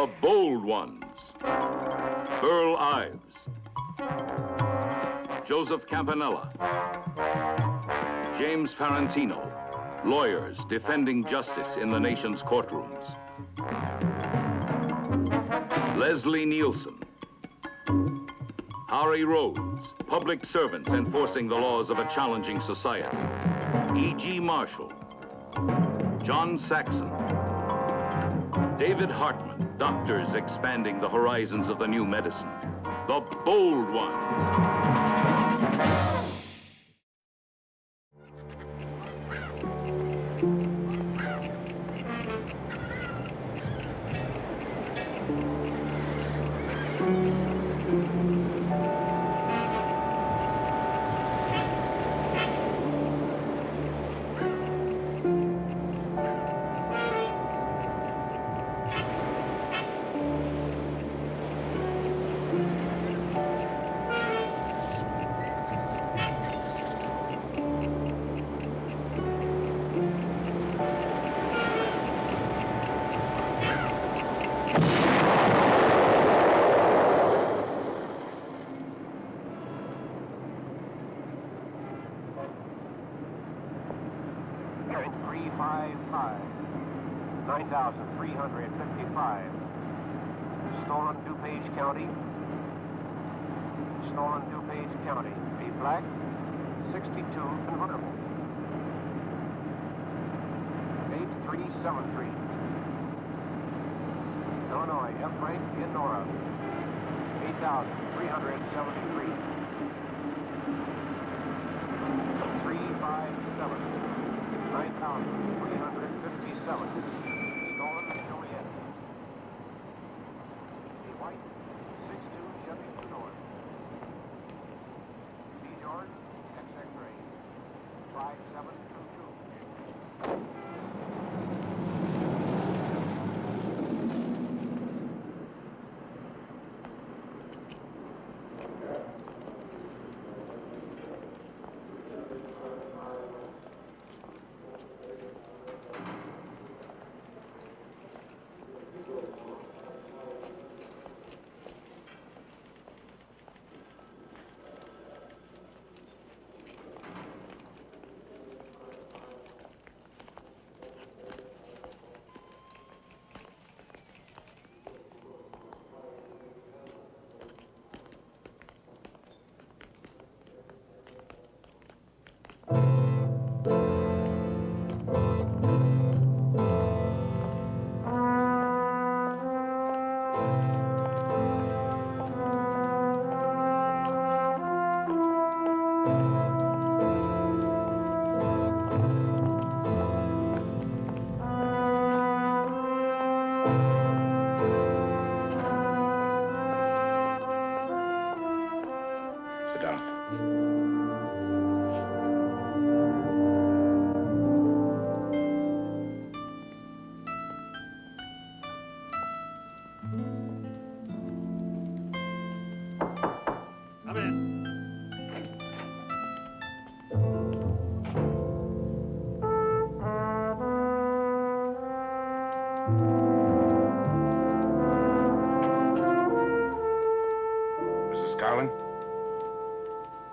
The Bold Ones. Burl Ives. Joseph Campanella. James Parentino. Lawyers defending justice in the nation's courtrooms. Leslie Nielsen. Harry Rhodes, public servants enforcing the laws of a challenging society. E.G. Marshall. John Saxon. David Hartman, doctors expanding the horizons of the new medicine. The Bold Ones. Stolen DuPage County. Stolen DuPage County. B black, 62 convertible. 8373. Illinois, F rank in Nora. 8,373. 357. 9,357. Stolen Joliet. White, 62 Chevy North. B. George, XX-ray, 5722.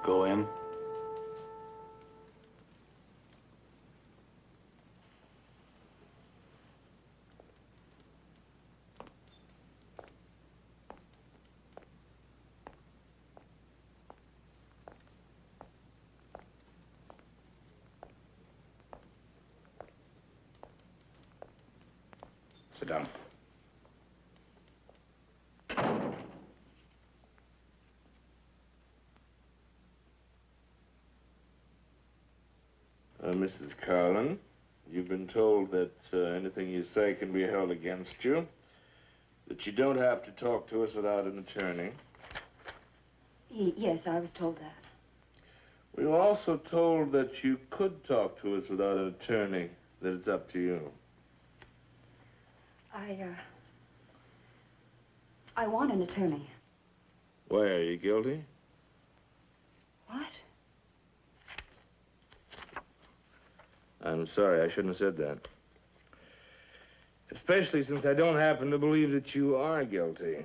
Go in. Sit down. Mrs. Carlin, you've been told that anything you say can be held against you, that you don't have to talk to us without an attorney. Yes, I was told that. We were also told that you could talk to us without an attorney, that it's up to you. I want an attorney. Why, are you guilty? What? I'm sorry, I shouldn't have said that. Especially since I don't happen to believe that you are guilty.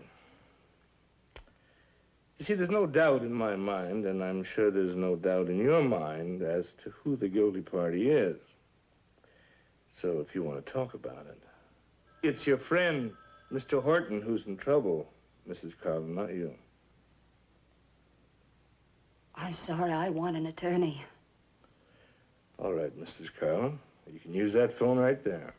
You see, there's no doubt in my mind, and I'm sure there's no doubt in your mind as to who the guilty party is. So if you want to talk about it, it's your friend, Mr. Horton, who's in trouble, Mrs. Carlin, not you. I'm sorry, I want an attorney. All right, Mrs. Carlin. You can use that phone right there.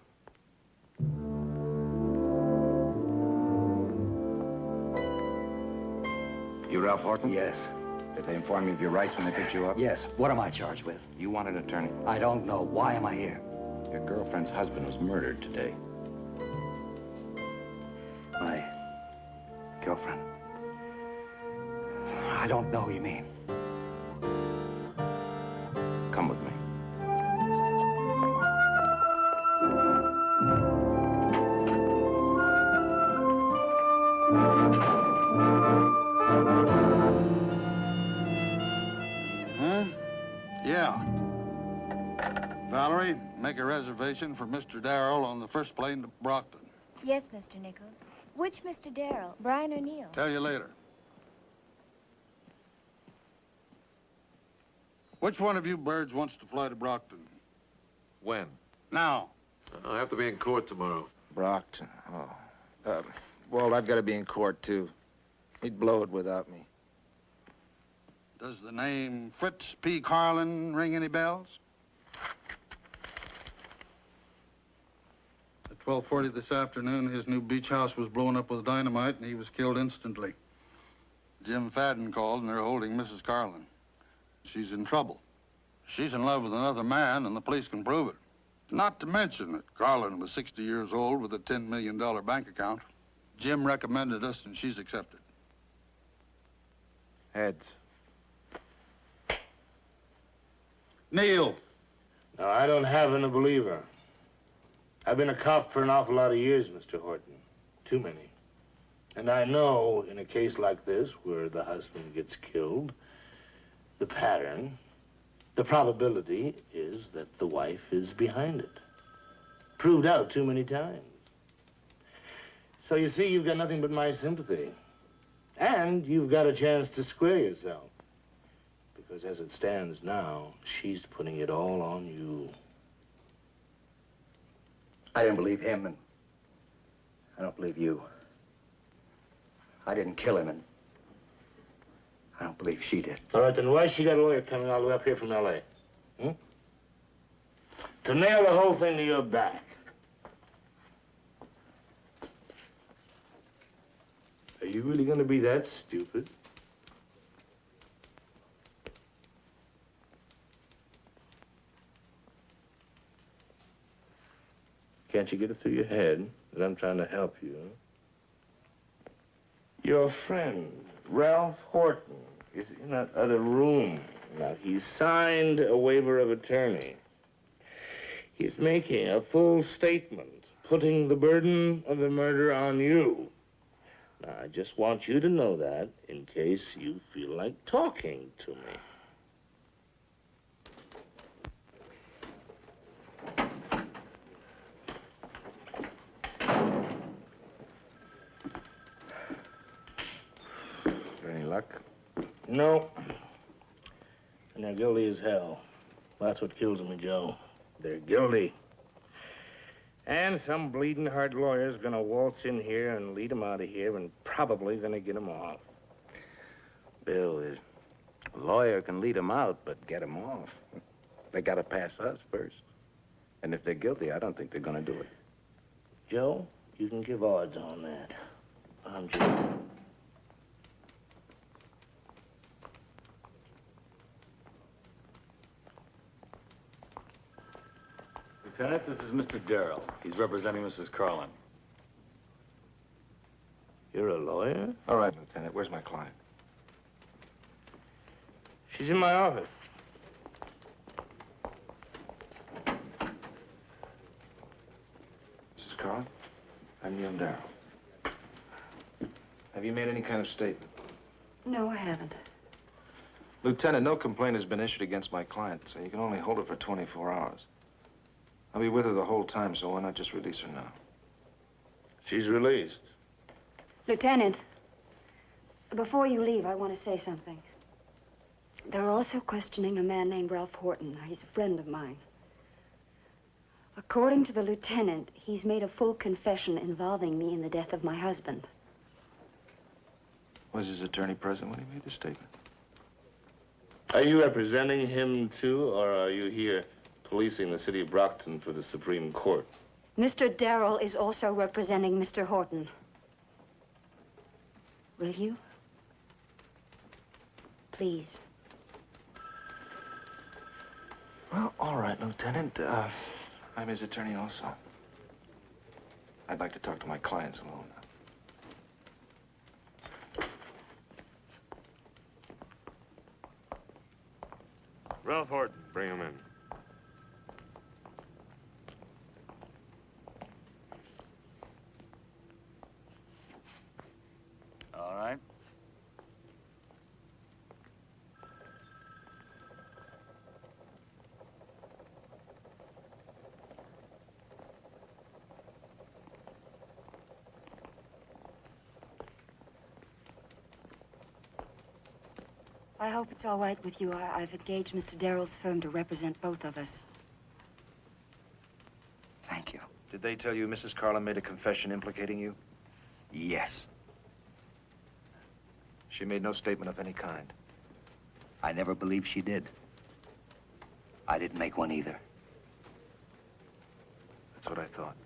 You Ralph Horton? Yes. Did they inform you of your rights when they picked you up? Yes. What am I charged with? You want an attorney. I don't know. Why am I here? Your girlfriend's husband was murdered today. My girlfriend. I don't know who you mean. Come with me. Huh? Yeah. Valerie, make a reservation for Mr. Darrell on the first plane to Brockton. Yes, Mr. Nichols. Which Mr. Darrell? Brian or Neil? Tell you later. Which one of you birds wants to fly to Brockton? When? Now. I'll have to be in court tomorrow. Brockton. Oh. Walt, I've got to be in court, too. He'd blow it without me. Does the name Fritz P. Carlin ring any bells? At 12:40 this afternoon, his new beach house was blown up with dynamite, and he was killed instantly. Jim Fadden called, and they're holding Mrs. Carlin. She's in trouble. She's in love with another man, and the police can prove it. Not to mention that Carlin was 60 years old with a $10 million bank account. Jim recommended us, and she's accepted. Heads. Neil. Now, I don't happen to believe her. I've been a cop for an awful lot of years, Mr. Horton. Too many. And I know in a case like this, where the husband gets killed, the pattern, the probability is that the wife is behind it. Proved out too many times. So you see, you've got nothing but my sympathy. And you've got a chance to square yourself. Because as it stands now, she's putting it all on you. I didn't believe him, and I don't believe you. I didn't kill him, and I don't believe she did. All right, then why she got a lawyer coming all the way up here from L.A.? To nail the whole thing to your back. Are you really going to be that stupid? Can't you get it through your head that I'm trying to help you? Your friend, Ralph Horton, is in that other room. Now, he's signed a waiver of attorney. He's making a full statement, putting the burden of the murder on you. Now, I just want you to know that in case you feel like talking to me. Any luck? No. And they're guilty as hell. That's what kills me, Joe. They're guilty. And some bleeding heart lawyer's gonna waltz in here and lead them out of here and probably gonna get them off. Bill, a lawyer can lead them out, but get them off. They gotta pass us first. And if they're guilty, I don't think they're gonna do it. Joe, you can give odds on that. I'm Joe. Lieutenant, this is Mr. Darrell. He's representing Mrs. Carlin. You're a lawyer? All right, Lieutenant. Where's my client? She's in my office. Mrs. Carlin, I'm Neil Darrell. Have you made any kind of statement? No, I haven't. Lieutenant, no complaint has been issued against my client, so you can only hold her for 24 hours. I'll be with her the whole time, so why not just release her now? She's released. Lieutenant, before you leave, I want to say something. They're also questioning a man named Ralph Horton. He's a friend of mine. According to the lieutenant, he's made a full confession involving me in the death of my husband. Was his attorney present when he made the statement? Are you representing him, too, or are you here policing the city of Brockton for the Supreme Court? Mr. Darrell is also representing Mr. Horton. Will you? Please. Well, all right, Lieutenant. I'm his attorney also. I'd like to talk to my clients alone. Ralph Horton, bring him in. All right. I hope it's all right with you. I've engaged Mr. Darrell's firm to represent both of us. Thank you. Did they tell you Mrs. Carlin made a confession implicating you? Yes. She made no statement of any kind. I never believed she did. I didn't make one either. That's what I thought.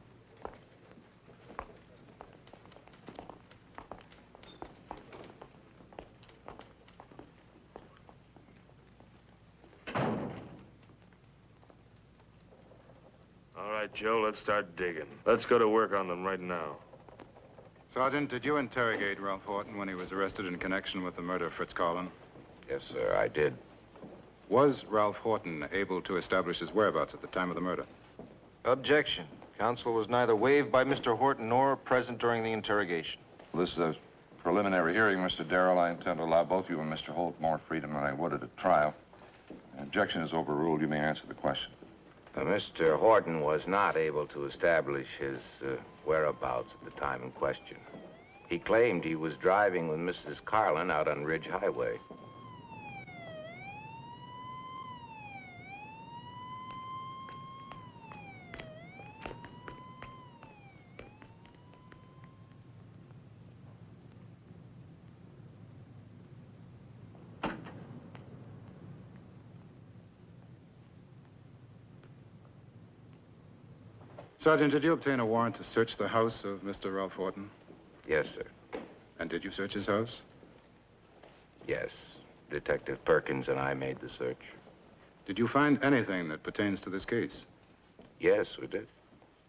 All right, Joe, let's start digging. Let's go to work on them right now. Sergeant, did you interrogate Ralph Horton when he was arrested in connection with the murder of Fritz Carlin? Yes, sir, I did. Was Ralph Horton able to establish his whereabouts at the time of the murder? Objection. Counsel was neither waived by Mr. Horton nor present during the interrogation. This is a preliminary hearing, Mr. Darrell. I intend to allow both you and Mr. Holt more freedom than I would at a trial. The objection is overruled. You may answer the question. Mr. Horton was not able to establish his whereabouts at the time in question. He claimed he was driving with Mrs. Carlin out on Ridge Highway. Sergeant, did you obtain a warrant to search the house of Mr. Ralph Horton? Yes, sir. And did you search his house? Yes. Detective Perkins and I made the search. Did you find anything that pertains to this case? Yes, we did.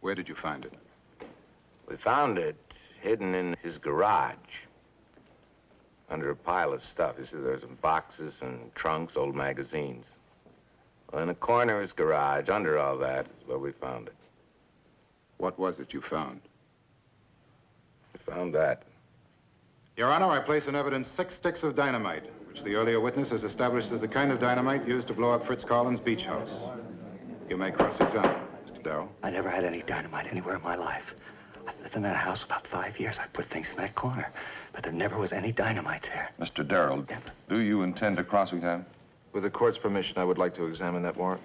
Where did you find it? We found it hidden in his garage. Under a pile of stuff. You see, there's some boxes and trunks, old magazines. Well, in a corner of his garage, under all that, is where we found it. What was it you found? We found that. Your Honor, I place in evidence 6 sticks of dynamite, which the earlier witness has established as the kind of dynamite used to blow up Fritz Carlin's beach house. You may cross-examine, Mr. Darrell. I never had any dynamite anywhere in my life. I've lived in that house about 5 years. I put things in that corner, but there never was any dynamite there. Mr. Darrell, do you intend to cross-examine? With the court's permission, I would like to examine that warrant.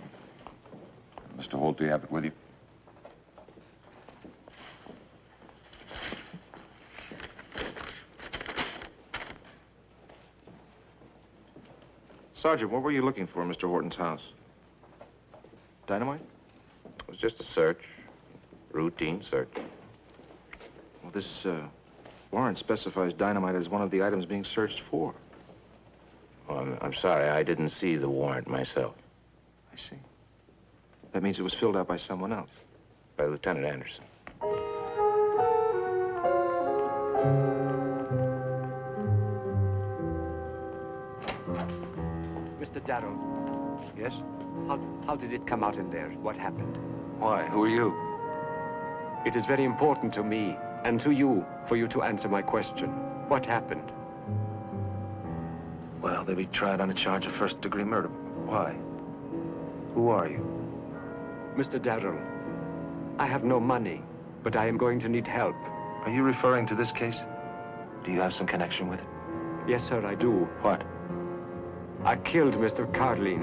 Mr. Holt, do you have it with you? Sergeant, what were you looking for in Mr. Horton's house? Dynamite? It was just a search. Routine search. Well, this warrant specifies dynamite as one of the items being searched for. Well, I'm sorry, I didn't see the warrant myself. I see. That means it was filled out by someone else. By Lieutenant Anderson. Mr. Darrell, Yes? how did it come out in there? What happened? Why? Who are you? It is very important to me and to you for you to answer my question. What happened? Well, they'll be tried on a charge of first-degree murder. Why? Who are you? Mr. Darrell, I have no money, but I am going to need help. Are you referring to this case? Do you have some connection with it? Yes, sir, I do. What? I killed Mr. Carlin.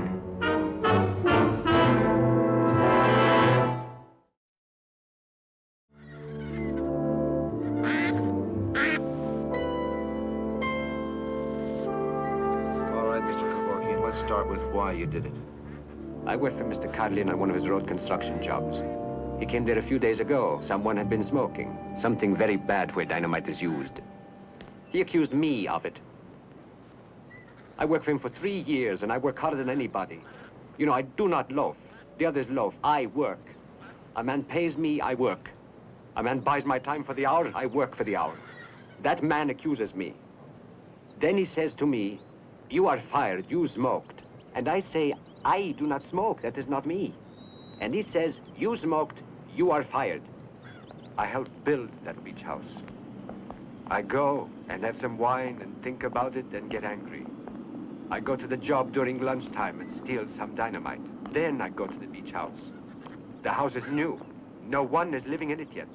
All right, Mr. Kevorkian, let's start with why you did it. I worked for Mr. Carlin on one of his road construction jobs. He came there a few days ago. Someone had been smoking. Something very bad where dynamite is used. He accused me of it. I worked for him for 3 years, and I work harder than anybody. You know, I do not loaf. The others loaf. I work. A man pays me, I work. A man buys my time for the hour, I work for the hour. That man accuses me. Then he says to me, "You are fired, you smoked." And I say, "I do not smoke, that is not me." And he says, "You smoked, you are fired." I helped build that beach house. I go and have some wine and think about it and get angry. I go to the job during lunchtime and steal some dynamite. Then I go to the beach house. The house is new. No one is living in it yet.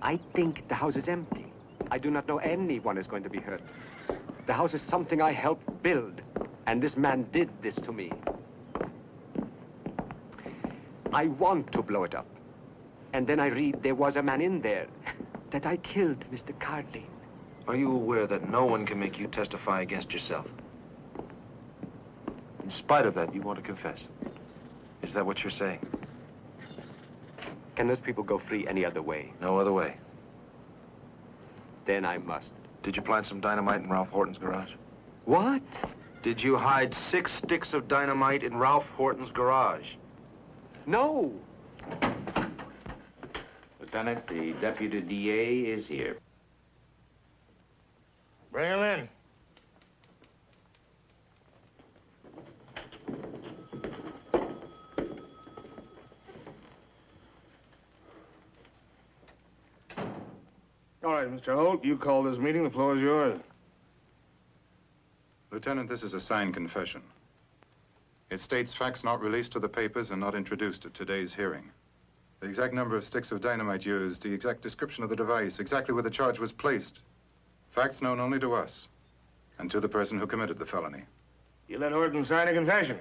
I think the house is empty. I do not know anyone is going to be hurt. The house is something I helped build, and this man did this to me. I want to blow it up. And then I read there was a man in there, that I killed Mr. Carlin. Are you aware that no one can make you testify against yourself? In spite of that, you want to confess. Is that what you're saying? Can those people go free any other way? No other way. Then I must. Did you plant some dynamite in Ralph Horton's garage? What? Did you hide 6 sticks of dynamite in Ralph Horton's garage? No. Lieutenant, the deputy DA is here. Bring him in. All right, Mr. Holt, you called this meeting. The floor is yours. Lieutenant, this is a signed confession. It states facts not released to the papers and not introduced at today's hearing. The exact number of sticks of dynamite used, the exact description of the device, exactly where the charge was placed. Facts known only to us and to the person who committed the felony. You let Horton sign a confession.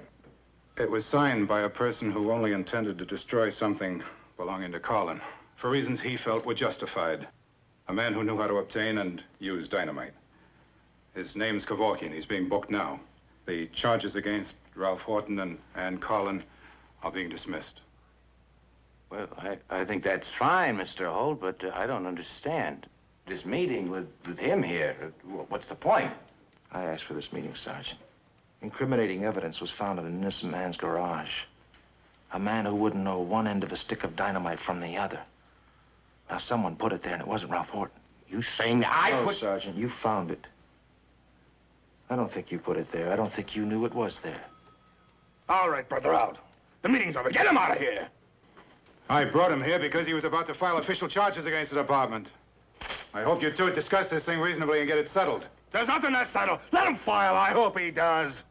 It was signed by a person who only intended to destroy something belonging to Carlin for reasons he felt were justified. A man who knew how to obtain and use dynamite. His name's Kevorkian. He's being booked now. The charges against Ralph Horton and Ann Carlin are being dismissed. Well, I think that's fine, Mr. Holt, but I don't understand. This meeting with him here, what's the point? I asked for this meeting, Sergeant. Incriminating evidence was found in an innocent man's garage. A man who wouldn't know one end of a stick of dynamite from the other. Now, someone put it there, and it wasn't Ralph Horton. You saying I No, put... Sergeant, you found it. I don't think you put it there. I don't think you knew it was there. All right, brother, out. The meeting's over. Get him out of here. I brought him here because he was about to file official charges against the department. I hope you two discuss this thing reasonably and get it settled. There's nothing to settle. Let him file. I hope he does.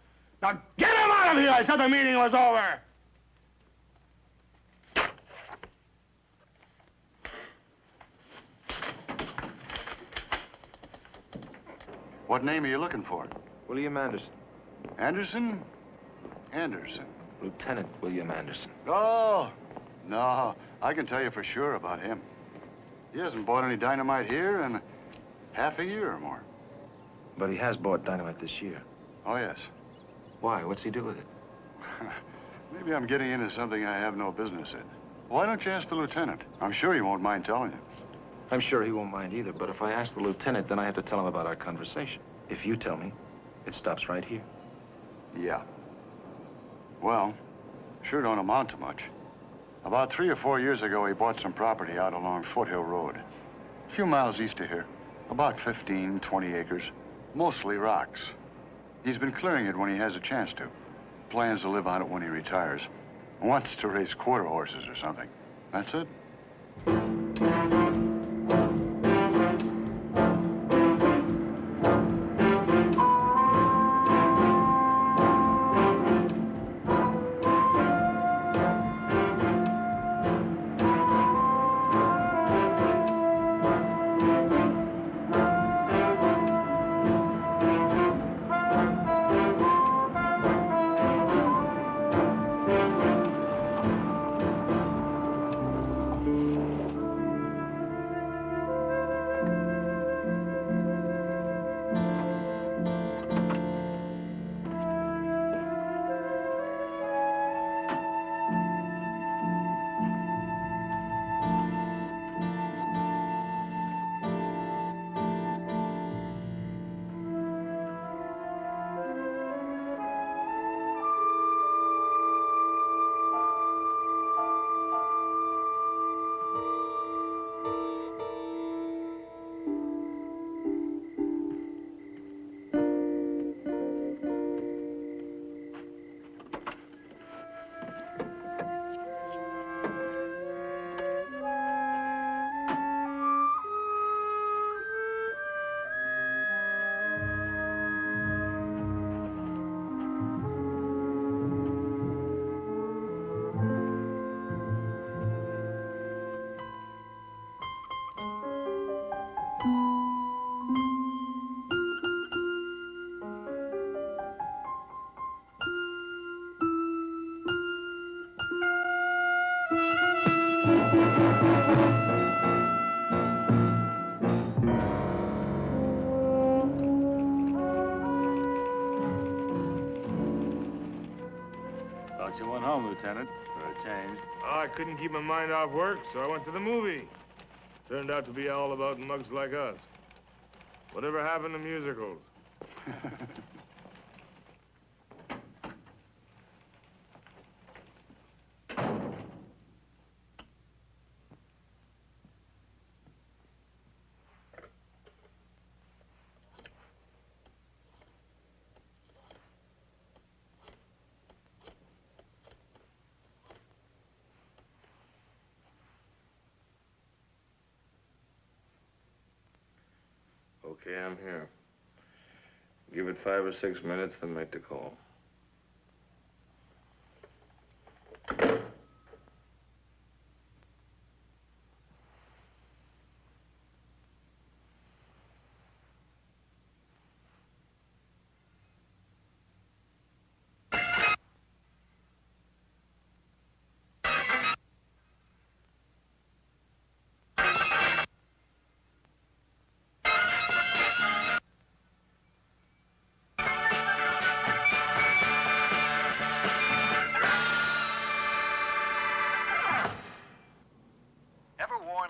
Now, get him out of here. I said the meeting was over. What name are you looking for? William Anderson. Anderson? Anderson. Lieutenant William Anderson. Oh, no. I can tell you for sure about him. He hasn't bought any dynamite here in half a year or more. But he has bought dynamite this year. Oh, yes. Why? What's he do with it? Maybe I'm getting into something I have no business in. Why don't you ask the lieutenant? I'm sure he won't mind telling you. I'm sure he won't mind either, but if I ask the lieutenant, then I have to tell him about our conversation. If you tell me, it stops right here. Yeah. Well, sure don't amount to much. About 3 or 4 years ago, he bought some property out along Foothill Road. A few miles east of here. About 15, 20 acres. Mostly rocks. He's been clearing it when he has a chance to. Plans to live on it when he retires. Wants to raise quarter horses or something. That's it. Thought you went home, Lieutenant, for a change. Oh, I couldn't keep my mind off work, so I went to the movie. Turned out to be all about mugs like us. Whatever happened to musicals? Okay, I'm here. Give it 5 or 6 minutes, then make the call.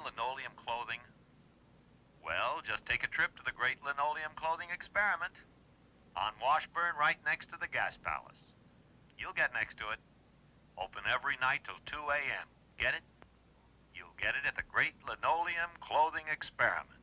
Linoleum clothing? Well, just take a trip to the Great Linoleum Clothing Experiment on Washburn, right next to the Gas Palace. You'll get next to it. Open every night till 2 a.m. Get it? You'll get it at the Great Linoleum Clothing Experiment.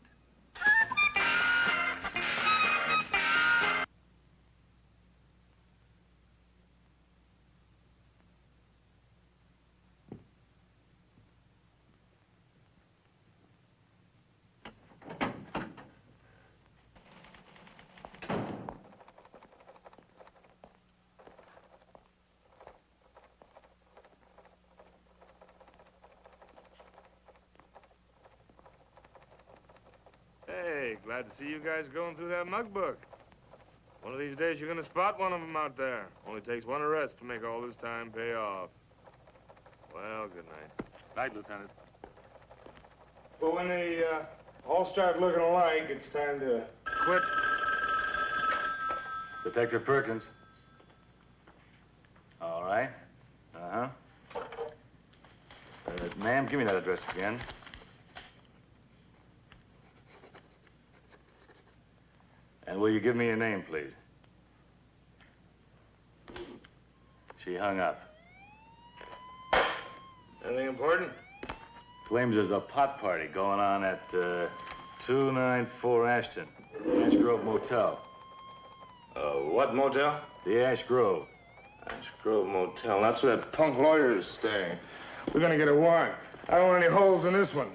Hey, glad to see you guys going through that mug book. One of these days you're gonna spot one of them out there. Only takes one arrest to make all this time pay off. Well, good night. Night, Lieutenant. Well, when they all start looking alike, it's time to quit. Detective Perkins. All right. Ma'am, give me that address again. And will you give me your name, please? She hung up. Anything important? Claims there's a pot party going on at 294 Ashton, the Ash Grove Motel. What motel? The Ash Grove. Ash Grove Motel. That's where that punk lawyer is staying. We're gonna get a warrant. I don't want any holes in this one.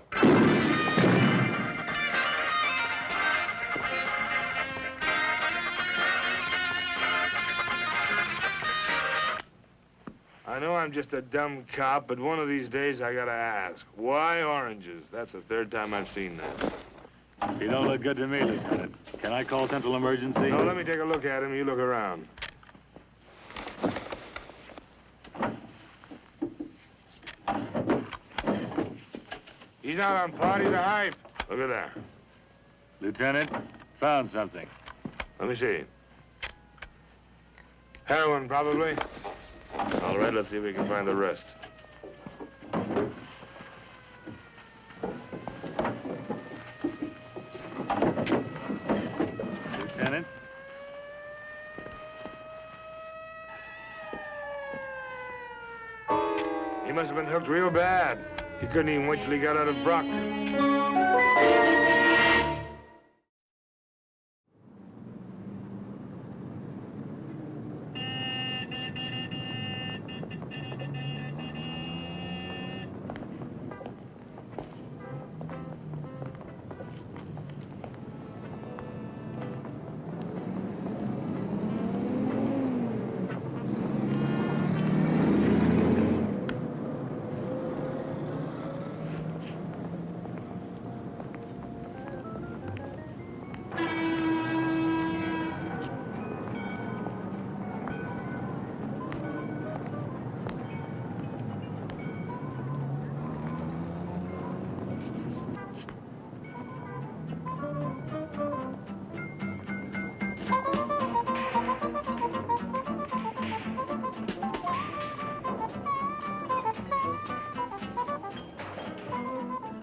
I know I'm just a dumb cop, but one of these days I gotta ask, why oranges? That's the third time I've seen that. You don't look good to me, Lieutenant. Can I call Central Emergency? No, let me take a look at him. You look around. He's not on pot, he's a hype. Look at that. Lieutenant, found something. Let me see. Heroin, probably. All right, let's see if we can find the rest. Lieutenant? He must have been hooked real bad. He couldn't even wait till he got out of Brockton.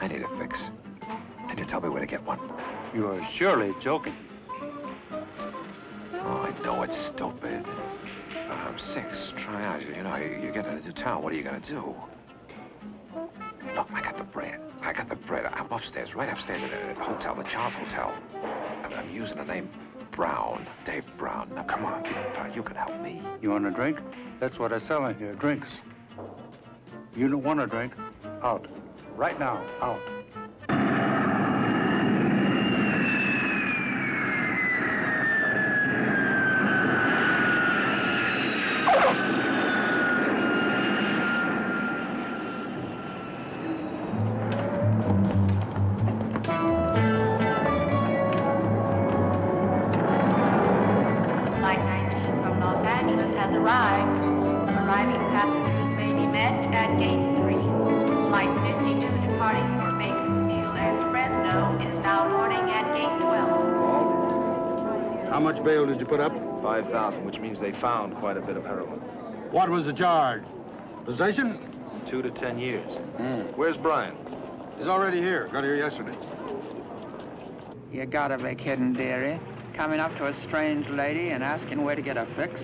I need a fix. And you tell me where to get one. You're surely joking. Oh, I know it's stupid. I'm 6. Try out. You know, you get into town. What are you gonna do? Look, I got the bread. I'm upstairs, right upstairs at the hotel, the Charles Hotel. I'm using the name Brown, Dave Brown. Now, come on, you can help me. You want a drink? That's what I sell in here, drinks. You don't want a drink? Out. Right now, out. Flight 19 from Los Angeles has arrived. Arriving passengers may be met at Gate 3. Flight 52 departing for Bakersfield and Fresno is now boarding at Gate 12. How much bail did you put up? 5,000, which means they found quite a bit of heroin. What was the charge? Possession? 2 to 10 years. Where's Brian? He's already here. Got here yesterday. You gotta be kidding, dearie. Coming up to a strange lady and asking where to get a fix?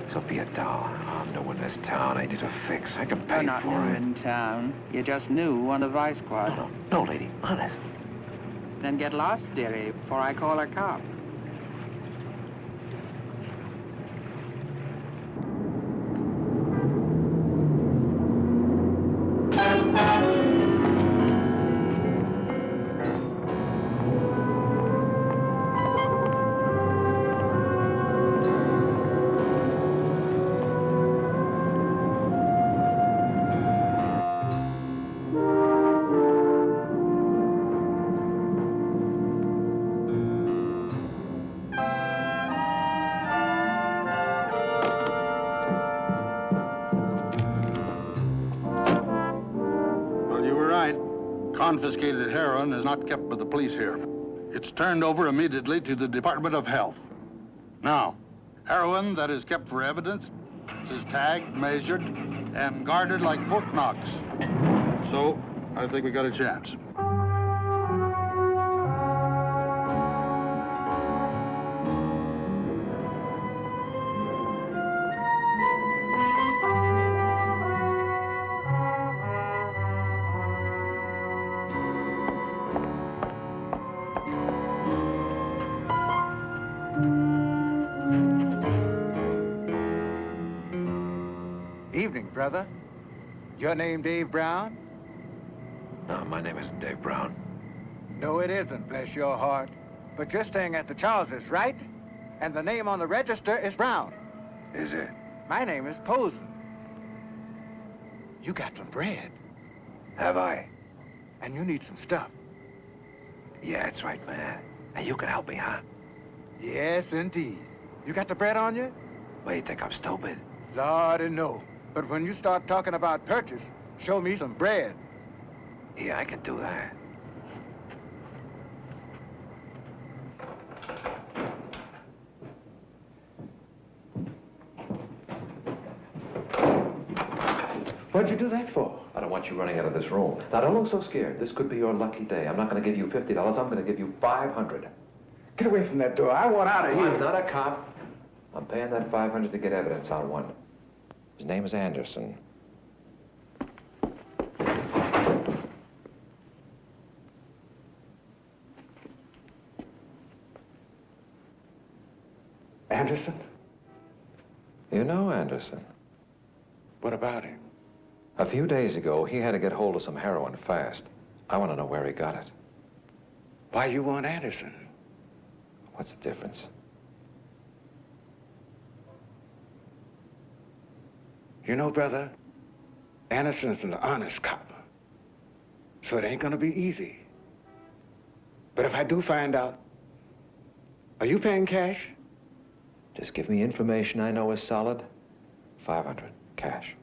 So be a doll. I'm new in this town. I need a fix. I can pay You're not for new it. in town. You just new on the Vice Squad. No, lady. Honest. Then get lost, dearie, before I call a cop. Well, you were right. Confiscated heroin is not kept by the police here. It's turned over immediately to the Department of Health. Now, heroin that is kept for evidence is tagged, measured, and guarded like Fort Knox. So, I think we got a chance. Evening, brother. Your name Dave Brown? No, my name isn't Dave Brown. No, it isn't, bless your heart. But you're staying at the Charleses, right? And the name on the register is Brown. Is it? My name is Posen. You got some bread. Have I? And you need some stuff. Yeah, that's right, man. And you can help me, huh? Yes, indeed. You got the bread on you? Well, you think I'm stupid? Lordy, no. But when you start talking about purchase, show me some bread. Yeah, I can do that. What'd you do that for? I don't want you running out of this room. Now, don't look so scared. This could be your lucky day. I'm not going to give you $50. I'm going to give you $500. Get away from that door. I want out of here. I'm not a cop. I'm paying that $500 to get evidence on one. His name is Anderson. Anderson? You know Anderson. What about him? A few days ago, he had to get hold of some heroin fast. I want to know where he got it. Why you want Anderson? What's the difference? You know, brother, Anderson's an honest cop. So it ain't gonna be easy. But if I do find out, are you paying cash? Just give me information I know is solid. $500, cash.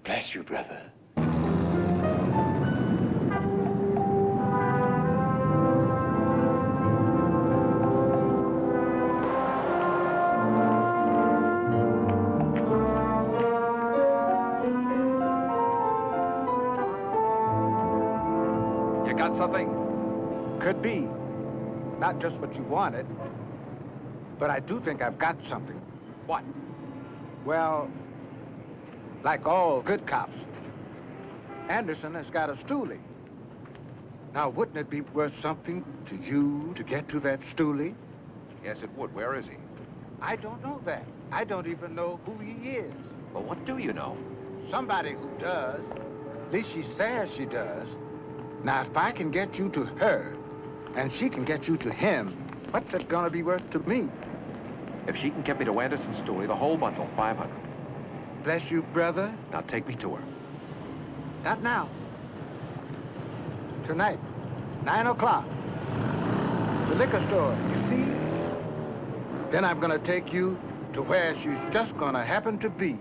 Bless you, brother. You got something? Could be. Not just what you wanted, but I do think I've got something. What? Well, like all good cops, Anderson has got a stoolie. Now, wouldn't it be worth something to you to get to that stoolie? Yes, it would. Where is he? I don't know that. I don't even know who he is. Well, what do you know? Somebody who does. At least she says she does. Now, if I can get you to her, and she can get you to him, what's it gonna be worth to me? If she can get me to Anderson Stooley, the whole bundle, 500. Bless you, brother. Now take me to her. Not now. Tonight, 9 o'clock. The liquor store, you see? Then I'm gonna take you to where she's just gonna happen to be.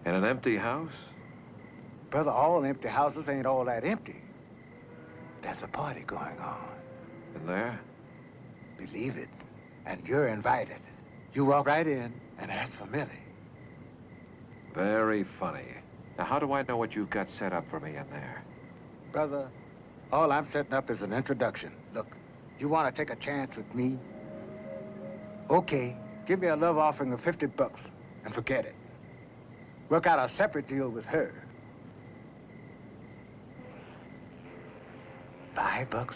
In an empty house? Brother, all empty houses ain't all that empty. There's a party going on. In there? Believe it. And you're invited. You walk right in and ask for Millie. Very funny. Now, how do I know what you've got set up for me in there? Brother, all I'm setting up is an introduction. Look, you want to take a chance with me? Okay, give me a love offering of $50 and forget it. Work out a separate deal with her. $5?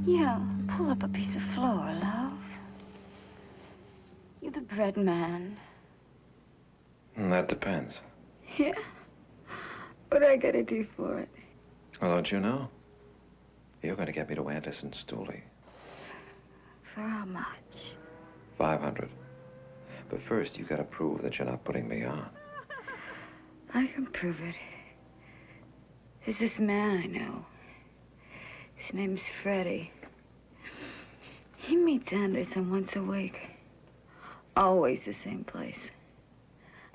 Yeah, pull up a piece of floor, love. You're the bread man. That depends. Yeah? What do I gotta do for it? Well, don't you know? You're going to get me to Anderson Stooley. For how much? 500. But first, you got to prove that you're not putting me on. I can prove it. There's this man I know. His name's Freddie. He meets Anderson once a week. Always the same place.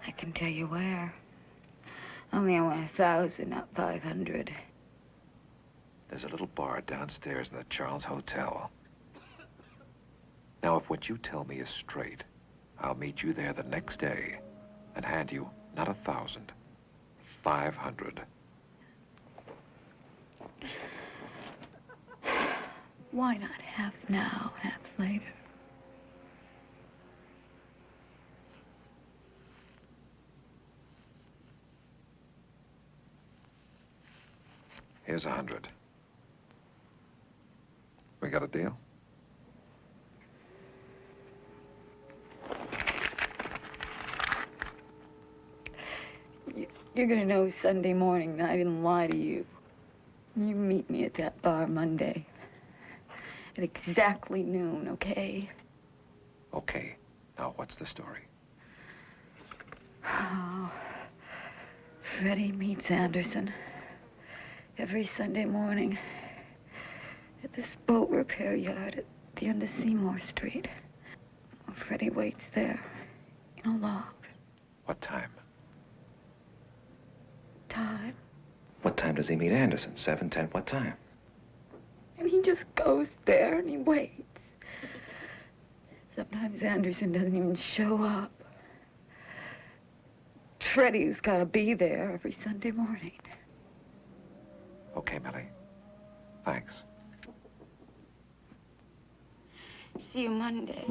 I can tell you where. Only I want 1,000, not 500. There's a little bar downstairs in the Charles Hotel. Now, if what you tell me is straight, I'll meet you there the next day and hand you not 1,000, 500. Why not half now, half later? Here's 100. We got a deal? You're gonna know Sunday morning that I didn't lie to you. You meet me at that bar Monday. At exactly noon, okay? Okay. Now, what's the story? Oh, Freddie meets Anderson every Sunday morning at this boat repair yard at the end of Seymour Street. Freddie waits there, in a loft. What time? Time. What time does he meet Anderson? 7, 10, what time? And he just goes there and he waits. Sometimes Anderson doesn't even show up. Freddie's got to be there every Sunday morning. Okay, Millie. Thanks. See you Monday.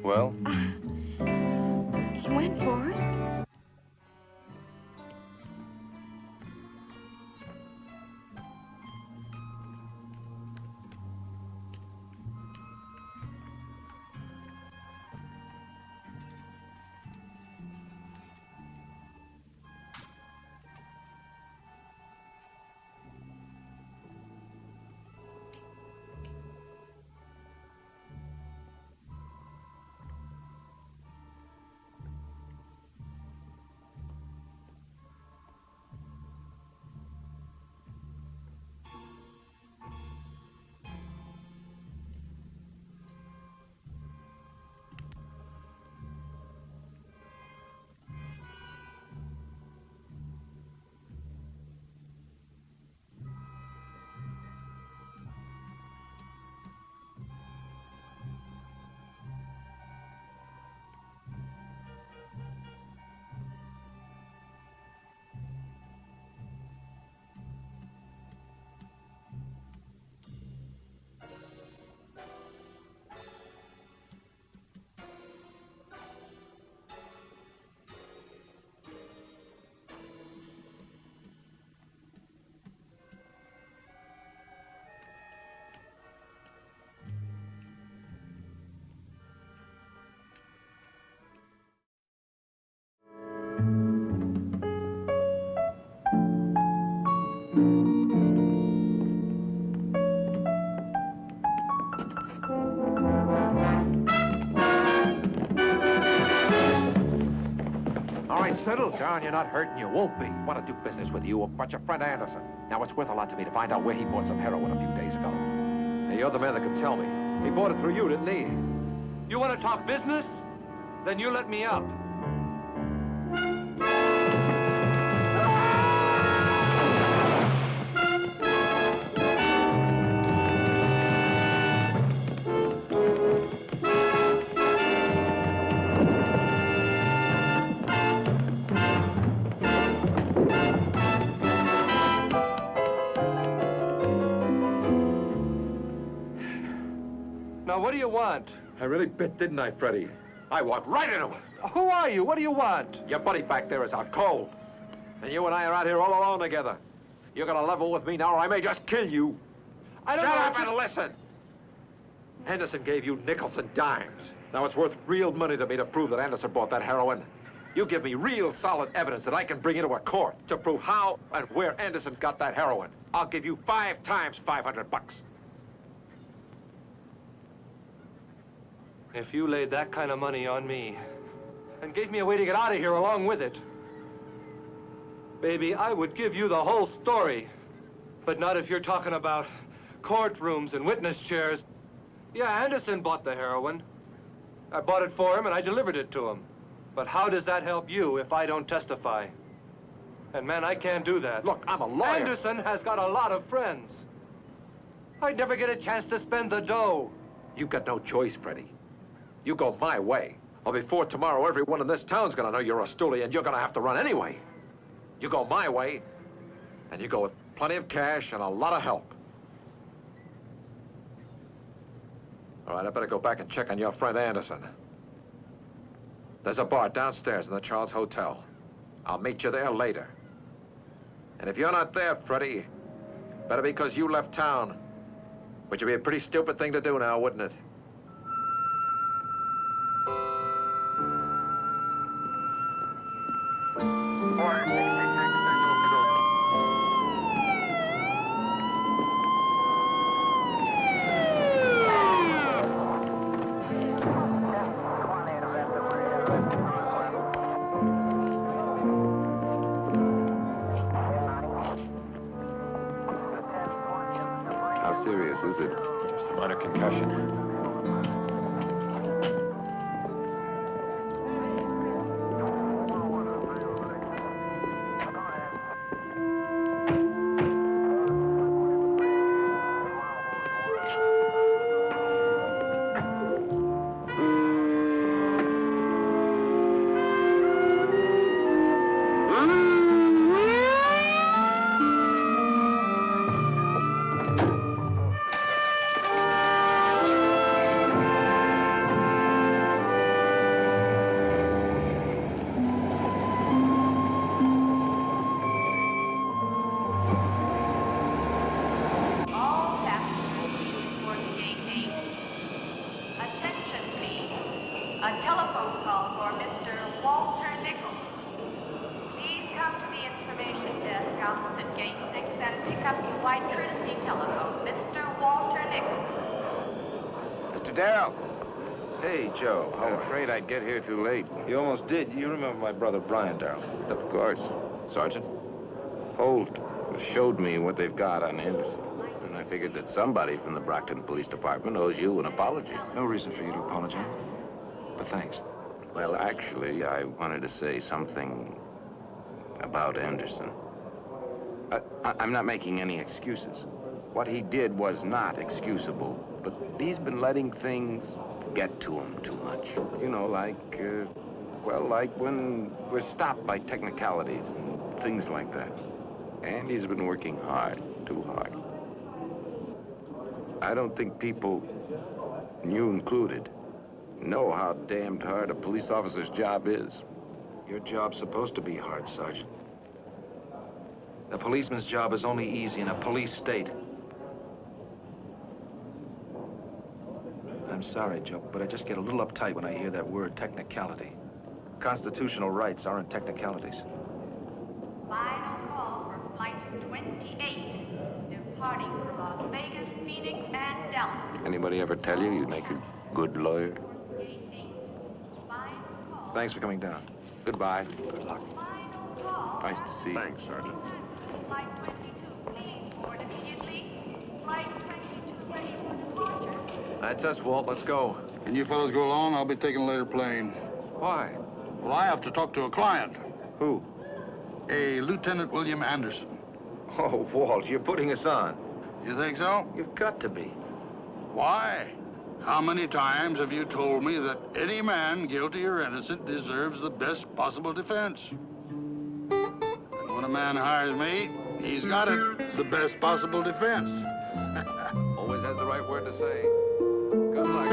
Well? He went for it. All right, settle down. You're not hurting. You won't be. Want to do business with you, but your friend Anderson. Now, it's worth a lot to me to find out where he bought some heroin a few days ago. Hey, you're the man that can tell me. He bought it through you, didn't he? You want to talk business? Then you let me up. Now, what do you want? I really bit, didn't I, Freddie? I walked right into it. Who are you? What do you want? Your buddy back there is out cold. And you and I are out here all alone together. You're gonna level with me now, or I may just kill you. I don't Shut know up what and listen. Anderson gave you nickels and dimes. Now, it's worth real money to me to prove that Anderson bought that heroin. You give me real solid evidence that I can bring into a court to prove how and where Anderson got that heroin. I'll give you 5 times $500. If you laid that kind of money on me and gave me a way to get out of here along with it, baby, I would give you the whole story. But not if you're talking about courtrooms and witness chairs. Yeah, Anderson bought the heroin. I bought it for him and I delivered it to him. But how does that help you if I don't testify? And man, I can't do that. Look, I'm a lawyer. Anderson has got a lot of friends. I'd never get a chance to spend the dough. You've got no choice, Freddie. You go my way, or before tomorrow, everyone in this town's gonna know you're a stoolie and you're gonna have to run anyway. You go my way, and you go with plenty of cash and a lot of help. All right, I better go back and check on your friend Anderson. There's a bar downstairs in the Charles Hotel. I'll meet you there later. And if you're not there, Freddie, better because you left town, which would be a pretty stupid thing to do now, wouldn't it? How serious is it? Just a minor concussion. All passengers please report to gate 8. Attention, please. A telephone call for Mr. Walter Nichols. Please come to the information desk opposite gate 6 and pick up the white courtesy telephone. Mr. Walter Nichols. Mr. Darrell. Hey, Joe. I'm afraid I'd get here too late. You almost did. You remember my brother Brian, Darrell. Of course. Sergeant? Holt showed me what they've got on Anderson. And I figured that somebody from the Brockton Police Department owes you an apology. No reason for you to apologize. But thanks. Well, actually, I wanted to say something about Anderson. I'm not making any excuses. What he did was not excusable, but he's been letting things get to him too much. You know, like when we're stopped by technicalities and things like that. And he's been working hard, too hard. I don't think people, you included, know how damned hard a police officer's job is. Your job's supposed to be hard, Sergeant. A policeman's job is only easy in a police state. I'm sorry, Joe, but I just get a little uptight when I hear that word technicality. Constitutional rights aren't technicalities. Final call for Flight 28, departing for Las Vegas, Phoenix, and Dallas. Anybody ever tell you you'd make a good lawyer? Thanks for coming down. Goodbye. Good luck. Nice to see you. Thanks, Sergeant. Flight 22, please board immediately. Flight 22 ready for departure. That's us, Walt. Let's go. Can you fellows go along? I'll be taking a later plane. Why? Well, I have to talk to a client. Who? A Lieutenant William Anderson. Oh, Walt, you're putting us on. You think so? You've got to be. Why? How many times have you told me that any man, guilty or innocent, deserves the best possible defense? And when a man hires me, he's got it, the best possible defense. Always has the right word to say. Good luck.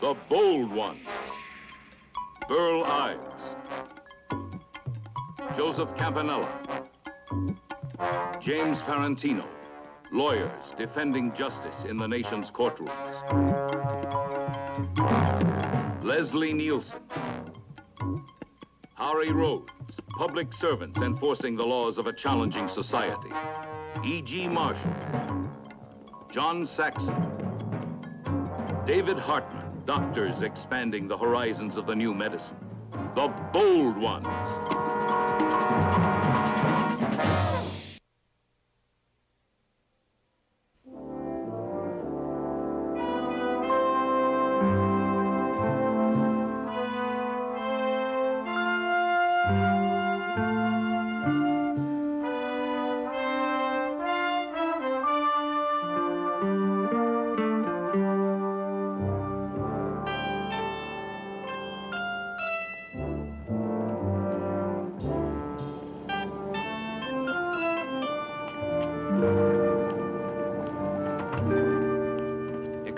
The Bold Ones. Burl Ives. Joseph Campanella. James Ferrantino. Lawyers defending justice in the nation's courtrooms. Leslie Nielsen. Harry Rhodes. Public servants enforcing the laws of a challenging society. E.G. Marshall. John Saxon. David Hartman. Doctors expanding the horizons of the new medicine. The Bold Ones.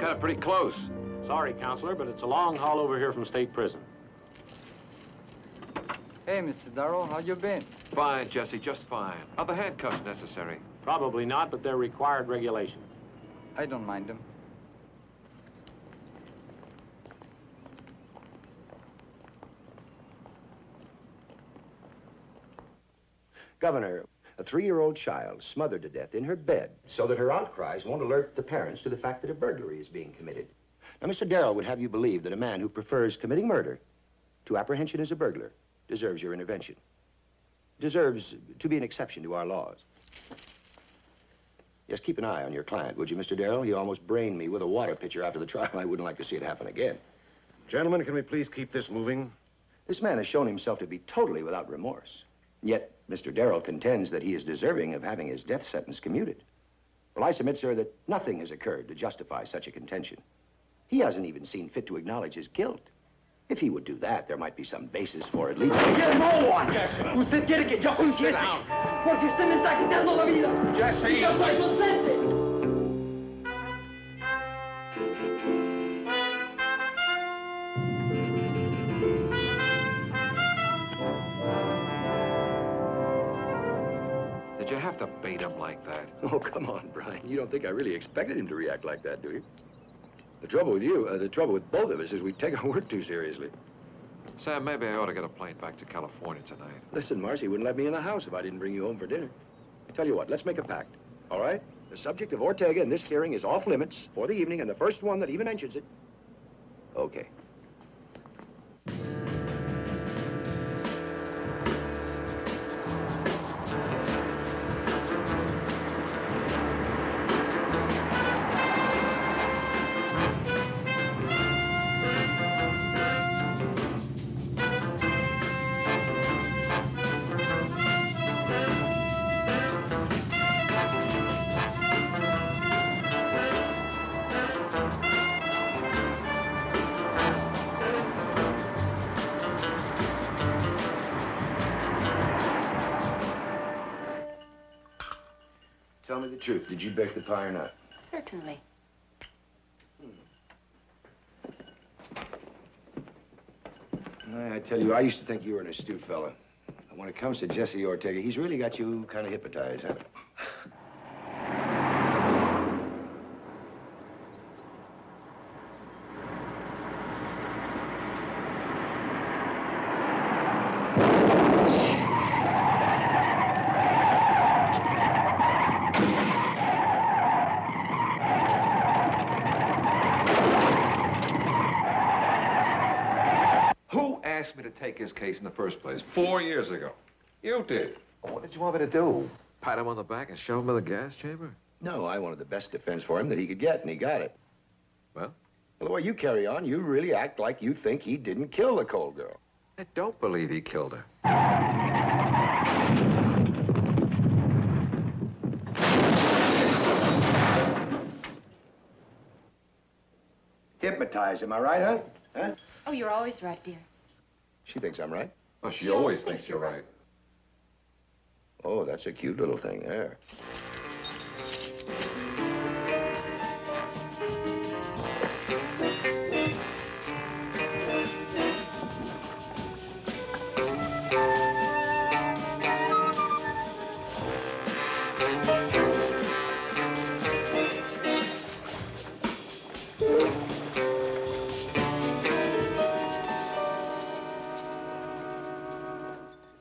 had it pretty close. Sorry, Counselor, but it's a long haul over here from state prison. Hey, Mr. Darrell, how you been? Fine, Jesse, just fine. Are the handcuffs necessary? Probably not, but they're required regulation. I don't mind them. Governor, a 3-year-old child smothered to death in her bed so that her outcries won't alert the parents to the fact that a burglary is being committed. Now, Mr. Darrell would have you believe that a man who prefers committing murder to apprehension as a burglar deserves your intervention. Deserves to be an exception to our laws. Yes, keep an eye on your client, would you, Mr. Darrell? He almost brained me with a water pitcher after the trial. I wouldn't like to see it happen again. Gentlemen, can we please keep this moving? This man has shown himself to be totally without remorse. Yet, Mr. Darrell contends that he is deserving of having his death sentence commuted. Well, I submit, sir, that nothing has occurred to justify such a contention. He hasn't even seen fit to acknowledge his guilt. If he would do that, there might be some basis for at least... no one! Usted tiene que... Yo confiese. Porque usted me está quitando la vida. Jesse! Yo soy inocente. Did you have to bait him like that? Oh, come on, Brian. You don't think I really expected him to react like that, do you? The trouble with you, the trouble with both of us is we take our work too seriously. Sam, maybe I ought to get a plane back to California tonight. Listen, Marcy wouldn't let me in the house if I didn't bring you home for dinner. Tell you what, let's make a pact, all right? The subject of Ortega in this hearing is off limits for the evening, and the first one that even mentions it... Okay. Tell me the truth. Did you bake the pie or not? Certainly. I tell you, I used to think you were an astute fella. But when it comes to Jesse Ortega, he's really got you kind of hypnotized, hasn't he? Asked me to take his case in the first place 4 years ago. You did. What did you want me to do? Pat him on the back and shove him in the gas chamber? No, I wanted the best defense for him that he could get, and he got it. Well? Well, the way you carry on, you really act like you think he didn't kill the cold girl. I don't believe he killed her. Hypnotized, am I right, huh? Huh? Oh, you're always right, dear. She thinks I'm right. Oh, she always thinks you're right. Oh, that's a cute little thing there.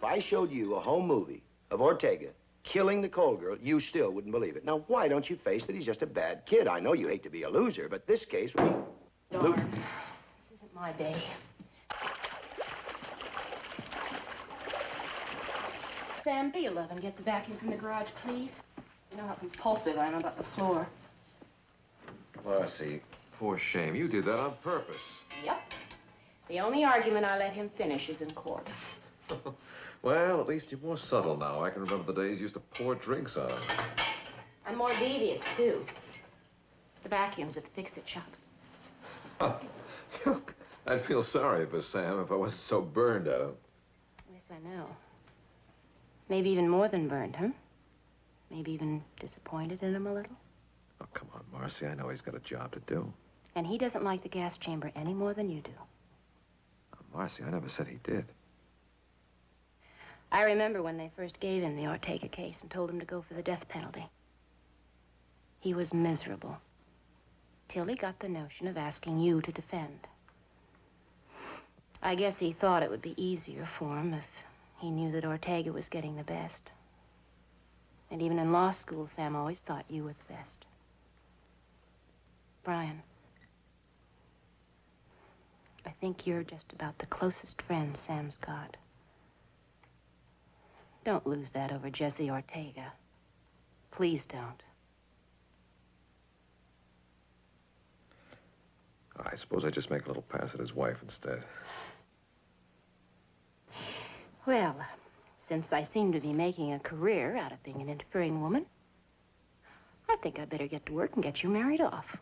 I showed you a home movie of Ortega killing the cold girl, you still wouldn't believe it. Now, why don't you face that he's just a bad kid? I know you hate to be a loser, but this case would be... Darn. This isn't my day. Sam, be a love and get the vacuum from the garage, please. You know how compulsive I am about the floor. Marcy, for shame. You did that on purpose. Yep. The only argument I let him finish is in court. Well, at least you're more subtle now. I can remember the days you used to pour drinks on him. I'm more devious, too. The vacuum's at the fix-it shop. I'd feel sorry for Sam if I wasn't so burned at him. Yes, I know. Maybe even more than burned, huh? Maybe even disappointed in him a little? Oh, come on, Marcy. I know he's got a job to do. And he doesn't like the gas chamber any more than you do. Marcy, I never said he did. I remember when they first gave him the Ortega case and told him to go for the death penalty. He was miserable. Till he got the notion of asking you to defend. I guess he thought it would be easier for him if he knew that Ortega was getting the best. And even in law school, Sam always thought you were the best. Brian, I think you're just about the closest friend Sam's got. Don't lose that over Jesse Ortega. Please don't. I suppose I just make a little pass at his wife instead. Well, since I seem to be making a career out of being an interfering woman, I think I better get to work and get you married off.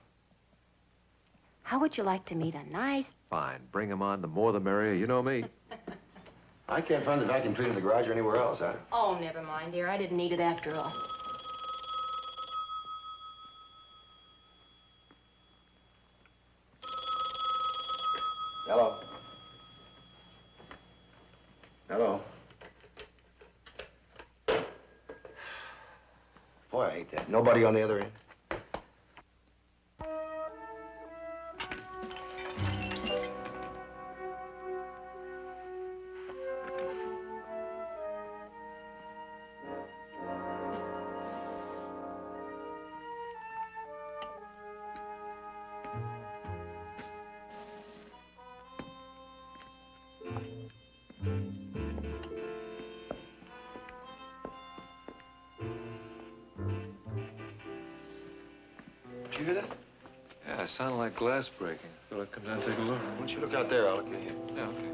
How would you like to meet a nice... Fine, bring him on. The more the merrier. You know me. I can't find the vacuum cleaner in the garage or anywhere else, huh? Oh, never mind, dear. I didn't need it after all. Hello? Hello? Boy, I hate that. Nobody on the other end? Did you hear that? Yeah, it sounded like glass breaking. Thought I'd come down and take a look. Why don't you look out there? I'll look at you. Yeah, okay.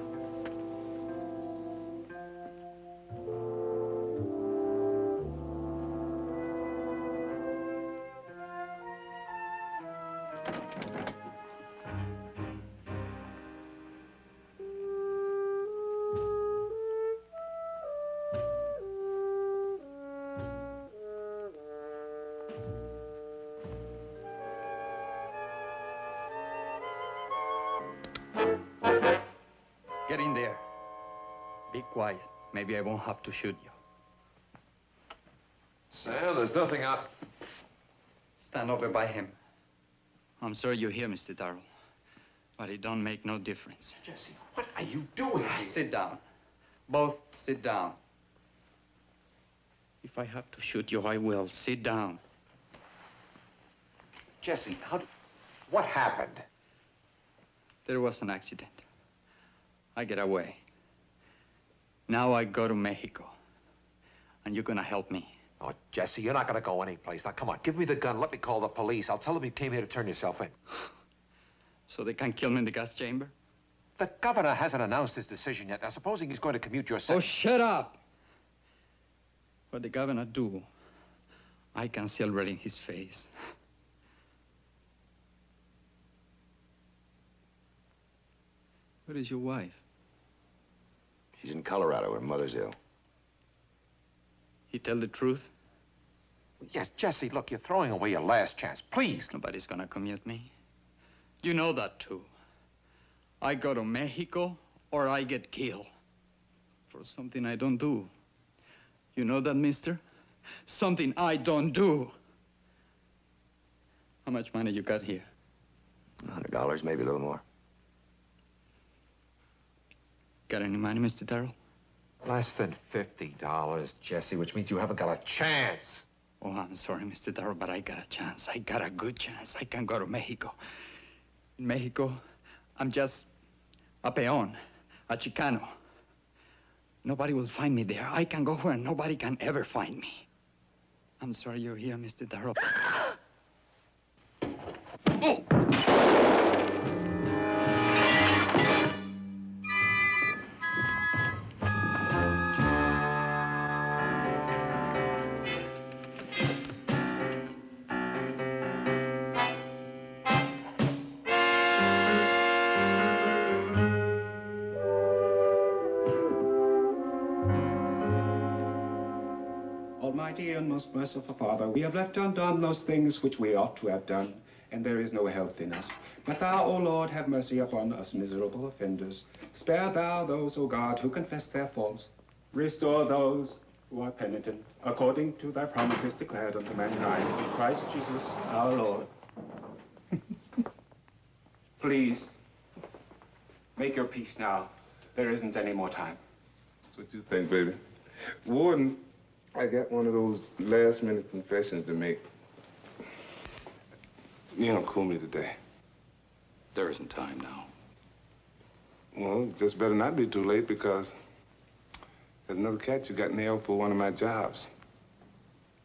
Get in there. Be quiet. Maybe I won't have to shoot you. Sam, there's nothing out... Stand over by him. I'm sorry you're here, Mr. Darrell. But it don't make no difference. Jesse, what are you doing here? Sit down. Both sit down. If I have to shoot you, I will. Sit down. Jesse, what happened? There was an accident. I get away. Now I go to Mexico. And you're gonna help me. Oh, Jesse, you're not gonna go anyplace. Now, come on, give me the gun. Let me call the police. I'll tell them you came here to turn yourself in. So they can kill me in the gas chamber? The governor hasn't announced his decision yet. Now, supposing he's going to commute your Oh, sentence... shut up! What the governor do, I can see already in his face. Where is your wife? She's in Colorado. Her mother's ill. He tell the truth? Yes, Jesse, look, you're throwing away your last chance. Please. Nobody's gonna commute me. You know that, too. I go to Mexico or I get killed for something I don't do. You know that, mister? Something I don't do. How much money you got here? $100, maybe a little more. Got any money, Mr. Darrell? Less than $50, Jesse, which means you haven't got a chance. Oh, I'm sorry, Mr. Darrell, but I got a chance. I got a good chance. I can go to Mexico. In Mexico, I'm just a peon, a Chicano. Nobody will find me there. I can go where nobody can ever find me. I'm sorry you're here, Mr. Darrell. Oh! Almighty and most merciful Father, we have left undone those things which we ought to have done, and there is no health in us. But thou, O Lord, have mercy upon us miserable offenders. Spare thou those, O God, who confess their faults. Restore those who are penitent, according to thy promises declared unto mankind in Christ Jesus our Lord. Please, make your peace now. There isn't any more time. That's what you think, baby. Warden, I got one of those last-minute confessions to make. You don't cool me today. There isn't time now. Well, it just better not be too late because there's another cat you got nailed for one of my jobs.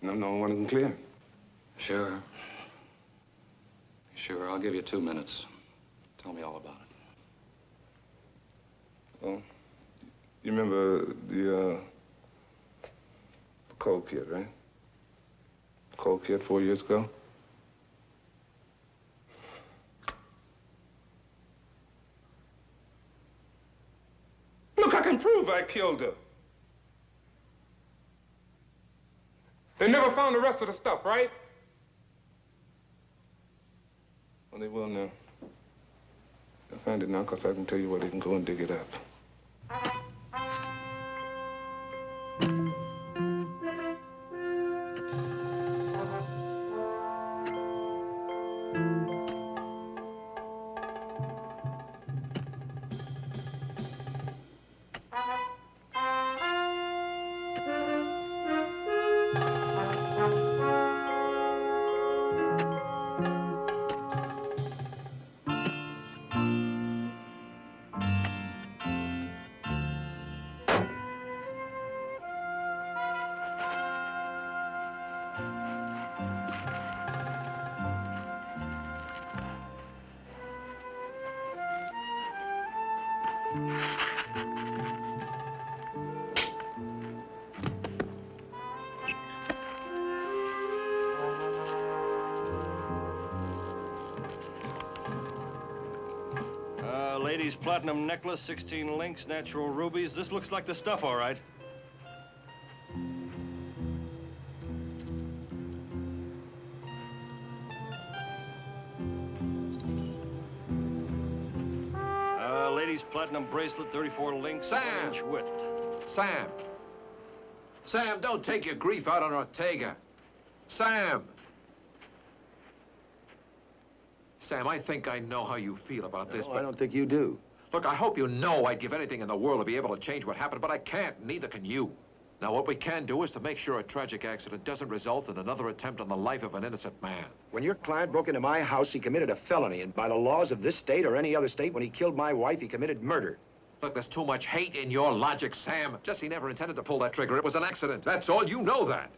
And I'm the only one who can clear him. Sure. Sure, I'll give you 2 minutes. Tell me all about it. Well, you remember the cold kid, right? The cold kid 4 years ago? Look, I can prove I killed her. They never found the rest of the stuff, right? Well, they will now. They'll find it now because I can tell you where they can go and dig it up. Ladies' platinum necklace, 16 links, natural rubies. This looks like the stuff, all right. Ladies' platinum bracelet, 34 links, Sam! 1 inch width. Sam! Sam, don't take your grief out on Ortega. Sam! Sam, I think I know how you feel about this, but... I don't think you do. Look, I hope you know I'd give anything in the world to be able to change what happened, but I can't, neither can you. Now, what we can do is to make sure a tragic accident doesn't result in another attempt on the life of an innocent man. When your client broke into my house, he committed a felony, and by the laws of this state or any other state, when he killed my wife, he committed murder. Look, there's too much hate in your logic, Sam. Jesse never intended to pull that trigger. It was an accident. That's all. You know that.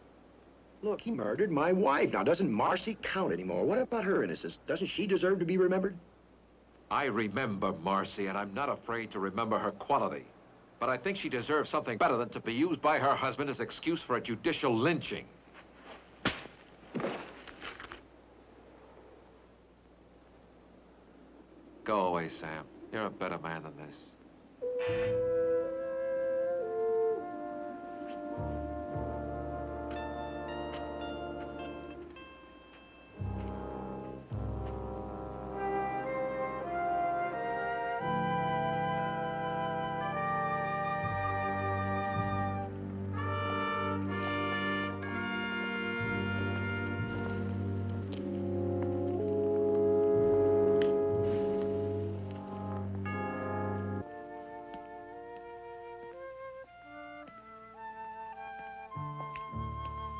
Look, he murdered my wife. Now, doesn't Marcy count anymore? What about her innocence? Doesn't she deserve to be remembered? I remember Marcy, and I'm not afraid to remember her quality. But I think she deserves something better than to be used by her husband as excuse for a judicial lynching. Go away, Sam. You're a better man than this.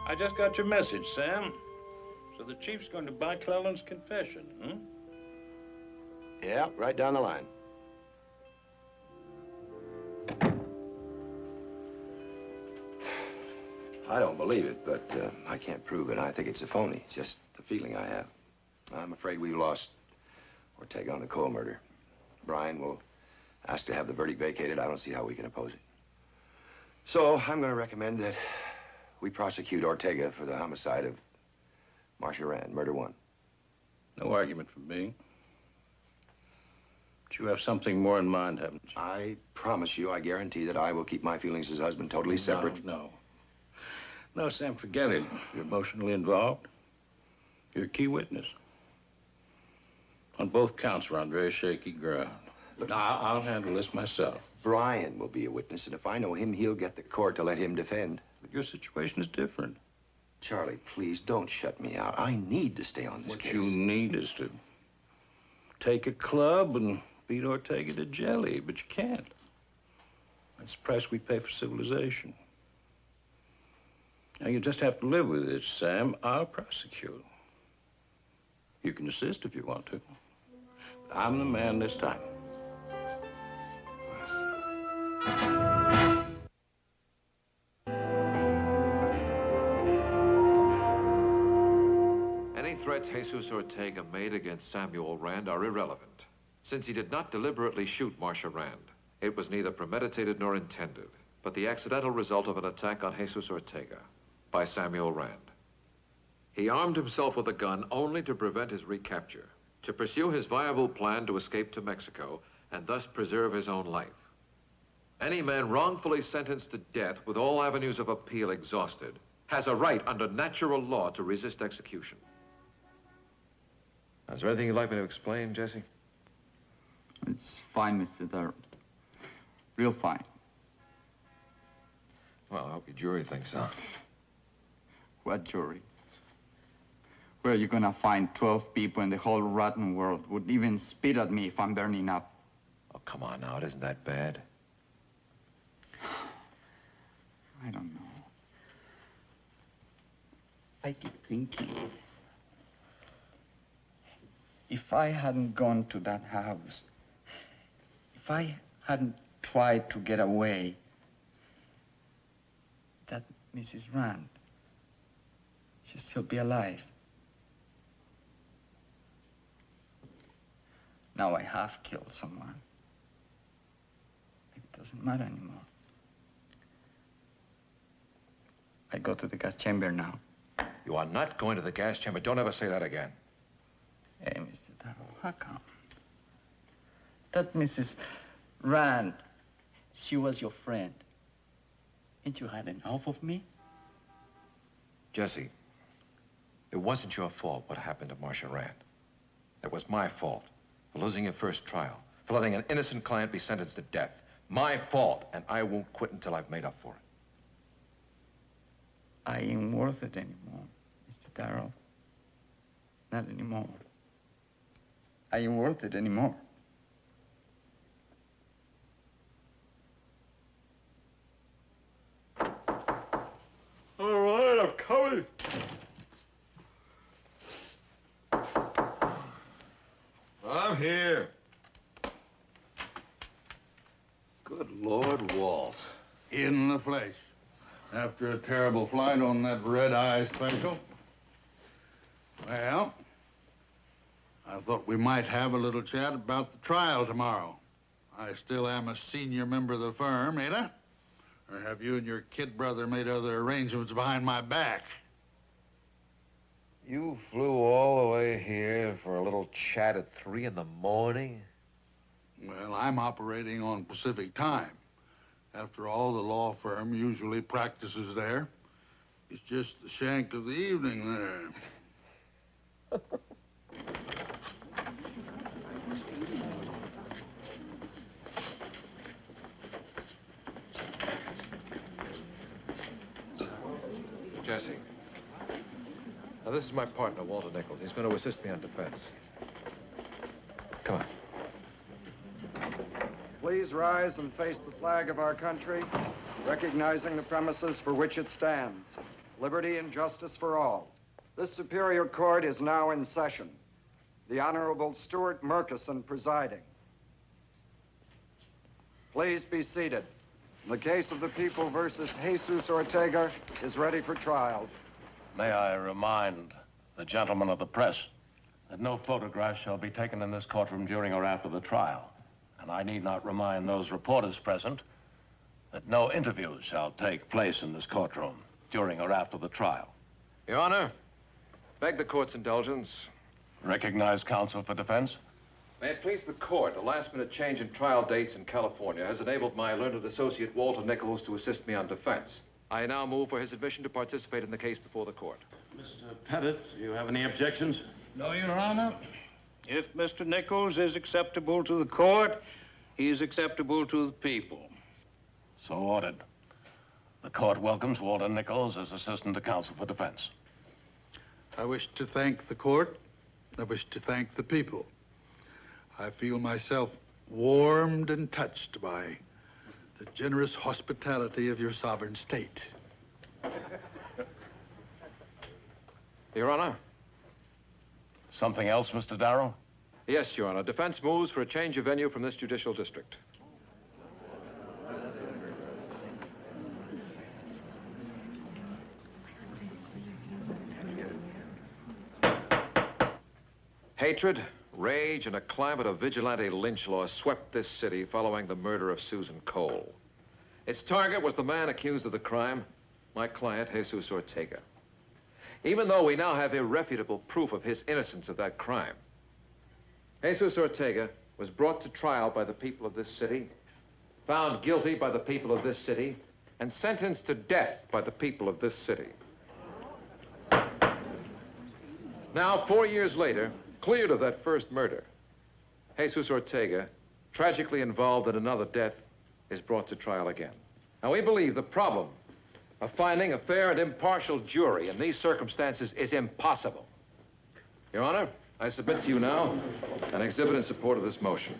I just got your message, Sam. So the chief's going to buy Cleland's confession, huh? Yeah, right down the line. I don't believe it, but I can't prove it. I think it's a phony. It's just the feeling I have. I'm afraid we lost Ortega on the Cole murder. Brian will ask to have the verdict vacated. I don't see how we can oppose it. So I'm going to recommend that we prosecute Ortega for the homicide of Marcia Rand, murder 1. No argument from me. But you have something more in mind, haven't you? I promise you, I guarantee that I will keep my feelings as husband totally separate. No, Sam, forget it. You're emotionally involved. You're a key witness. On both counts, we're on very shaky ground. Look, I'll handle this myself. Brian will be a witness, and if I know him, he'll get the court to let him defend. But your situation is different. Charlie, please don't shut me out. I need to stay on this case. What you need is to take a club and beat Ortega to jelly, but you can't. That's the price we pay for civilization. Now, you just have to live with it, Sam. I'll prosecute. You can assist if you want to. But I'm the man this time. Any threats Jesus Ortega made against Samuel Rand are irrelevant, since he did not deliberately shoot Marcia Rand. It was neither premeditated nor intended, but the accidental result of an attack on Jesus Ortega by Samuel Rand. He armed himself with a gun only to prevent his recapture, to pursue his viable plan to escape to Mexico and thus preserve his own life. Any man wrongfully sentenced to death with all avenues of appeal exhausted has a right under natural law to resist execution. Is there anything you'd like me to explain, Jesse? It's fine, Mr. Darrow. Real fine. Well, I hope your jury thinks so. What jury? Where are you gonna find 12 people in the whole rotten world would even spit at me if I'm burning up? Oh, come on now, it isn't that bad. I don't know. I keep thinking, if I hadn't gone to that house, if I hadn't tried to get away, that Mrs. Rand, she'd still be alive. Now I have killed someone. It doesn't matter anymore. I go to the gas chamber now. You are not going to the gas chamber. Don't ever say that again. Hey, Mr. Darrow, how come? That Mrs. Rand, she was your friend. Ain't you had enough of me? Jesse, it wasn't your fault what happened to Marcia Rand. It was my fault for losing your first trial, for letting an innocent client be sentenced to death. My fault, and I won't quit until I've made up for it. I ain't worth it anymore, Mr. Darrow. Not anymore. I ain't worth it anymore. All right, I'm coming. I'm here. Good Lord, Walt. In the flesh. After a terrible flight on that red-eye special. Well, I thought we might have a little chat about the trial tomorrow. I still am a senior member of the firm, ain't I? Or have you and your kid brother made other arrangements behind my back? You flew all the way here for a little chat at 3 in the morning? Well, I'm operating on Pacific time. After all, the law firm usually practices there. It's just the shank of the evening there. Jesse. Now, this is my partner, Walter Nichols. He's going to assist me on defense. Come on. Please rise and face the flag of our country, recognizing the premises for which it stands. Liberty and justice for all. This Superior Court is now in session. The Honorable Stuart Murkison presiding. Please be seated. The case of the people versus Jesus Ortega is ready for trial. May I remind the gentlemen of the press that no photographs shall be taken in this courtroom during or after the trial. And I need not remind those reporters present that no interviews shall take place in this courtroom during or after the trial. Your Honor, beg the court's indulgence. Recognize counsel for defense. May it please the court, a last-minute change in trial dates in California has enabled my learned associate, Walter Nichols, to assist me on defense. I now move for his admission to participate in the case before the court. Mr. Pettit, do you have any objections? No, Your Honor. If Mr. Nichols is acceptable to the court, he is acceptable to the people. So ordered. The court welcomes Walter Nichols as assistant to counsel for defense. I wish to thank the court. I wish to thank the people. I feel myself warmed and touched by the generous hospitality of your sovereign state. Your Honor. Something else, Mr. Darrow? Yes, Your Honor. Defense moves for a change of venue from this judicial district. Hatred, rage, and a climate of vigilante lynch law swept this city following the murder of Susan Cole. Its target was the man accused of the crime, my client, Jesus Ortega. Even though we now have irrefutable proof of his innocence of that crime, Jesus Ortega was brought to trial by the people of this city, found guilty by the people of this city, and sentenced to death by the people of this city. Now, 4 years later, cleared of that first murder, Jesus Ortega, tragically involved in another death, is brought to trial again. Now, we believe the problem of finding a fair and impartial jury in these circumstances is impossible. Your Honor, I submit to you now an exhibit in support of this motion.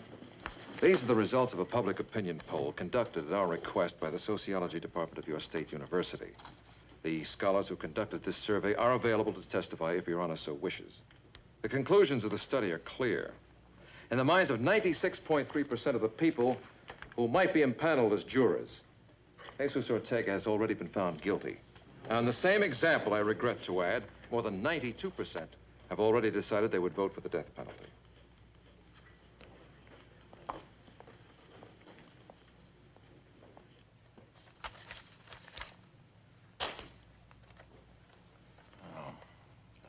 These are the results of a public opinion poll conducted at our request by the Sociology Department of your state university. The scholars who conducted this survey are available to testify if Your Honor so wishes. The conclusions of the study are clear. In the minds of 96.3% of the people who might be impaneled as jurors, Jesus Ortega has already been found guilty. On the same example, I regret to add, more than 92% have already decided they would vote for the death penalty.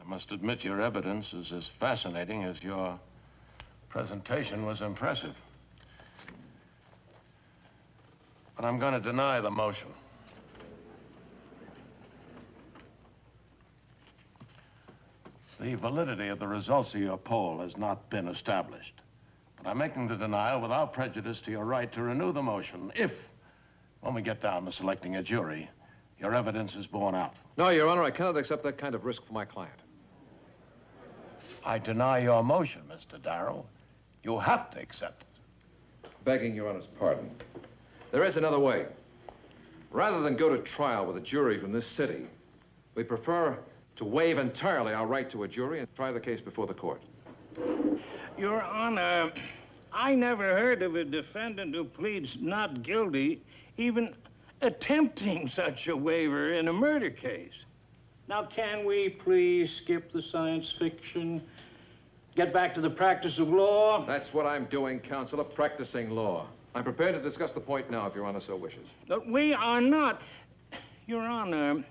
I must admit your evidence is as fascinating as your presentation was impressive. But I'm going to deny the motion. The validity of the results of your poll has not been established. But I'm making the denial without prejudice to your right to renew the motion if, when we get down to selecting a jury, your evidence is borne out. No, Your Honor, I cannot accept that kind of risk for my client. I deny your motion, Mr. Darrow. You have to accept it. Begging Your Honor's pardon. There is another way. Rather than go to trial with a jury from this city, we prefer to waive entirely our right to a jury and try the case before the court. Your Honor, I never heard of a defendant who pleads not guilty even attempting such a waiver in a murder case. Now, can we please skip the science fiction, get back to the practice of law? That's what I'm doing, Counselor, practicing law. I'm prepared to discuss the point now, if Your Honor so wishes. But we are not. Your Honor,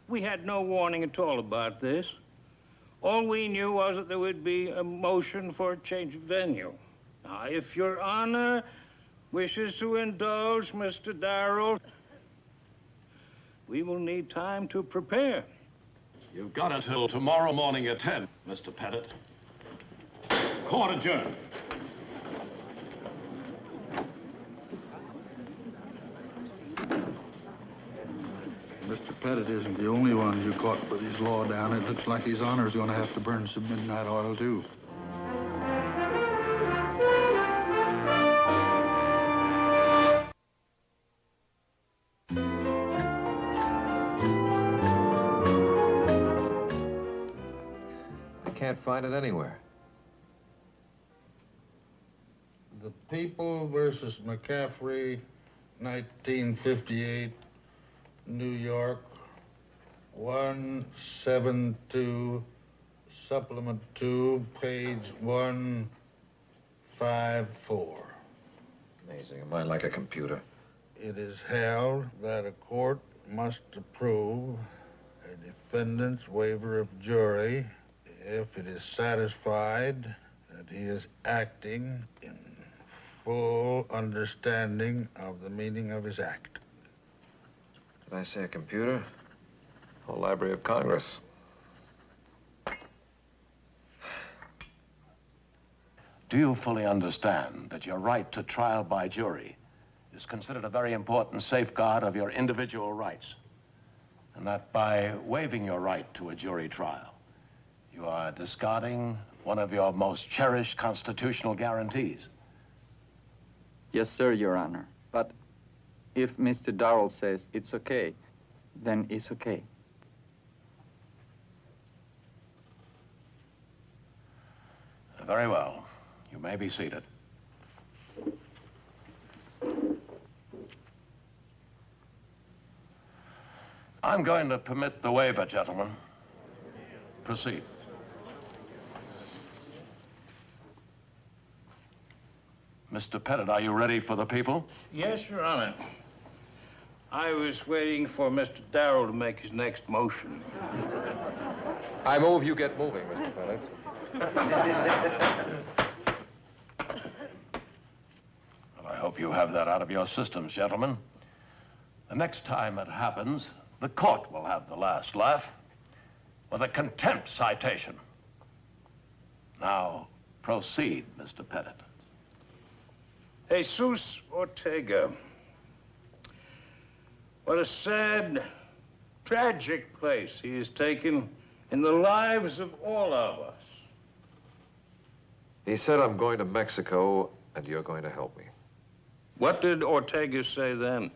we had no warning at all about this. All we knew was that there would be a motion for a change of venue. Now, if Your Honor wishes to indulge Mr. Darrow, we will need time to prepare. You've got until tomorrow morning at 10, Mr. Pettit. Court adjourned. Mr. Pettit isn't the only one you caught with his law down. It looks like his honor's going to have to burn some midnight oil, too. I can't find it anywhere. The People versus McCaffrey, 1958, New York, 172, Supplement 2, page 154. Amazing. A mind like a computer. It is held that a court must approve a defendant's waiver of jury if it is satisfied that he is acting in full understanding of the meaning of his act. Did I say a computer? Whole Library of Congress. Do you fully understand that your right to trial by jury is considered a very important safeguard of your individual rights? And that by waiving your right to a jury trial, you are discarding one of your most cherished constitutional guarantees? Yes, sir, Your Honor. But if Mr. Darrell says it's okay, then it's okay. Very well. You may be seated. I'm going to permit the waiver, gentlemen. Proceed. Mr. Pettit, are you ready for the people? Yes, Your Honor. I was waiting for Mr. Darrell to make his next motion. I move you get moving, Mr. Pettit. Well, I hope you have that out of your systems, gentlemen. The next time it happens, the court will have the last laugh with a contempt citation. Now, proceed, Mr. Pettit. Jesus Ortega. What a sad, tragic place he has taken in the lives of all of us. He said, I'm going to Mexico, and you're going to help me. What did Ortega say then?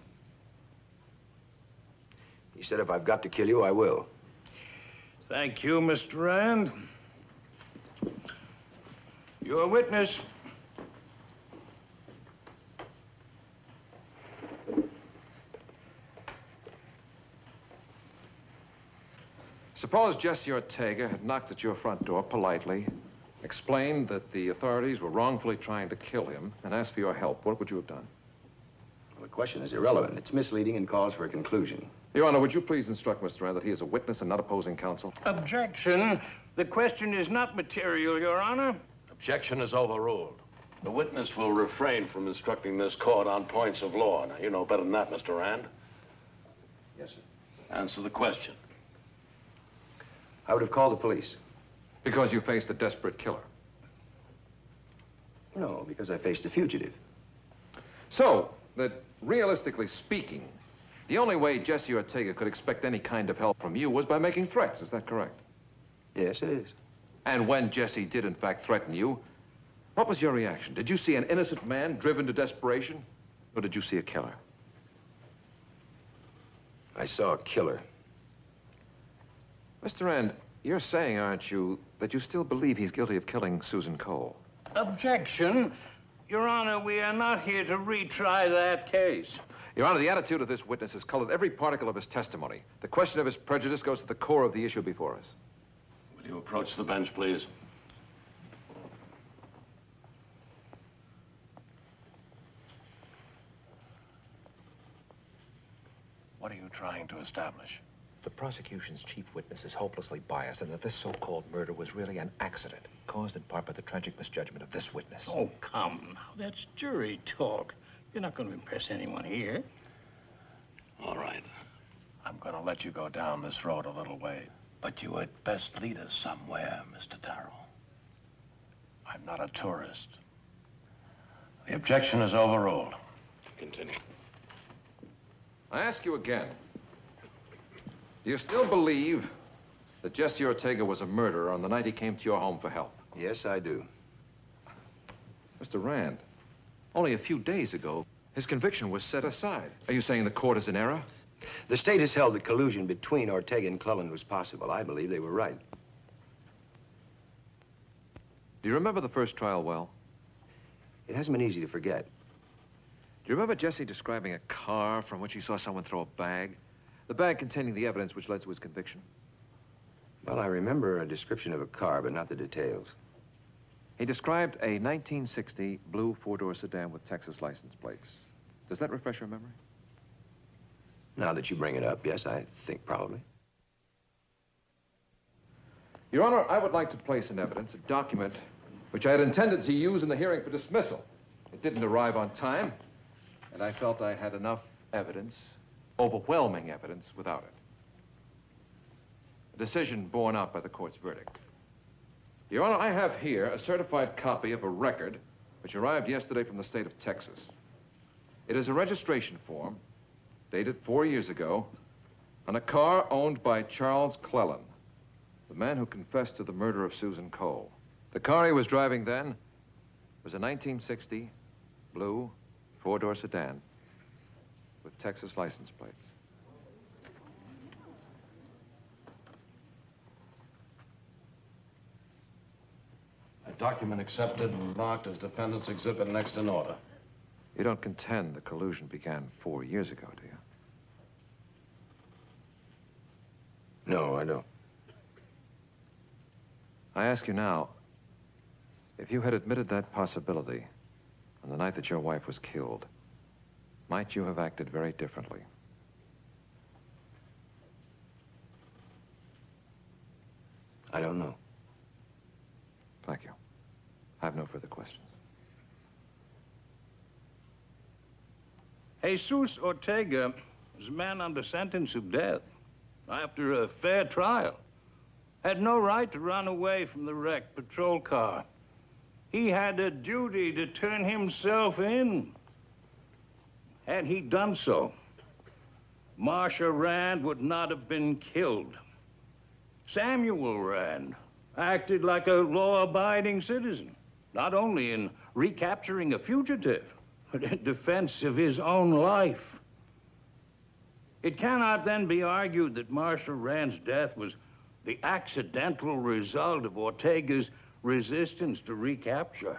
He said, if I've got to kill you, I will. Thank you, Mr. Rand. Your witness. Suppose Jesse Ortega had knocked at your front door politely, explained that the authorities were wrongfully trying to kill him, and asked for your help. What would you have done? Well, the question is irrelevant. It's misleading and calls for a conclusion. Your Honor, would you please instruct Mr. Rand that he is a witness and not opposing counsel? Objection. The question is not material, Your Honor. Objection is overruled. The witness will refrain from instructing this court on points of law. Now, you know better than that, Mr. Rand. Yes, sir. Answer the question. I would have called the police. Because you faced a desperate killer? No, because I faced a fugitive. So, that realistically speaking, the only way Jesse Ortega could expect any kind of help from you was by making threats. Is that correct? Yes, it is. And when Jesse did, in fact, threaten you, what was your reaction? Did you see an innocent man driven to desperation? Or did you see a killer? I saw a killer. Mr. Rand, you're saying, aren't you, that you still believe he's guilty of killing Susan Cole? Objection. Your Honor, we are not here to retry that case. Your Honor, the attitude of this witness has colored every particle of his testimony. The question of his prejudice goes to the core of the issue before us. Will you approach the bench, please? What are you trying to establish? The prosecution's chief witness is hopelessly biased, and that this so-called murder was really an accident, caused in part by the tragic misjudgment of this witness. Oh, come now. That's jury talk. You're not going to impress anyone here. All right. I'm going to let you go down this road a little way, but you had best lead us somewhere, Mr. Darrell. I'm not a tourist. The objection is overruled. Continue. I ask you again, do you still believe that Jesse Ortega was a murderer on the night he came to your home for help? Yes, I do. Mr. Rand, only a few days ago, his conviction was set aside. Are you saying the court is in error? The state has held that collusion between Ortega and Cullen was possible. I believe they were right. Do you remember the first trial well? It hasn't been easy to forget. Do you remember Jesse describing a car from which he saw someone throw a bag? The bag containing the evidence which led to his conviction? Well, I remember a description of a car, but not the details. He described a 1960 blue four-door sedan with Texas license plates. Does that refresh your memory? Now that you bring it up, yes, I think probably. Your Honor, I would like to place in evidence a document which I had intended to use in the hearing for dismissal. It didn't arrive on time, and I felt I had enough evidence, overwhelming evidence, without it. A decision borne out by the court's verdict. Your Honor, I have here a certified copy of a record which arrived yesterday from the state of Texas. It is a registration form dated 4 years ago on a car owned by Charles Cleland, the man who confessed to the murder of Susan Cole. The car he was driving then was a 1960 blue four-door sedan with Texas license plates. A document accepted and marked as defendant's exhibit next in order. You don't contend the collusion began 4 years ago, do you? No, I don't. I ask you now, if you had admitted that possibility on the night that your wife was killed, might you have acted very differently? I don't know. Thank you. I have no further questions. Jesus Ortega was a man under sentence of death after a fair trial. Had no right to run away from the wrecked patrol car. He had a duty to turn himself in. Had he done so, Marcia Rand would not have been killed. Samuel Rand acted like a law-abiding citizen, not only in recapturing a fugitive, but in defense of his own life. It cannot then be argued that Marcia Rand's death was the accidental result of Ortega's resistance to recapture.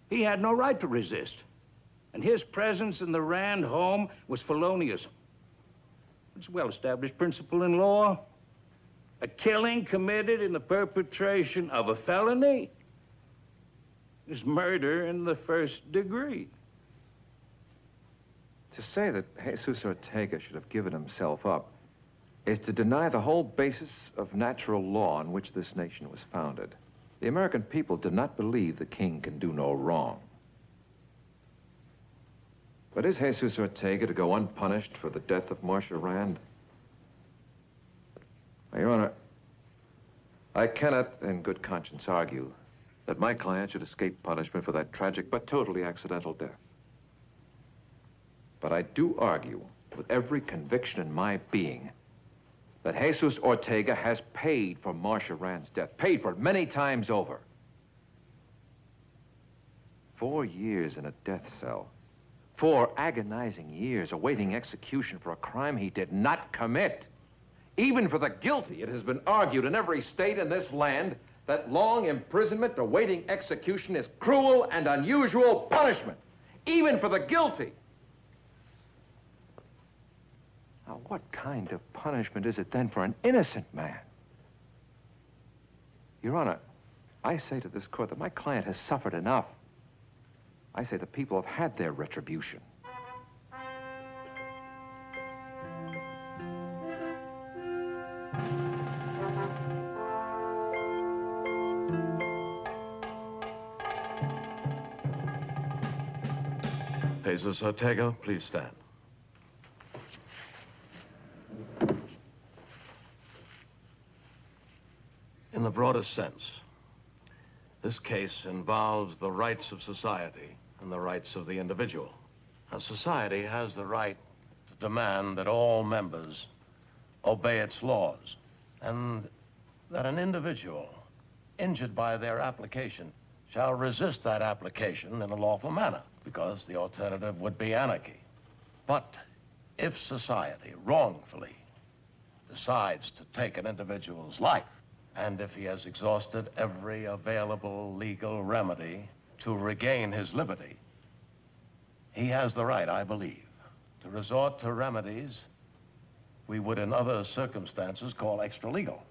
He had no right to resist, and his presence in the Rand home was felonious. It's a well-established principle in law. A killing committed in the perpetration of a felony is murder in the first degree. To say that Jesus Ortega should have given himself up is to deny the whole basis of natural law on which this nation was founded. The American people do not believe the king can do no wrong. But is Jesus Ortega to go unpunished for the death of Marcia Rand? Now, Your Honor, I cannot in good conscience argue that my client should escape punishment for that tragic but totally accidental death. But I do argue with every conviction in my being that Jesus Ortega has paid for Marcia Rand's death, paid for it many times over. 4 years in a death cell, 4 agonizing years awaiting execution for a crime he did not commit. Even for the guilty, it has been argued in every state in this land that long imprisonment awaiting execution is cruel and unusual punishment, even for the guilty. Now, what kind of punishment is it then for an innocent man? Your Honor, I say to this court that my client has suffered enough. I say the people have had their retribution. Jesus Ortega, please stand. In the broadest sense, this case involves the rights of society and the rights of the individual. Now, society has the right to demand that all members obey its laws, and that an individual injured by their application shall resist that application in a lawful manner, because the alternative would be anarchy. But if society wrongfully decides to take an individual's life, and if he has exhausted every available legal remedy to regain his liberty, he has the right, I believe, to resort to remedies we would in other circumstances call extra-legal.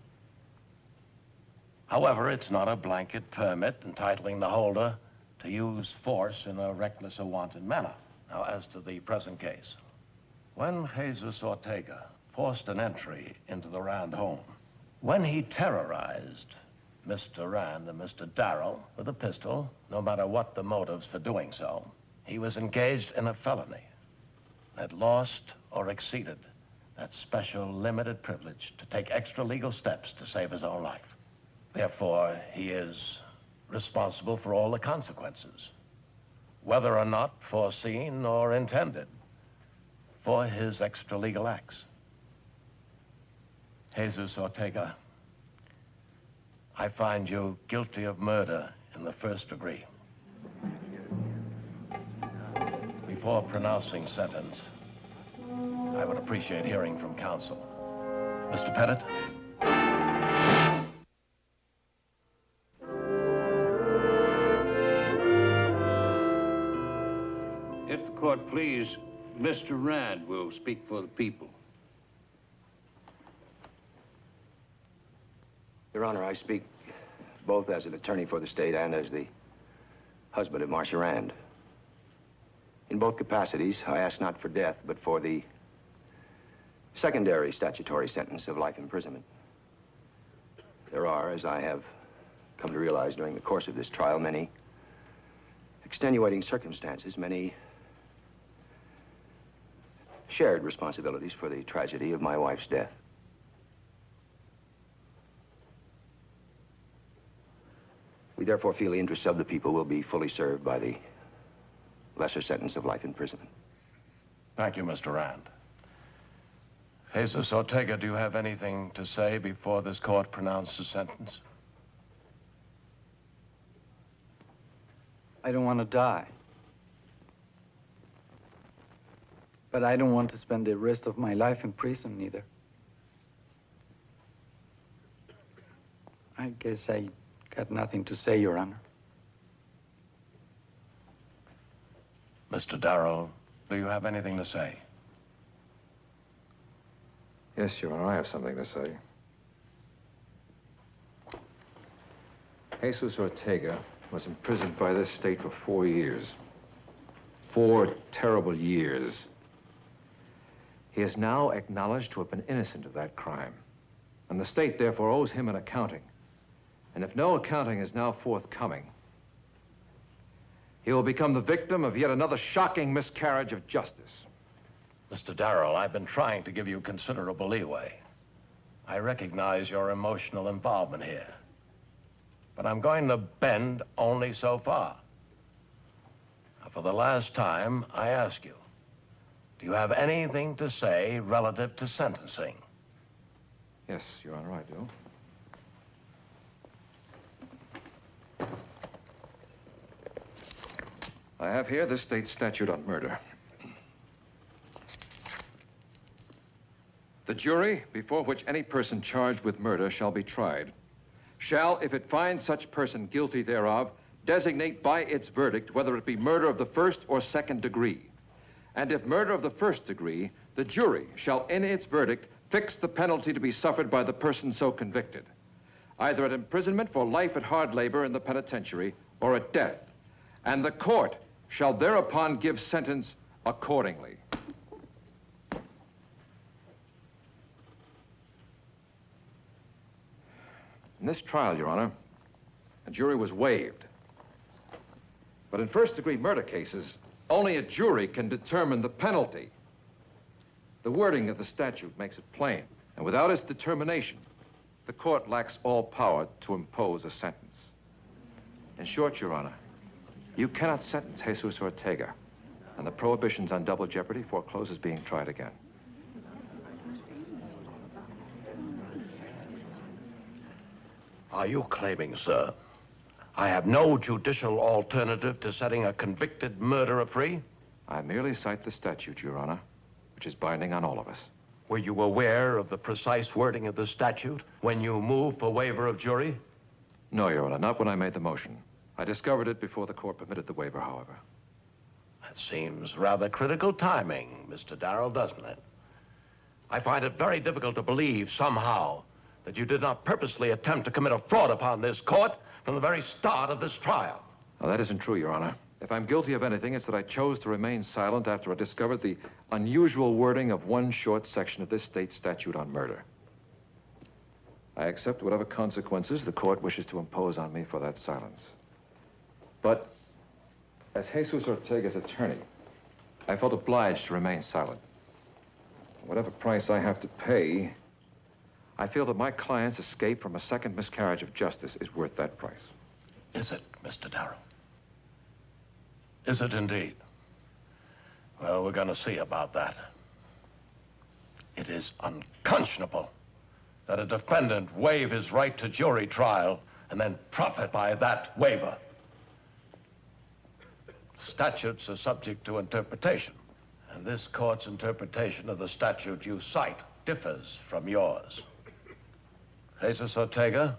However, it's not a blanket permit entitling the holder to use force in a reckless or wanton manner. Now, as to the present case, when Jesus Ortega forced an entry into the Rand home, when he terrorized Mr. Rand and Mr. Darrell with a pistol, no matter what the motives for doing so, he was engaged in a felony, had lost or exceeded that special limited privilege to take extra legal steps to save his own life. Therefore, he is responsible for all the consequences, whether or not foreseen or intended, for his extra-legal acts. Jesus Ortega, I find you guilty of murder in the first degree. Before pronouncing sentence, I would appreciate hearing from counsel. Mr. Pettit? If the court please, Mr. Rand will speak for the people. Your Honor, I speak both as an attorney for the state and as the husband of Marcia Rand. In both capacities, I ask not for death, but for the secondary statutory sentence of life imprisonment. There are, as I have come to realize during the course of this trial, many extenuating circumstances, many shared responsibilities for the tragedy of my wife's death. We therefore feel the interests of the people will be fully served by the lesser sentence of life imprisonment. Thank you, Mr. Rand. Jesus Ortega, do you have anything to say before this court pronounces sentence? I don't want to die. But I don't want to spend the rest of my life in prison either. I guess I got nothing to say, Your Honor. Mr. Darrow, do you have anything to say? Yes, Your Honor, I have something to say. Jesus Ortega was imprisoned by this state for 4 years. 4 terrible years. He is now acknowledged to have been innocent of that crime. And the state therefore owes him an accounting. And if no accounting is now forthcoming, he will become the victim of yet another shocking miscarriage of justice. Mr. Darrow, I've been trying to give you considerable leeway. I recognize your emotional involvement here. But I'm going to bend only so far. Now, for the last time, I ask you, do you have anything to say relative to sentencing? Yes, Your Honor, I do. I have here the state statute on murder. The jury, before which any person charged with murder shall be tried, shall, if it finds such person guilty thereof, designate by its verdict whether it be murder of the first or second degree. And if murder of the first degree, the jury shall in its verdict fix the penalty to be suffered by the person so convicted, either at imprisonment for life at hard labor in the penitentiary or at death. And the court shall thereupon give sentence accordingly. In this trial, Your Honor, a jury was waived. But in first-degree murder cases, only a jury can determine the penalty. The wording of the statute makes it plain, and without its determination, the court lacks all power to impose a sentence. In short, Your Honor, you cannot sentence Jesus Ortega, and the prohibitions on double jeopardy forecloses being tried again. Are you claiming, sir, I have no judicial alternative to setting a convicted murderer free? I merely cite the statute, Your Honor, which is binding on all of us. Were you aware of the precise wording of the statute when you moved for waiver of jury? No, Your Honor, not when I made the motion. I discovered it before the court permitted the waiver, however. That seems rather critical timing, Mr. Darrow, doesn't it? I find it very difficult to believe somehow that you did not purposely attempt to commit a fraud upon this court from the very start of this trial. Now, that isn't true, Your Honor. If I'm guilty of anything, it's that I chose to remain silent after I discovered the unusual wording of one short section of this state statute on murder. I accept whatever consequences the court wishes to impose on me for that silence. But as Jesus Ortega's attorney, I felt obliged to remain silent. Whatever price I have to pay, I feel that my client's escape from a second miscarriage of justice is worth that price. Is it, Mr. Darrow? Is it indeed? Well, we're going to see about that. It is unconscionable that a defendant waive his right to jury trial and then profit by that waiver. Statutes are subject to interpretation, and this court's interpretation of the statute you cite differs from yours. Jesus Ortega,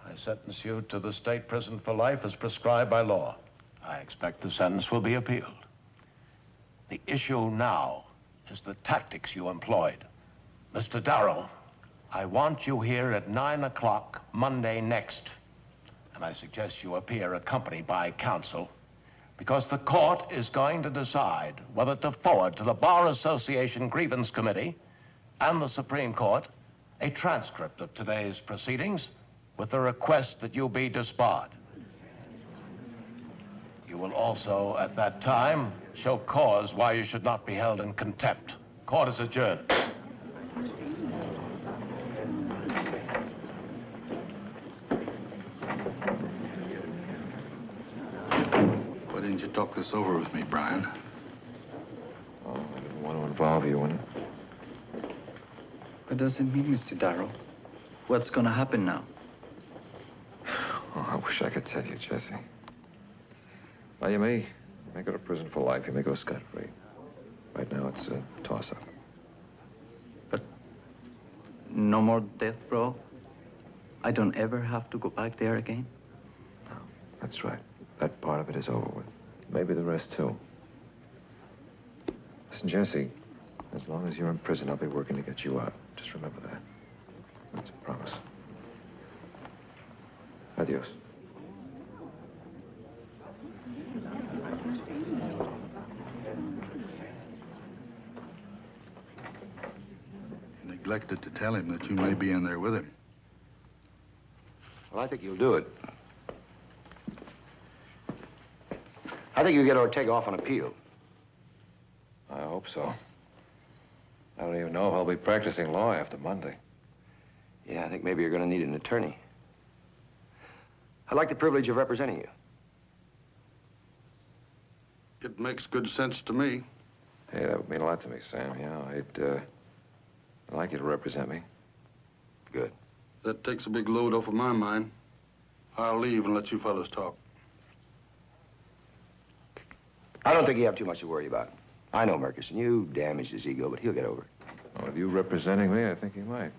I sentence you to the state prison for life as prescribed by law. I expect the sentence will be appealed. The issue now is the tactics you employed. Mr. Darrow, I want you here at 9 o'clock Monday next, and I suggest you appear accompanied by counsel, because the court is going to decide whether to forward to the Bar Association Grievance Committee and the Supreme Court a transcript of today's proceedings with the request that you be disbarred. You will also, at that time, show cause why you should not be held in contempt. Court is adjourned. Why didn't you talk this over with me, Brian? Oh, I didn't want to involve you in it. What does it mean, Mr. Darrow? What's gonna happen now? Oh, I wish I could tell you, Jesse. Well, you may go to prison for life. You may go scot-free. Right now, it's a toss-up. But no more death row? I don't ever have to go back there again? No, that's right. That part of it is over with. Maybe the rest, too. Listen, Jesse, as long as you're in prison, I'll be working to get you out. Just remember that. That's a promise. Adios. You neglected to tell him that you may be in there with him. Well, I think you'll do it. I think you'll get Ortega off on appeal. I hope so. I don't even know if I'll be practicing law after Monday. Yeah, I think maybe you're going to need an attorney. I'd like the privilege of representing you. It makes good sense to me. Hey, that would mean a lot to me, Sam. Yeah, I'd like you to represent me. Good. That takes a big load off of my mind. I'll leave and let you fellas talk. I don't think you have too much to worry about. I know Murkison. You damaged his ego, but he'll get over it. Well, with you representing me, I think he might.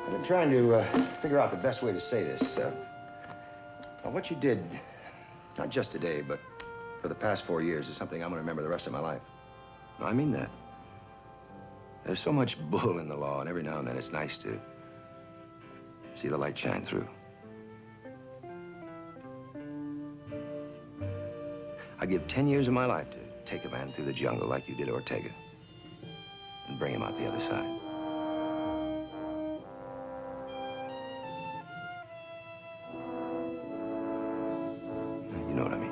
I've been trying to figure out the best way to say this. Now, what you did, not just today, but for the past 4 years, is something I'm going to remember the rest of my life. No, I mean that. There's so much bull in the law, and every now and then it's nice to see the light shine through. I'd give 10 years of my life to take a man through the jungle like you did Ortega and bring him out the other side. You know what I mean.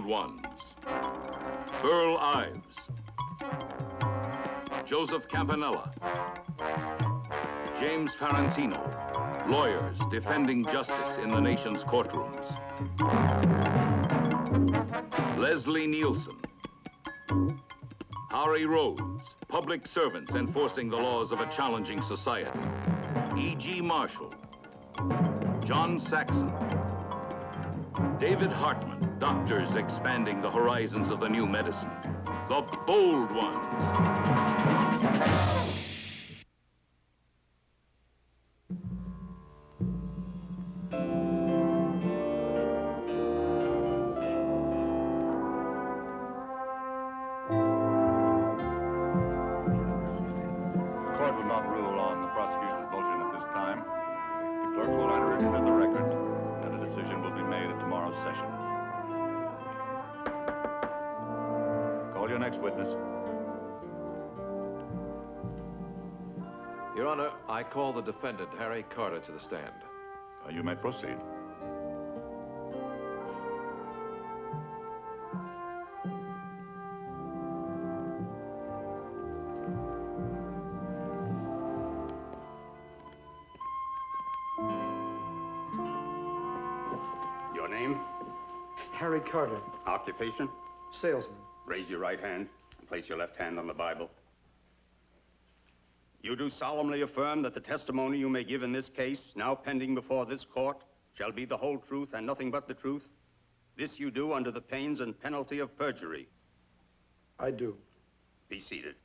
bold ones. Earl Ives. Joseph Campanella. James Farentino, lawyers defending justice in the nation's courtrooms. Leslie Nielsen. Harry Rhodes, public servants enforcing the laws of a challenging society. E.G. Marshall. John Saxon. David Hartman, doctors expanding the horizons of the new medicine. The bold ones. Court will not rule on the prosecution's motion at this time. The clerk will enter it into the record, and a decision will be made at tomorrow's session. Call your next witness. Your Honor, I call the defendant, Harry Carter, to the stand. You may proceed. Your name? Harry Carter, Occupation? salesman. Raise your right hand and place your left hand on the Bible. You do solemnly affirm that the testimony you may give in this case, now pending before this court, shall be the whole truth and nothing but the truth? This you do under the pains and penalty of perjury. I do. Be seated.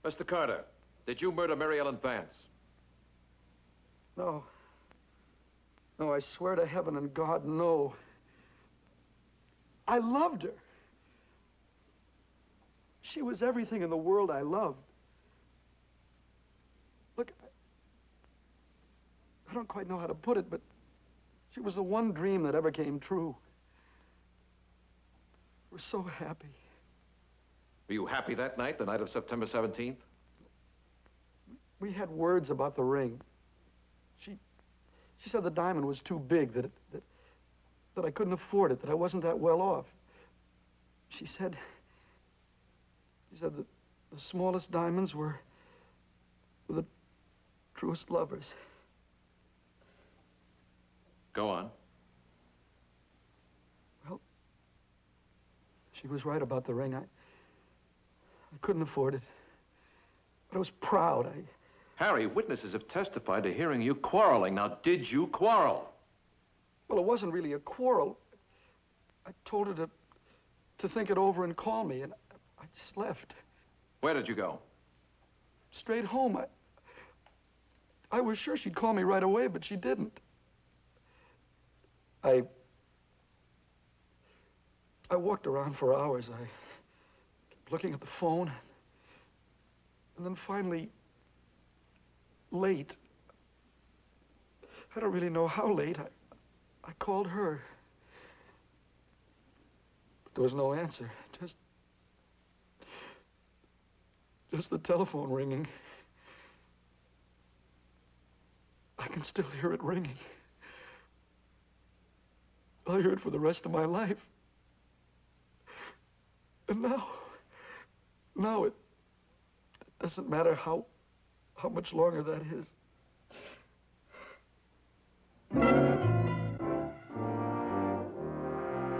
Mr. Carter, did you murder Mary Ellen Vance? No. No, I swear to heaven and God, no. I loved her. She was everything in the world I loved. Look, I don't quite know how to put it, but she was the one dream that ever came true. We're so happy. Were you happy that night, the night of September 17th? We had words about the ring. She said the diamond was too big, that I couldn't afford it, that I wasn't that well off. She said that the smallest diamonds were the truest lovers. Go on. Well, she was right about the ring. I couldn't afford it, but I was proud. Harry, witnesses have testified to hearing you quarreling. Now, did you quarrel? Well, it wasn't really a quarrel. I told her to think it over and call me, and I just left. Where did you go? Straight home. I was sure she'd call me right away, but she didn't. I walked around for hours. I kept looking at the phone. And then finally, late, I don't really know how late, I called her. But there was no answer. Just the telephone ringing. I can still hear it ringing. I'll hear it for the rest of my life. And now it doesn't matter how much longer that is.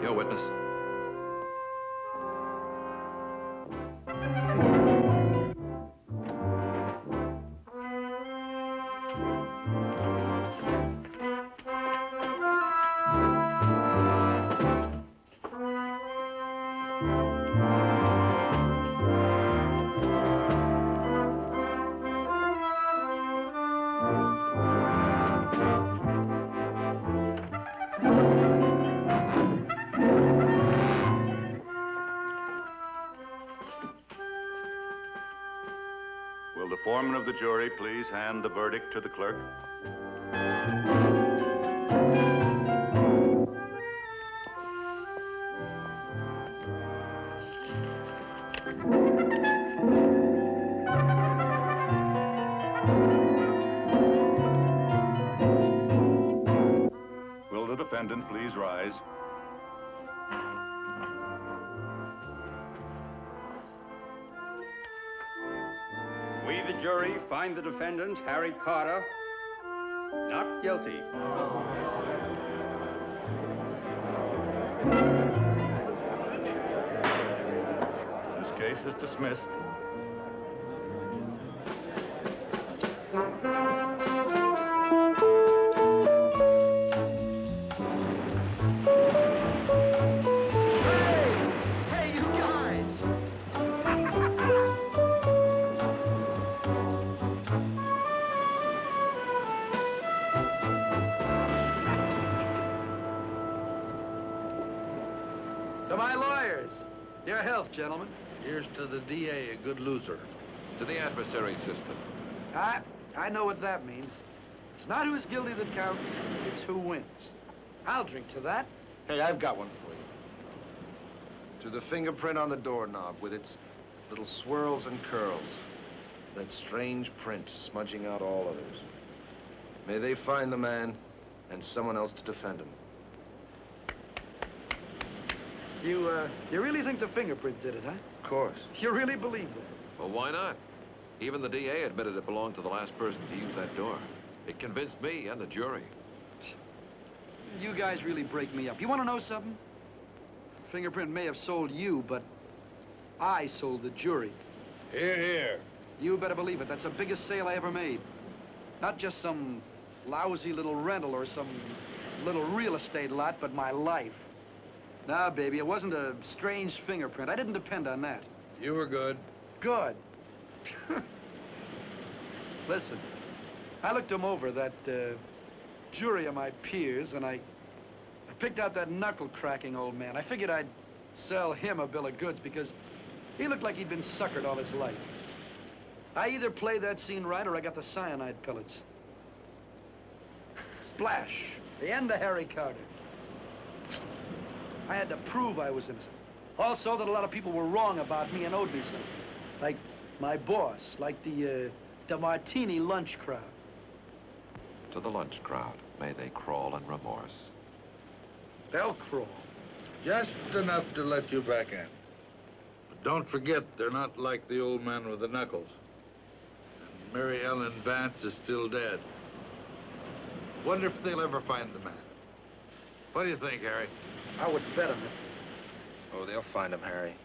Your witness. Will the foreman of the jury please hand the verdict to the clerk? defendant please rise? We, the jury, find the defendant, Harry Carter, not guilty. This case is dismissed. Hey, you guys! To my lawyers, your health, gentlemen. Here's to the DA, a good loser. To the adversary system. I know what that means. It's not who's guilty that counts, it's who wins. I'll drink to that. Hey, I've got one for you. To the fingerprint on the doorknob with its little swirls and curls. That strange print smudging out all others. May they find the man and someone else to defend him. You really think the fingerprint did it, huh? Of course. You really believe that? Well, why not? Even the DA admitted it belonged to the last person to use that door. It convinced me and the jury. You guys really break me up. You want to know something? Fingerprint may have sold you, but I sold the jury. Here, here. You better believe it. That's the biggest sale I ever made. Not just some lousy little rental or some little real estate lot, but my life. Nah, baby, it wasn't a strange fingerprint. I didn't depend on that. You were good. Good. Listen, I looked him over, that jury of my peers, and I picked out that knuckle-cracking old man. I figured I'd sell him a bill of goods because he looked like he'd been suckered all his life. I either played that scene right or I got the cyanide pellets. Splash. The end of Harry Carter. I had to prove I was innocent. Also, that a lot of people were wrong about me and owed me something. Like my boss, like the Martini lunch crowd. To the lunch crowd, may they crawl in remorse. They'll crawl. Just enough to let you back in. But don't forget, they're not like the old man with the knuckles. And Mary Ellen Vance is still dead. Wonder if they'll ever find the man. What do you think, Harry? I would bet on it. Oh, they'll find him, Harry.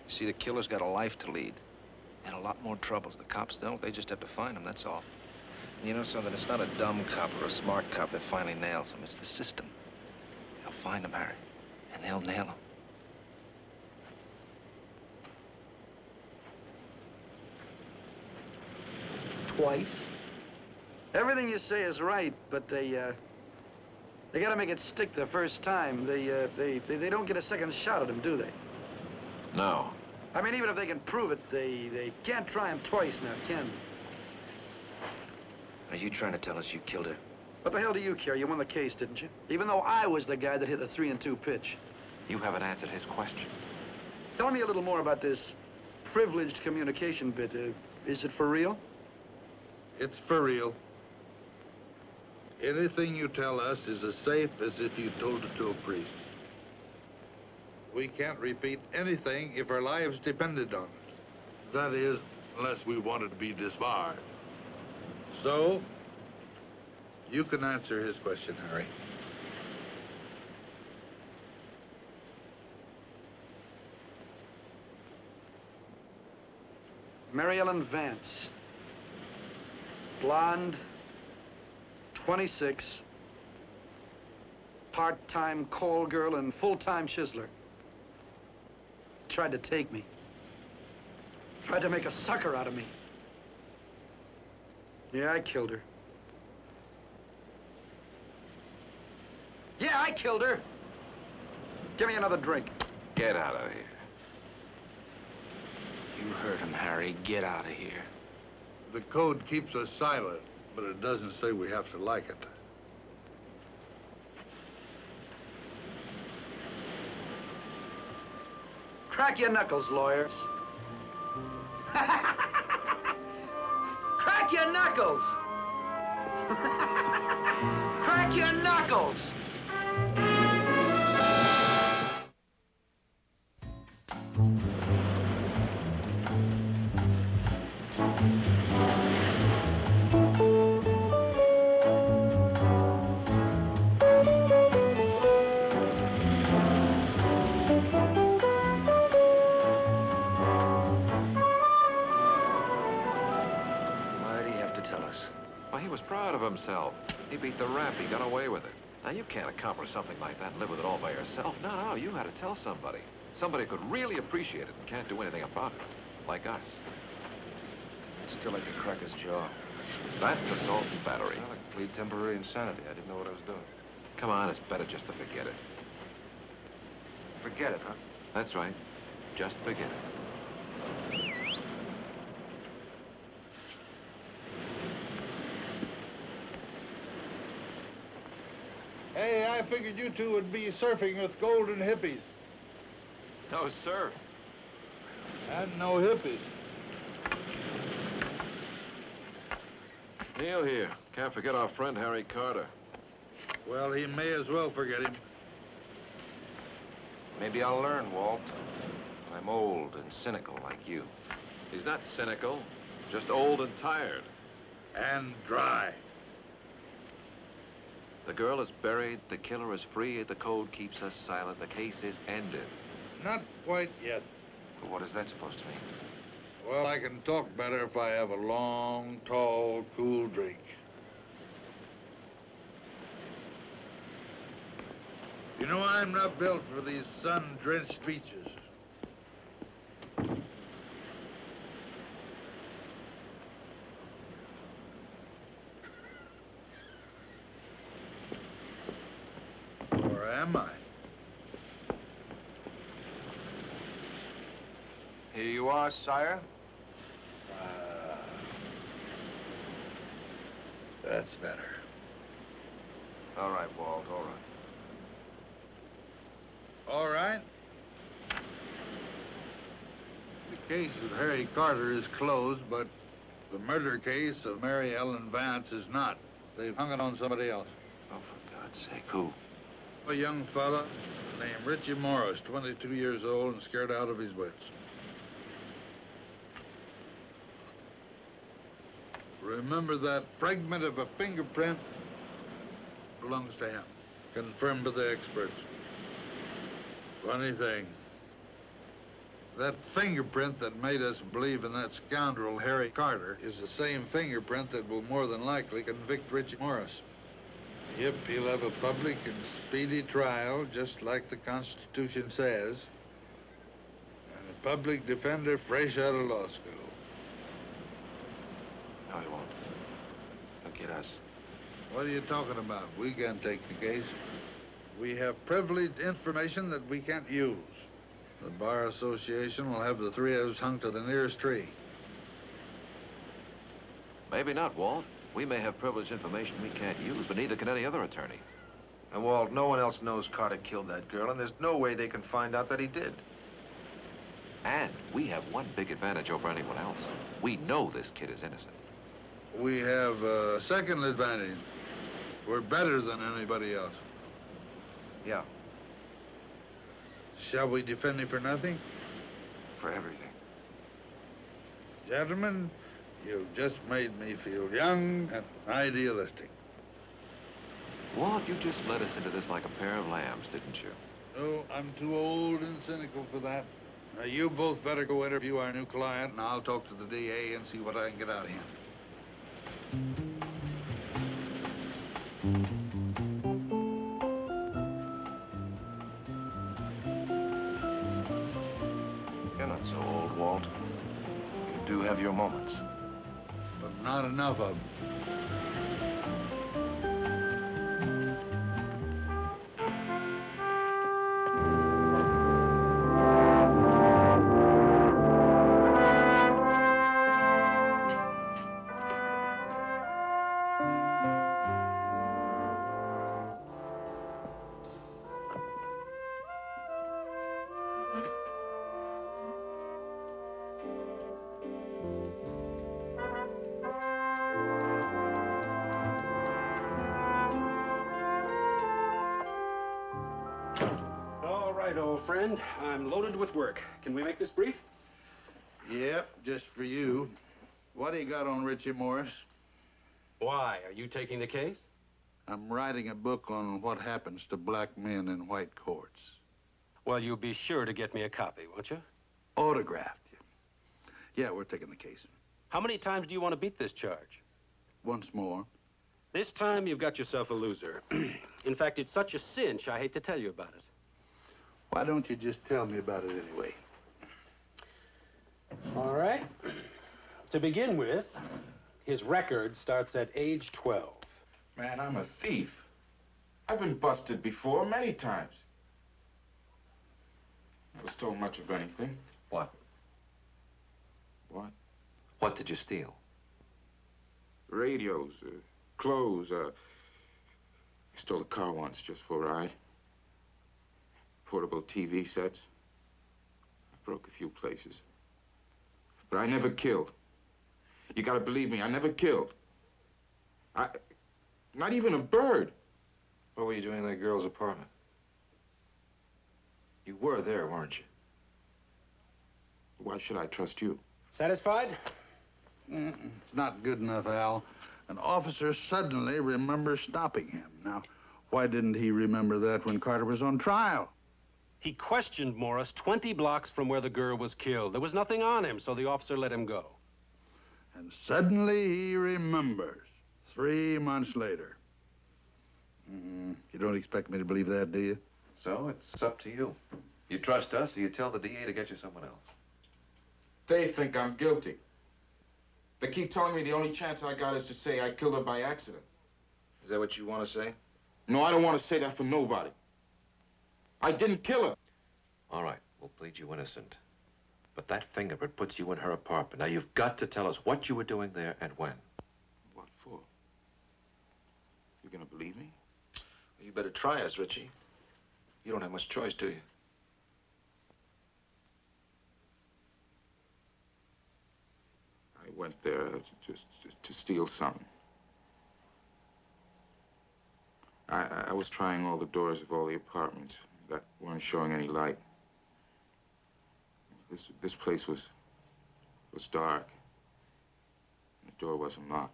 You see, the killer's got a life to lead. And a lot more troubles. The cops don't. They just have to find him, that's all. And you know something? It's not a dumb cop or a smart cop that finally nails him. It's the system. They'll find him, Harry. And they'll nail him. Twice? Everything you say is right, but they gotta make it stick the first time. They don't get a second shot at him, do they? No. I mean, even if they can prove it, they can't try him twice now, can they? Are you trying to tell us you killed her? What the hell do you care? You won the case, didn't you? Even though I was the guy that hit the 3-2 pitch. You haven't answered his question. Tell me a little more about this privileged communication bit. Is it for real? It's for real. Anything you tell us is as safe as if you told it to a priest. We can't repeat anything if our lives depended on it. That is, unless we wanted to be disbarred. So, you can answer his question, Harry. Mary Ellen Vance. Blonde, 26, part-time call girl and full-time chiseler. Tried to take me. Tried to make a sucker out of me. Yeah, I killed her. Yeah, I killed her. Give me another drink. Get out of here. You heard him, Harry. Get out of here. The code keeps us silent, but it doesn't say we have to like it. Crack your knuckles, lawyers. Crack your knuckles! Crack your knuckles! himself. He beat the rap. He got away with it. Now, you can't accomplish something like that and live with it all by yourself. No, you had to tell somebody. Somebody who could really appreciate it and can't do anything about it. Like us. I'd still like to crack his jaw. That's assault and battery. Well, I plead temporary insanity. I didn't know what I was doing. Come on, it's better just to forget it. Forget it, huh? That's right. Just forget it. Hey, I figured you two would be surfing with golden hippies. No surf. And no hippies. Neil here. Can't forget our friend Harry Carter. Well, he may as well forget him. Maybe I'll learn, Walt. I'm old and cynical like you. He's not cynical, just old and tired. And dry. The girl is buried, the killer is free, the code keeps us silent, the case is ended. Not quite yet. But what is that supposed to mean? Well, I can talk better if I have a long, tall, cool drink. You know, I'm not built for these sun-drenched beaches. Or am I? Here you are, sire. That's better. All right, Walt, all right. All right. The case of Harry Carter is closed, but the murder case of Mary Ellen Vance is not. They've hung it on somebody else. Oh, for God's sake, who? A young fella named Richie Morris, 22 years old and scared out of his wits. Remember that fragment of a fingerprint? Belongs to him. Confirmed by the experts. Funny thing. That fingerprint that made us believe in that scoundrel Harry Carter is the same fingerprint that will more than likely convict Richie Morris. Yep, he'll have a public and speedy trial, just like the Constitution says. And a public defender fresh out of law school. No, he won't. He'll get us. What are you talking about? We can't take the case. We have privileged information that we can't use. The Bar Association will have the three of us hung to the nearest tree. Maybe not, Walt. We may have privileged information we can't use, but neither can any other attorney. And Walt, no one else knows Carter killed that girl, and there's no way they can find out that he did. And we have one big advantage over anyone else. We know this kid is innocent. We have a second advantage. We're better than anybody else. Yeah. Shall we defend him for nothing? For everything. Gentlemen, you've just made me feel young and idealistic. Walt, you just led us into this like a pair of lambs, didn't you? No, I'm too old and cynical for that. Now, you both better go interview our new client, and I'll talk to the DA and see what I can get out of him. You're not so old, Walt. You do have your moments. But not enough of them. Old friend, I'm loaded with work. Can we make this brief? Yep, just for you. What do you got on Richie Morris? Why? Are you taking the case? I'm writing a book on what happens to black men in white courts. Well, you'll be sure to get me a copy, won't you? Autographed. Yeah, we're taking the case. How many times do you want to beat this charge? Once more. This time you've got yourself a loser. In fact, it's such a cinch, I hate to tell you about it. Why don't you just tell me about it anyway? All right. To begin with, his record starts at age 12. Man, I'm a thief. I've been busted before many times. Never stole much of anything. What? What? What did you steal? Radios, clothes. I stole a car once just for a ride. Portable TV sets. I broke a few places. But I never killed. You gotta believe me, I never killed. Not even a bird. What were you doing in that girl's apartment? You were there, weren't you? Why should I trust you? Satisfied? It's not good enough, Al. An officer suddenly remembers stopping him. Now, why didn't he remember that when Carter was on trial? He questioned Morris 20 blocks from where the girl was killed. There was nothing on him, so the officer let him go. And suddenly he remembers, 3 months later. You don't expect me to believe that, do you? So it's up to you. You trust us, or you tell the DA to get you someone else. They think I'm guilty. They keep telling me the only chance I got is to say I killed her by accident. Is that what you want to say? No, I don't want to say that for nobody. I didn't kill her. All right, we'll plead you innocent. But that fingerprint puts you in her apartment. Now, you've got to tell us what you were doing there and when. What for? You gonna believe me? You better try us, Richie. You don't have much choice, do you? I went there just to steal something. I was trying all the doors of all the apartments that weren't showing any light. This place was dark. The door wasn't locked.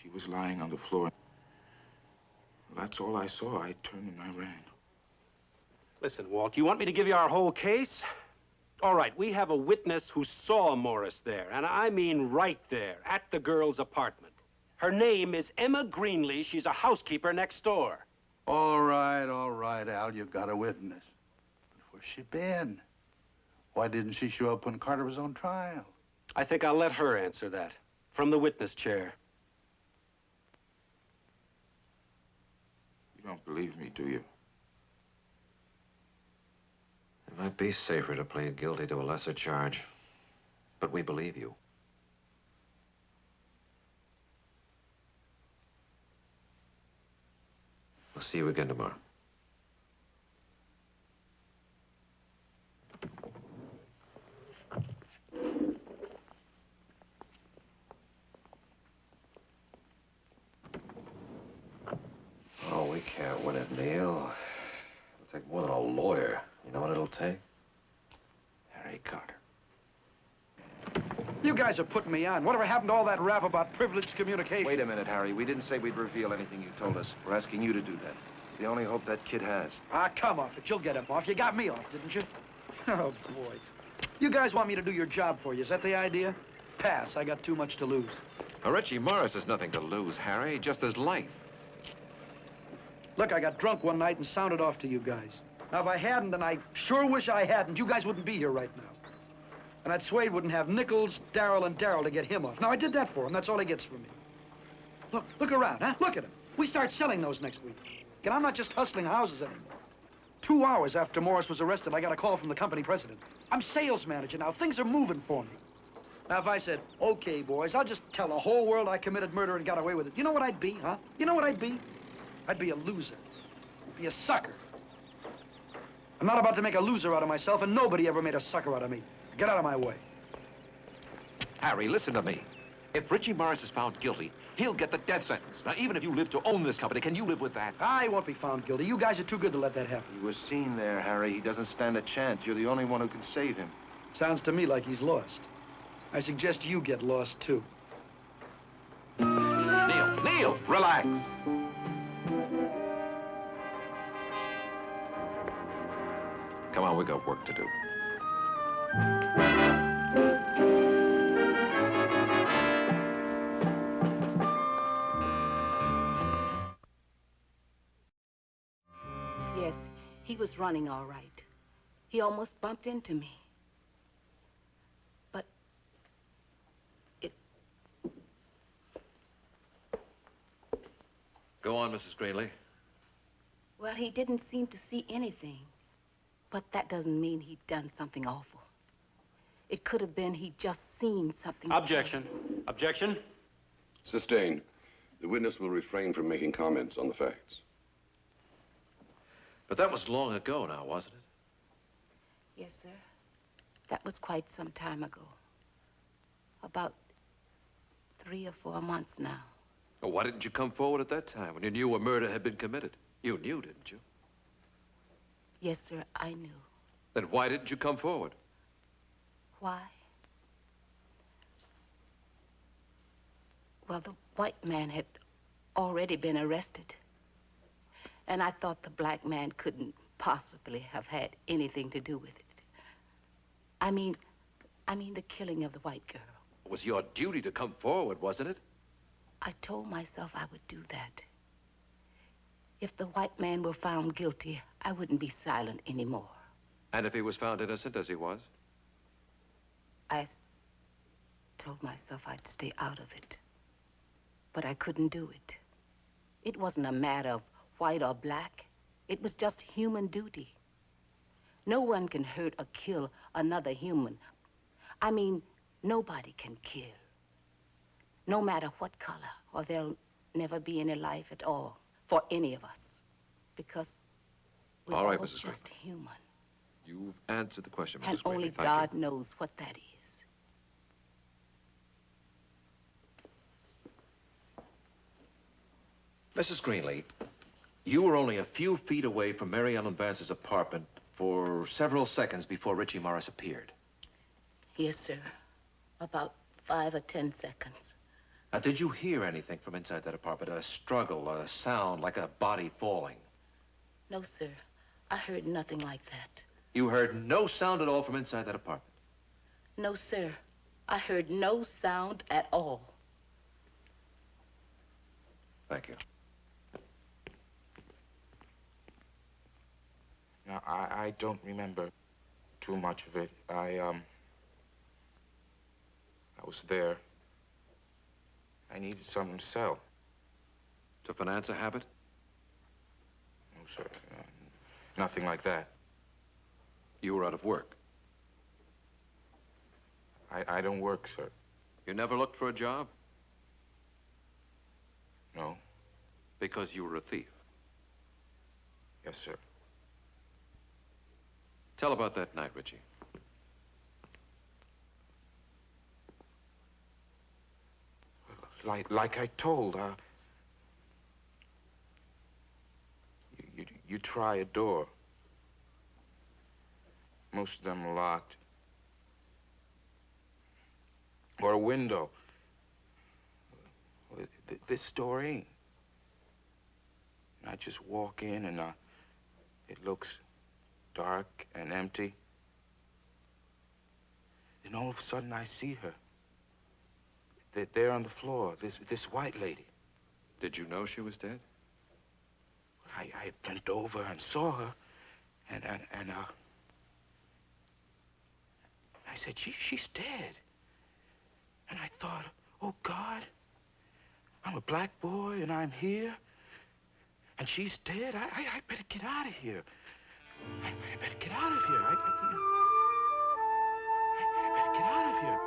She was lying on the floor. That's all I saw. I turned and I ran. Listen, Walt, you want me to give you our whole case? All right, we have a witness who saw Morris there, and I mean right there, at the girl's apartment. Her name is Emma Greenlee. She's a housekeeper next door. All right, Al, you got a witness. But where's she been? Why didn't she show up when Carter was on trial? I think I'll let her answer that, from the witness chair. You don't believe me, do you? It might be safer to plead guilty to a lesser charge, but we believe you. We'll see you again tomorrow. Oh, we can't win it, Neil. It'll take more than a lawyer. You know what it'll take? Harry Carter. You guys are putting me on. Whatever happened to all that rap about privileged communication? Wait a minute, Harry. We didn't say we'd reveal anything you told us. We're asking you to do that. It's the only hope that kid has. Ah, come off it. You'll get him off. You got me off, didn't you? Oh, boy. You guys want me to do your job for you. Is that the idea? Pass. I got too much to lose. Now, Richie Morris has nothing to lose, Harry. Just his life. Look, I got drunk one night and sounded off to you guys. Now, if I hadn't, and I sure wish I hadn't, you guys wouldn't be here right now. And that Swade wouldn't have Nichols, Darrell, and Darrell to get him off. Now, I did that for him. That's all he gets from me. Look around, huh? Look at him. We start selling those next week. And I'm not just hustling houses anymore. 2 hours after Morris was arrested, I got a call from the company president. I'm sales manager now. Things are moving for me. Now, if I said, okay, boys, I'll just tell the whole world I committed murder and got away with it, you know what I'd be, huh? You know what I'd be? I'd be a loser. I'd be a sucker. I'm not about to make a loser out of myself, and nobody ever made a sucker out of me. Get out of my way. Harry, listen to me. If Richie Morris is found guilty, he'll get the death sentence. Now, even if you live to own this company, can you live with that? I won't be found guilty. You guys are too good to let that happen. He was seen there, Harry. He doesn't stand a chance. You're the only one who can save him. Sounds to me like he's lost. I suggest you get lost, too. Neil, relax. Come on, we got work to do. He was running all right. He almost bumped into me. But it... Go on, Mrs. Greenlee. Well, he didn't seem to see anything. But that doesn't mean he'd done something awful. It could have been he'd just seen something. Objection. Objection. Sustained. The witness will refrain from making comments on the facts. But that was long ago now, wasn't it? Yes, sir. That was quite some time ago. About 3 or 4 months now. Well, why didn't you come forward at that time when you knew a murder had been committed? You knew, didn't you? Yes, sir, I knew. Then why didn't you come forward? Why? Well, the white man had already been arrested. And I thought the black man couldn't possibly have had anything to do with it. I mean the killing of the white girl. It was your duty to come forward, wasn't it? I told myself I would do that. If the white man were found guilty, I wouldn't be silent anymore. And if he was found innocent, as he was? I told myself I'd stay out of it. But I couldn't do it. It wasn't a matter of white or black. It was just human duty. No one can hurt or kill another human. I mean, nobody can kill. No matter what color, or there'll never be any life at all for any of us. Because we're All right, all Mrs. just human. You've answered the question, Mrs. And Greenlee. only Thank God knows what that is. Mrs. Greenlee, you were only a few feet away from Mary Ellen Vance's apartment for several seconds before Richie Morris appeared. Yes, sir. About 5 or 10 seconds. Now, did you hear anything from inside that apartment? A struggle, a sound like a body falling? No, sir. I heard nothing like that. You heard no sound at all from inside that apartment? No, sir. I heard no sound at all. Thank you. Now, I don't remember too much of it. I was there. I needed something to sell. To finance a habit? No, sir. Nothing like that. You were out of work? I don't work, sir. You never looked for a job? No. Because you were a thief? Yes, sir. Tell about that night, Richie. Like I told, you try a door. Most of them are locked. Or a window. This door ain't. And I just walk in and it looks dark and empty. Then all of a sudden I see her. There on the floor, this white lady. Did you know she was dead? I bent over and saw her, and I said, she's dead. And I thought, oh, God, I'm a black boy, and I'm here, and she's dead. I better get out of here. I better get out of here. I better get out of here.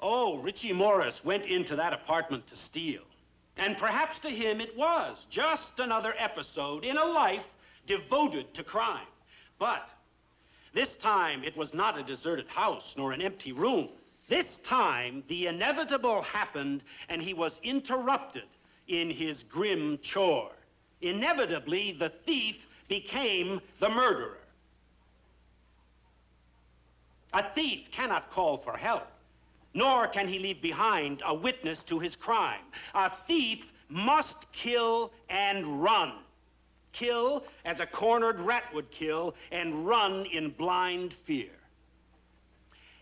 Oh, Richie Morris went into that apartment to steal. And perhaps to him it was just another episode in a life devoted to crime. But this time it was not a deserted house nor an empty room. This time the inevitable happened and he was interrupted in his grim chore. Inevitably, the thief became the murderer. A thief cannot call for help. Nor can he leave behind a witness to his crime. A thief must kill and run. Kill as a cornered rat would kill and run in blind fear.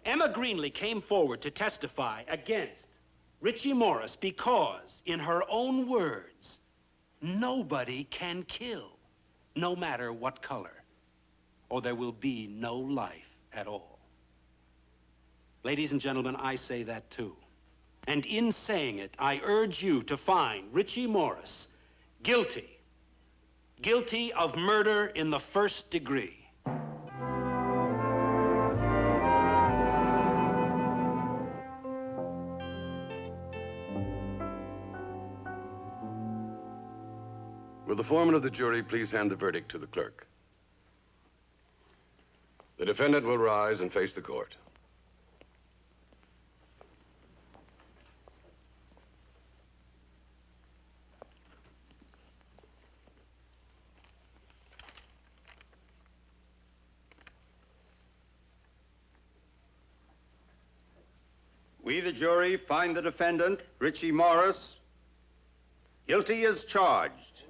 Emma Greenlee came forward to testify against Richie Morris because, in her own words, nobody can kill, no matter what color, or there will be no life at all. Ladies and gentlemen, I say that too. And in saying it, I urge you to find Richie Morris guilty of murder in the first degree. Will the foreman of the jury please hand the verdict to the clerk? The defendant will rise and face the court. We, the jury, find the defendant, Richie Morris, guilty as charged.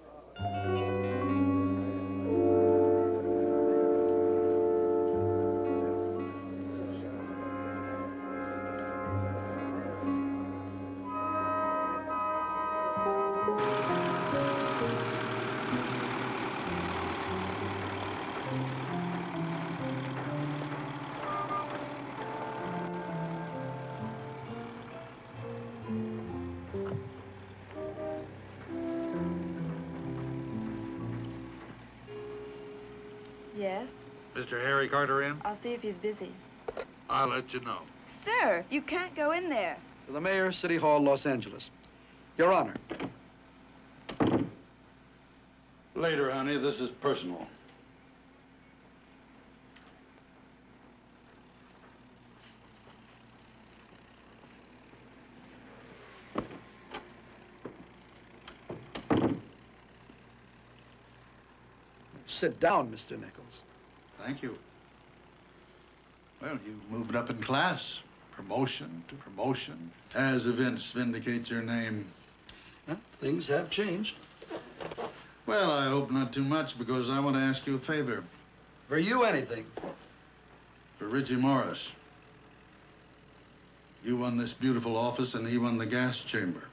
Yes? Mr. Harry Carter in? I'll see if he's busy. I'll let you know. Sir, you can't go in there. To the Mayor, City Hall, Los Angeles. Your Honor. Later, honey. This is personal. Sit down, Mr. Nichols. Thank you. Well, you moved up in class. Promotion to promotion. As events vindicate your name. Well, things have changed. Well, I hope not too much, because I want to ask you a favor. For you, anything. For Richie Morris. You won this beautiful office, and he won the gas chamber.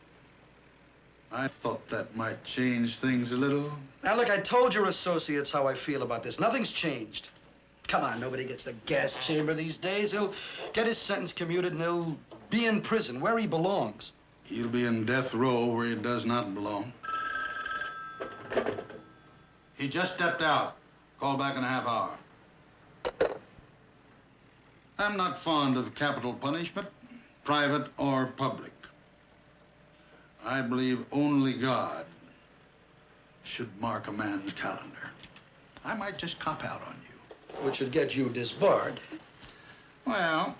I thought that might change things a little. Now, look, I told your associates how I feel about this. Nothing's changed. Come on, nobody gets the gas chamber these days. He'll get his sentence commuted, and he'll be in prison, where he belongs. He'll be in death row where he does not belong. He just stepped out. Call back in a half hour. I'm not fond of capital punishment, private or public. I believe only God should mark a man's calendar. I might just cop out on you. Which would get you disbarred. Well,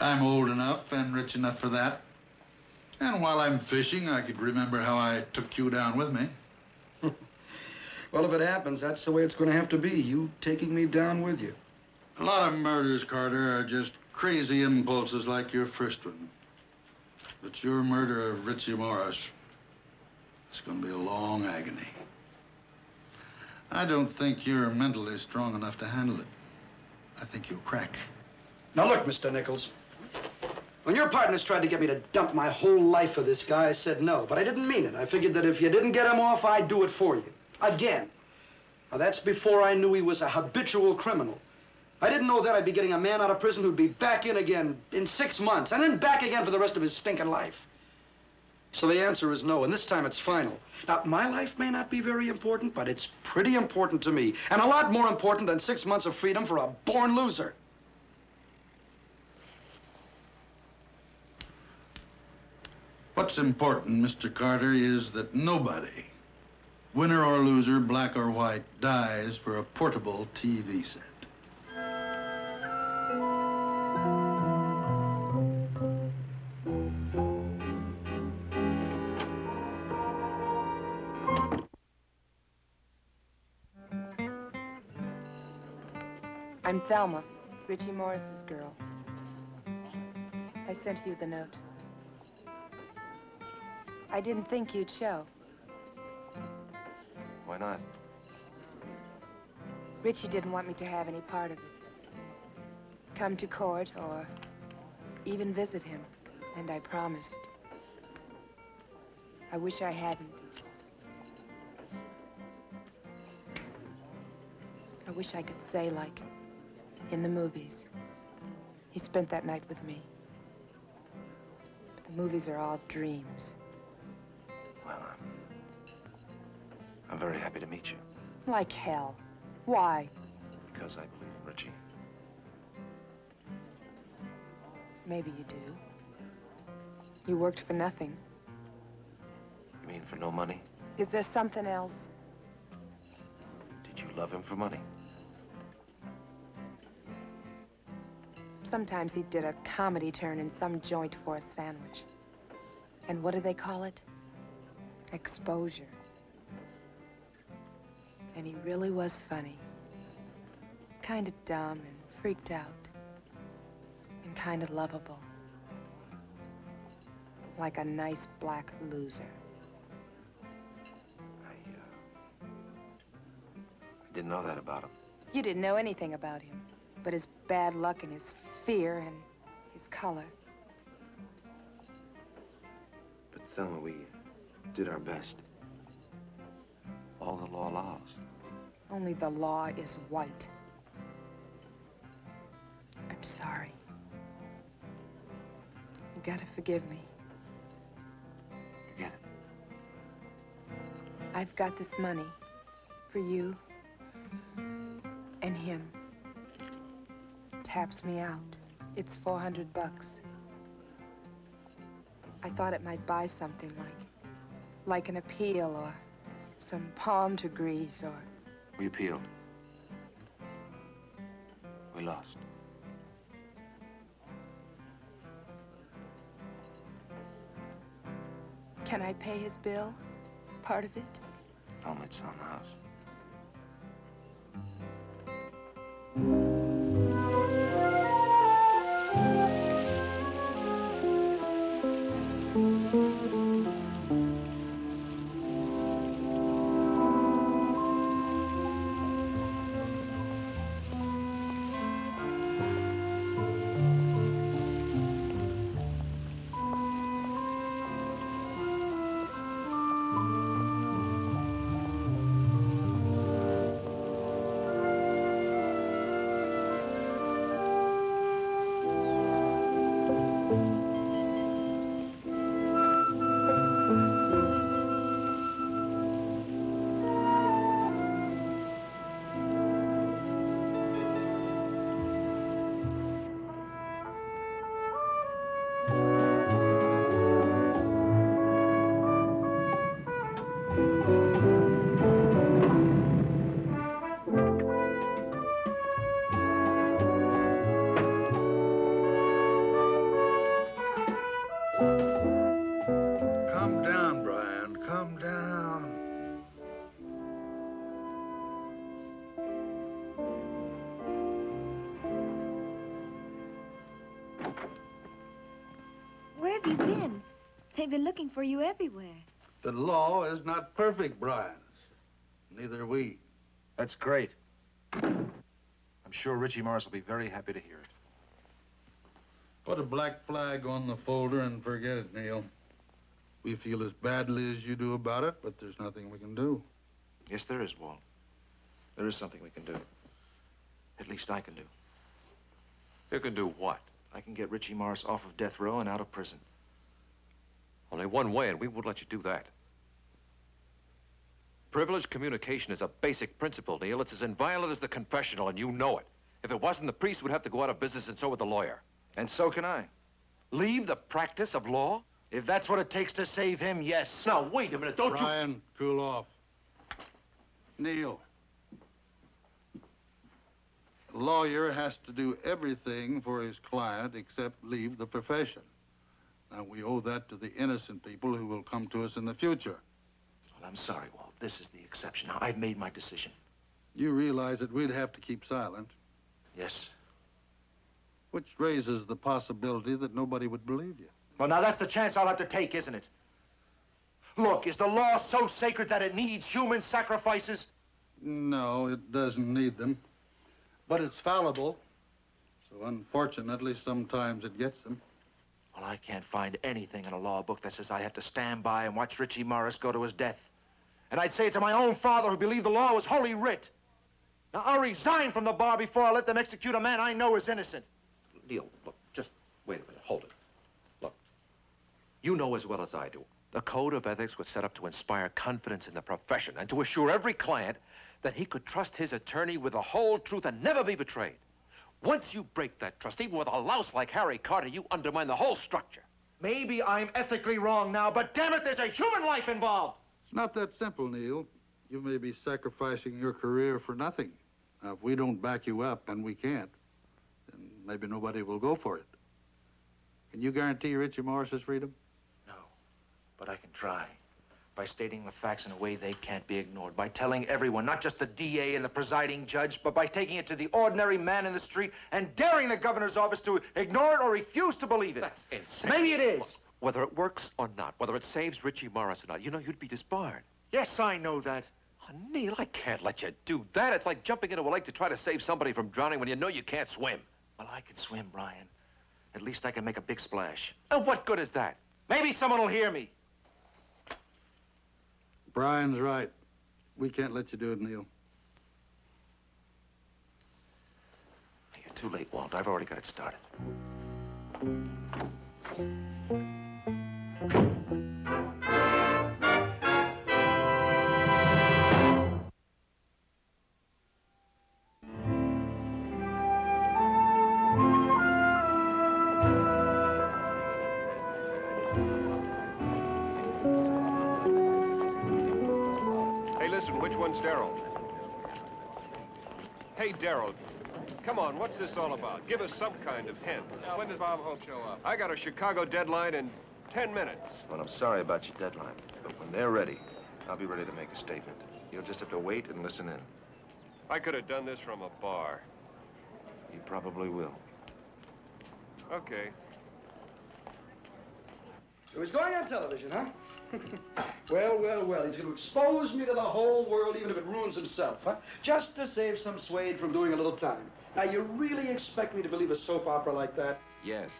I'm old enough and rich enough for that. And while I'm fishing, I could remember how I took you down with me. Well, if it happens, that's the way it's going to have to be. You taking me down with you. A lot of murders, Carter, are just crazy impulses like your first one. But your murder of Richie Morris is going to be a long agony. I don't think you're mentally strong enough to handle it. I think you'll crack. Now, look, Mr. Nichols. When your partners tried to get me to dump my whole life for this guy, I said no, but I didn't mean it. I figured that if you didn't get him off, I'd do it for you. Again. Now, that's before I knew he was a habitual criminal. I didn't know that I'd be getting a man out of prison who'd be back in again in 6 months, and then back again for the rest of his stinking life. So the answer is no, and this time it's final. Now, my life may not be very important, but it's pretty important to me, and a lot more important than 6 months of freedom for a born loser. What's important, Mr. Carter, is that nobody, winner or loser, black or white, dies for a portable TV set. I'm Thelma, Richie Morris's girl. I sent you the note. I didn't think you'd show. Why not? Richie didn't want me to have any part of it. Come to court or even visit him, and I promised. I wish I hadn't. I wish I could say, like in the movies, he spent that night with me. But the movies are all dreams. Well, I'm very happy to meet you. Like hell. Why? Because I believe in Richie. Maybe you do. You worked for nothing. You mean for no money? Is there something else? Did you love him for money? Sometimes he did a comedy turn in some joint for a sandwich. And what do they call it? Exposure. And he really was funny. Kind of dumb and freaked out. And kind of lovable. Like a nice black loser. I didn't know that about him. You didn't know anything about him, but his bad luck and his fear and his color. But Thelma, we did our best. All the law allows. Only the law is white. I'm sorry. You gotta forgive me. Forget it. I've got this money for you and him. Taps me out. It's $400. I thought it might buy something like an appeal or some palm to grease or... We appealed. We lost. Can I pay his bill? Part of it? Thelma, it's on the house. Come down, Brian. Come down. Where have you been? They've been looking for you everywhere. The law is not perfect, Brian. Neither are we. That's great. I'm sure Richie Morris will be very happy to hear it. Put a black flag on the folder and forget it, Neil. We feel as badly as you do about it, but there's nothing we can do. Yes, there is, Walt. There is something we can do. At least I can do. You can do what? I can get Richie Morris off of death row and out of prison. Only one way, and we won't let you do that. Privileged communication is a basic principle, Neil. It's as inviolate as the confessional, and you know it. If it wasn't, the priest would have to go out of business, and so would the lawyer. And so can I. Leave the practice of law? If that's what it takes to save him, yes. Now, wait a minute, don't you... Brian, cool off. Neil. A lawyer has to do everything for his client except leave the profession. Now, we owe that to the innocent people who will come to us in the future. Well, I'm sorry, Walt. This is the exception. Now, I've made my decision. You realize that we'd have to keep silent. Yes. Which raises the possibility that nobody would believe you. Well, now that's the chance I'll have to take, isn't it? Look, is the law so sacred that it needs human sacrifices? No, it doesn't need them. But it's fallible. So unfortunately, sometimes it gets them. Well, I can't find anything in a law book that says I have to stand by and watch Richie Morris go to his death. And I'd say it to my own father who believed the law was holy writ. Now, I'll resign from the bar before I let them execute a man I know is innocent. Neil, look, just wait a minute. Hold it. Look, you know as well as I do, the code of ethics was set up to inspire confidence in the profession and to assure every client that he could trust his attorney with the whole truth and never be betrayed. Once you break that trust, even with a louse like Harry Carter, you undermine the whole structure. Maybe I'm ethically wrong now, but damn it, there's a human life involved. It's not that simple, Neil. You may be sacrificing your career for nothing. Now, if we don't back you up, and we can't, then maybe nobody will go for it. Can you guarantee Richie Morris's freedom? No, but I can try. By stating the facts in a way they can't be ignored. By telling everyone, not just the DA and the presiding judge, but by taking it to the ordinary man in the street and daring the governor's office to ignore it or refuse to believe it. That's insane. Maybe it is. Look, whether it works or not, whether it saves Richie Morris or not, you know you'd be disbarred. Yes, I know that. Oh, Neil, I can't let you do that. It's like jumping into a lake to try to save somebody from drowning when you know you can't swim. Well, I can swim, Brian. At least I can make a big splash. And what good is that? Maybe someone will hear me. Brian's right. We can't let you do it, Neil. You're too late, Walt. I've already got it started. Listen, which one's Daryl? Hey, Daryl, come on, what's this all about? Give us some kind of hint. When does Bob Hope show up? I got a Chicago deadline in 10 minutes. Well, I'm sorry about your deadline, but when they're ready, I'll be ready to make a statement. You'll just have to wait and listen in. I could have done this from a bar. You probably will. Okay. So he's going on television, huh? Well, well, well, he's going to expose me to the whole world, even if it ruins himself, huh? Just to save some Suede from doing a little time. Now, you really expect me to believe a soap opera like that? Yes.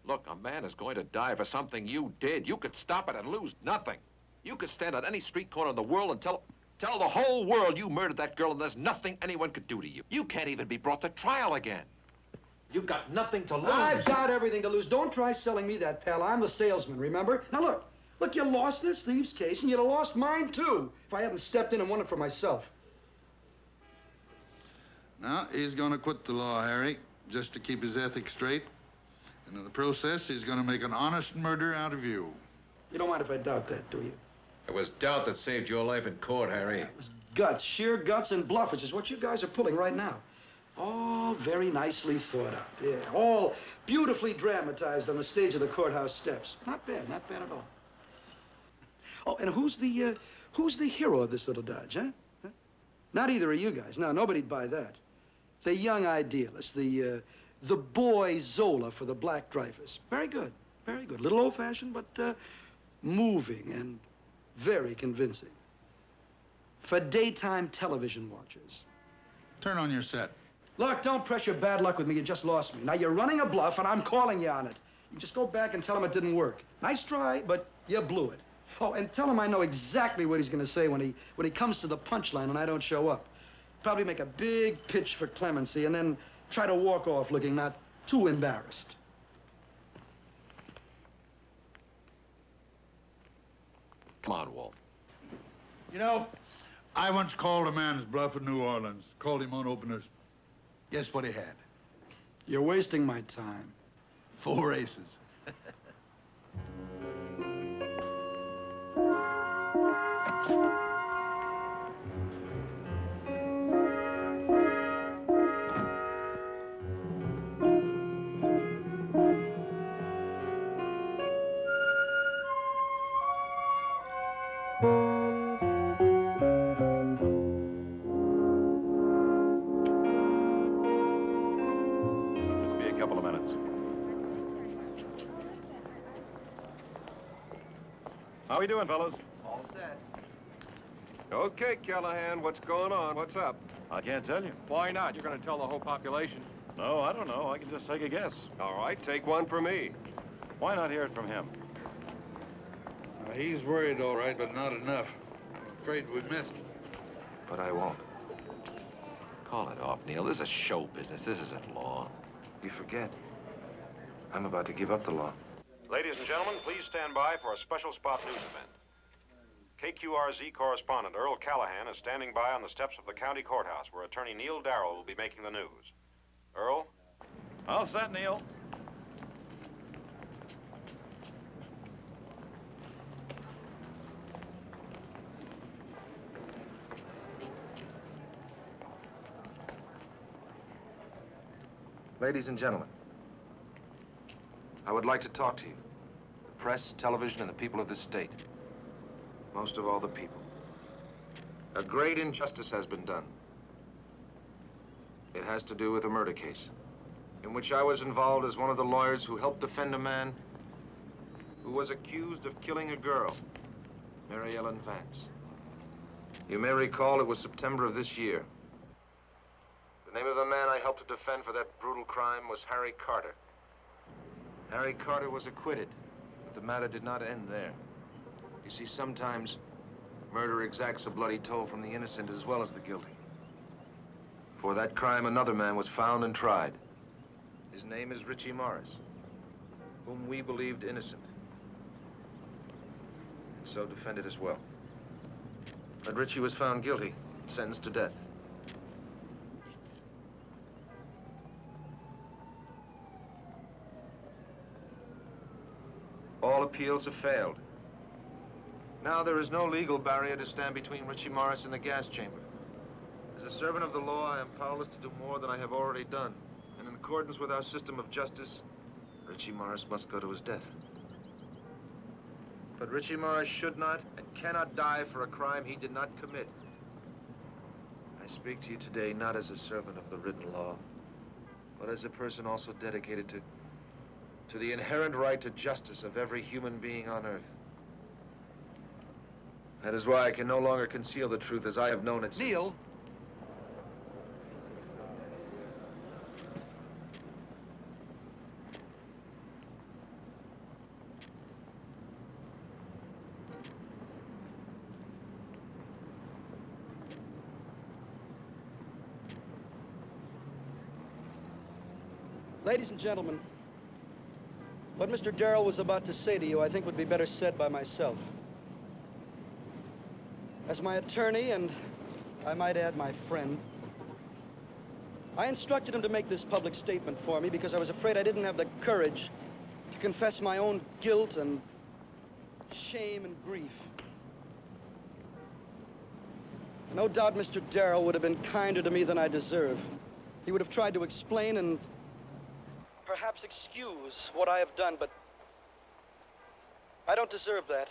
Look, a man is going to die for something you did. You could stop it and lose nothing. You could stand on any street corner in the world and tell the whole world you murdered that girl and there's nothing anyone could do to you. You can't even be brought to trial again. You've got nothing to lose. I've got everything to lose. Don't try selling me that, pal. I'm the salesman, remember? Now, look. Look, you lost this thieves case, and you'd have lost mine, too, if I hadn't stepped in and won it for myself. Now, he's going to quit the law, Harry, just to keep his ethics straight. And in the process, he's going to make an honest murder out of you. You don't mind if I doubt that, do you? It was doubt that saved your life in court, Harry. It was guts, sheer guts and bluff, which is what you guys are pulling right now. All very nicely thought out, yeah. All beautifully dramatized on the stage of the courthouse steps. Not bad at all. Oh, and who's the hero of this little dodge, huh? Not either of you guys. No, nobody'd buy that. The young idealist, the boy Zola for the black Dreyfus. Very good, very good. A little old-fashioned, but moving and very convincing. For daytime television watchers. Turn on your set. Look, don't press your bad luck with me. You just lost me. Now, you're running a bluff, and I'm calling you on it. You just go back and tell him it didn't work. Nice try, but you blew it. Oh, and tell him I know exactly what he's going to say when he comes to the punchline and I don't show up. Probably make a big pitch for clemency and then try to walk off looking not too embarrassed. Come on, Walt. You know, I once called a man's bluff in New Orleans. Called him on openers. Guess what he had? You're wasting my time. 4 aces. How we doing, fellas? All set. Okay, Callahan, what's going on? What's up? I can't tell you. Why not? You're going to tell the whole population. No, I don't know. I can just take a guess. All right, take one for me. Why not hear it from him? He's worried, all right, but not enough. I'm afraid we missed it. But I won't. Call it off, Neil. This is show business. This isn't law. You forget. I'm about to give up the law. Ladies and gentlemen, please stand by for a special spot news event. KQRZ correspondent Earl Callahan is standing by on the steps of the county courthouse where attorney Neil Darrow will be making the news. Earl? All set, Neil. Ladies and gentlemen, I would like to talk to you. The press, television, and the people of this state. Most of all, the people. A great injustice has been done. It has to do with a murder case in which I was involved as one of the lawyers who helped defend a man who was accused of killing a girl, Mary Ellen Vance. You may recall it was September of this year. The name of the man I helped to defend for that brutal crime was Harry Carter. Harry Carter was acquitted, but the matter did not end there. You see, sometimes murder exacts a bloody toll from the innocent as well as the guilty. For that crime, another man was found and tried. His name is Richie Morris, whom we believed innocent, and so defended as well. But Richie was found guilty, sentenced to death. All appeals have failed. Now there is no legal barrier to stand between Richie Morris and the gas chamber. As a servant of the law, I am powerless to do more than I have already done. And in accordance with our system of justice, Richie Morris must go to his death. But Richie Morris should not and cannot die for a crime he did not commit. I speak to you today not as a servant of the written law, but as a person also dedicated to the inherent right to justice of every human being on earth. That is why I can no longer conceal the truth as I have known it since. Neil. Ladies and gentlemen, what Mr. Darrell was about to say to you, I think would be better said by myself. As my attorney, and I might add my friend, I instructed him to make this public statement for me because I was afraid I didn't have the courage to confess my own guilt and shame and grief. No doubt Mr. Darrell would have been kinder to me than I deserve. He would have tried to explain and perhaps excuse what I have done, but I don't deserve that.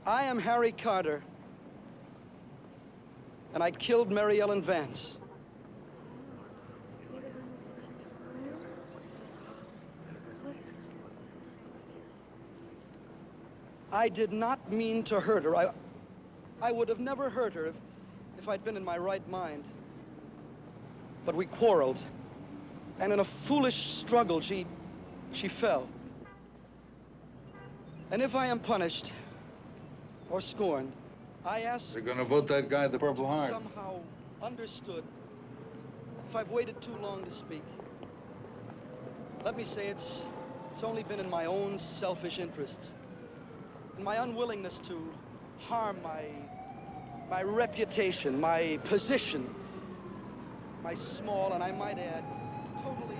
I am Harry Carter, and I killed Mary Ellen Vance. I did not mean to hurt her. I would have never hurt her if I'd been in my right mind. But we quarreled. And in a foolish struggle, she fell. And if I am punished or scorned, I ask... They're gonna vote that guy the Purple Heart. Somehow understood if I've waited too long to speak. Let me say it's only been in my own selfish interests, in my unwillingness to harm my reputation, my position, my small, and I might add, totally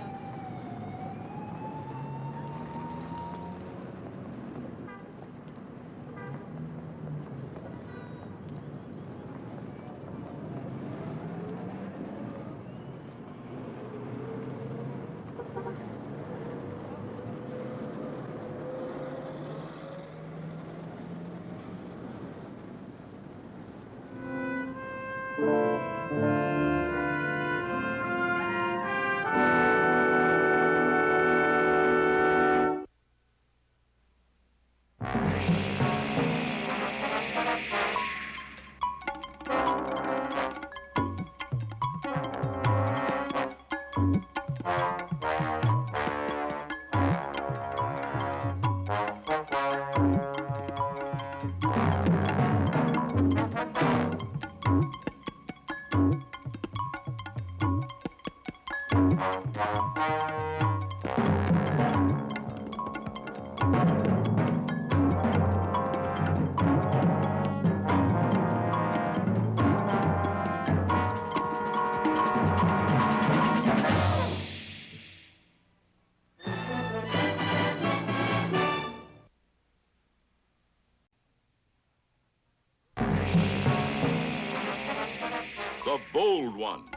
The Bold Ones.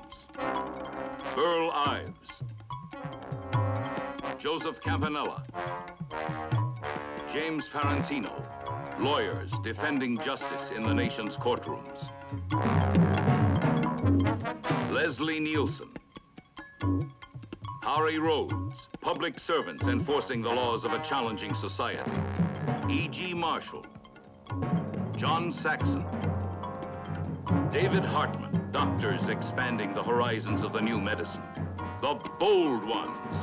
Burl Ives. Joseph Campanella. James Farentino. Lawyers defending justice in the nation's courtrooms. Leslie Nielsen. Harry Rhodes. Public servants enforcing the laws of a challenging society. E.G. Marshall. John Saxon. David Hartman. Doctors expanding the horizons of the new medicine. The Bold Ones.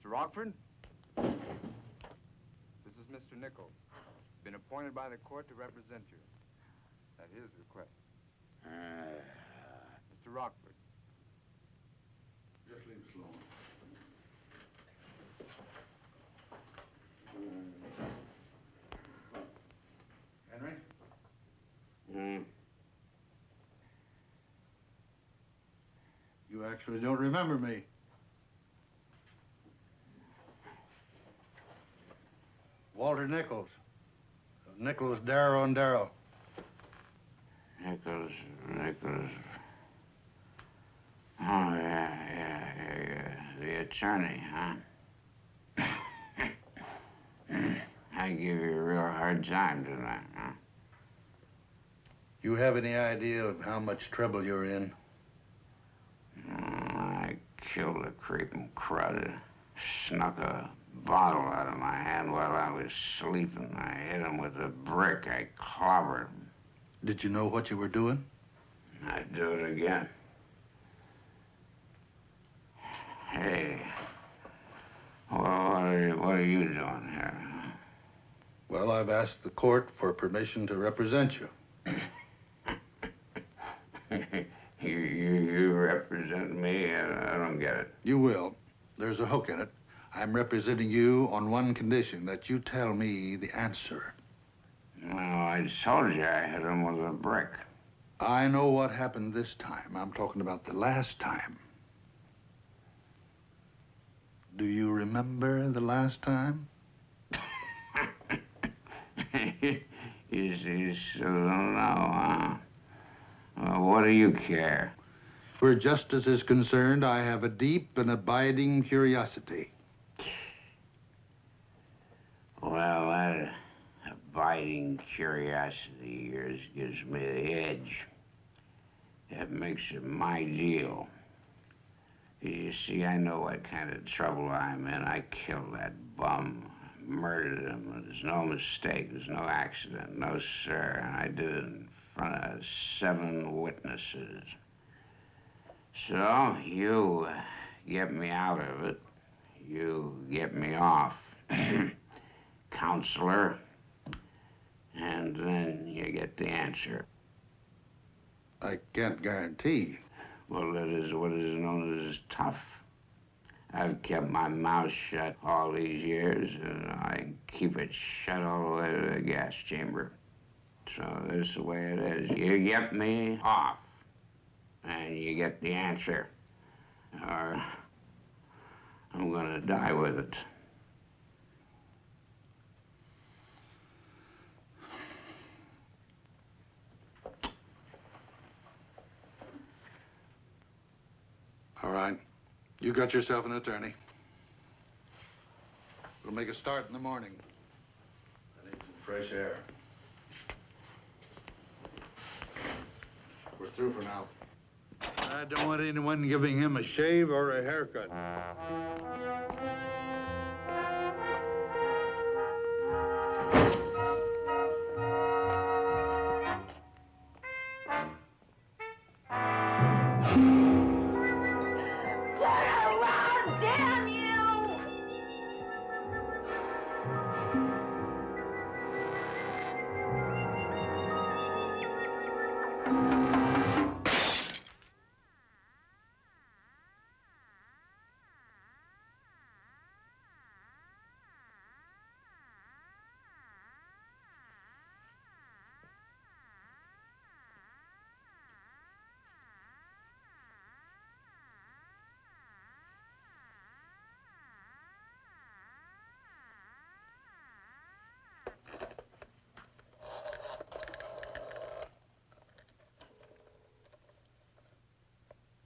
Mr. Rockford? This is Mr. Nichols. Been appointed by the court to represent you. At his request. Mr. Rockford. Just leave us alone. Henry? You actually don't remember me. Walter Nichols. Of Nichols, Darrow and Darrow. Nichols. Oh, yeah. The attorney, huh? I give you a real hard time tonight, huh? You have any idea of how much trouble you're in? I killed a creeping crud. Snuck a bottle out of my hand while I was sleeping. I hit him with a brick. I clobbered him. Did you know what you were doing? I'd do it again. Hey, well, what are you doing here? Well, I've asked the court for permission to represent you. You represent me? I don't get it. You will. There's a hook in it. I'm representing you on one condition, that you tell me the answer. Well, I told you I hit him with a brick. I know what happened this time. I'm talking about the last time. Do you remember the last time? You still don't know, huh? Well, what do you care? Where justice is concerned, I have a deep and abiding curiosity. Well, that abiding curiosity of yours gives me the edge. That makes it my deal. You see, I know what kind of trouble I'm in. I killed that bum, murdered him. There's no mistake, there's no accident. No, sir. I did it in front of 7 witnesses. So, you get me out of it. You get me off. Counselor. And then you get the answer. I can't guarantee. Well, that is what is known as tough. I've kept my mouth shut all these years, and I keep it shut all the way to the gas chamber. So this is the way it is. You get me off, and you get the answer. Or I'm gonna die with it. All right. You got yourself an attorney. We'll make a start in the morning. I need some fresh air. We're through for now. I don't want anyone giving him a shave or a haircut.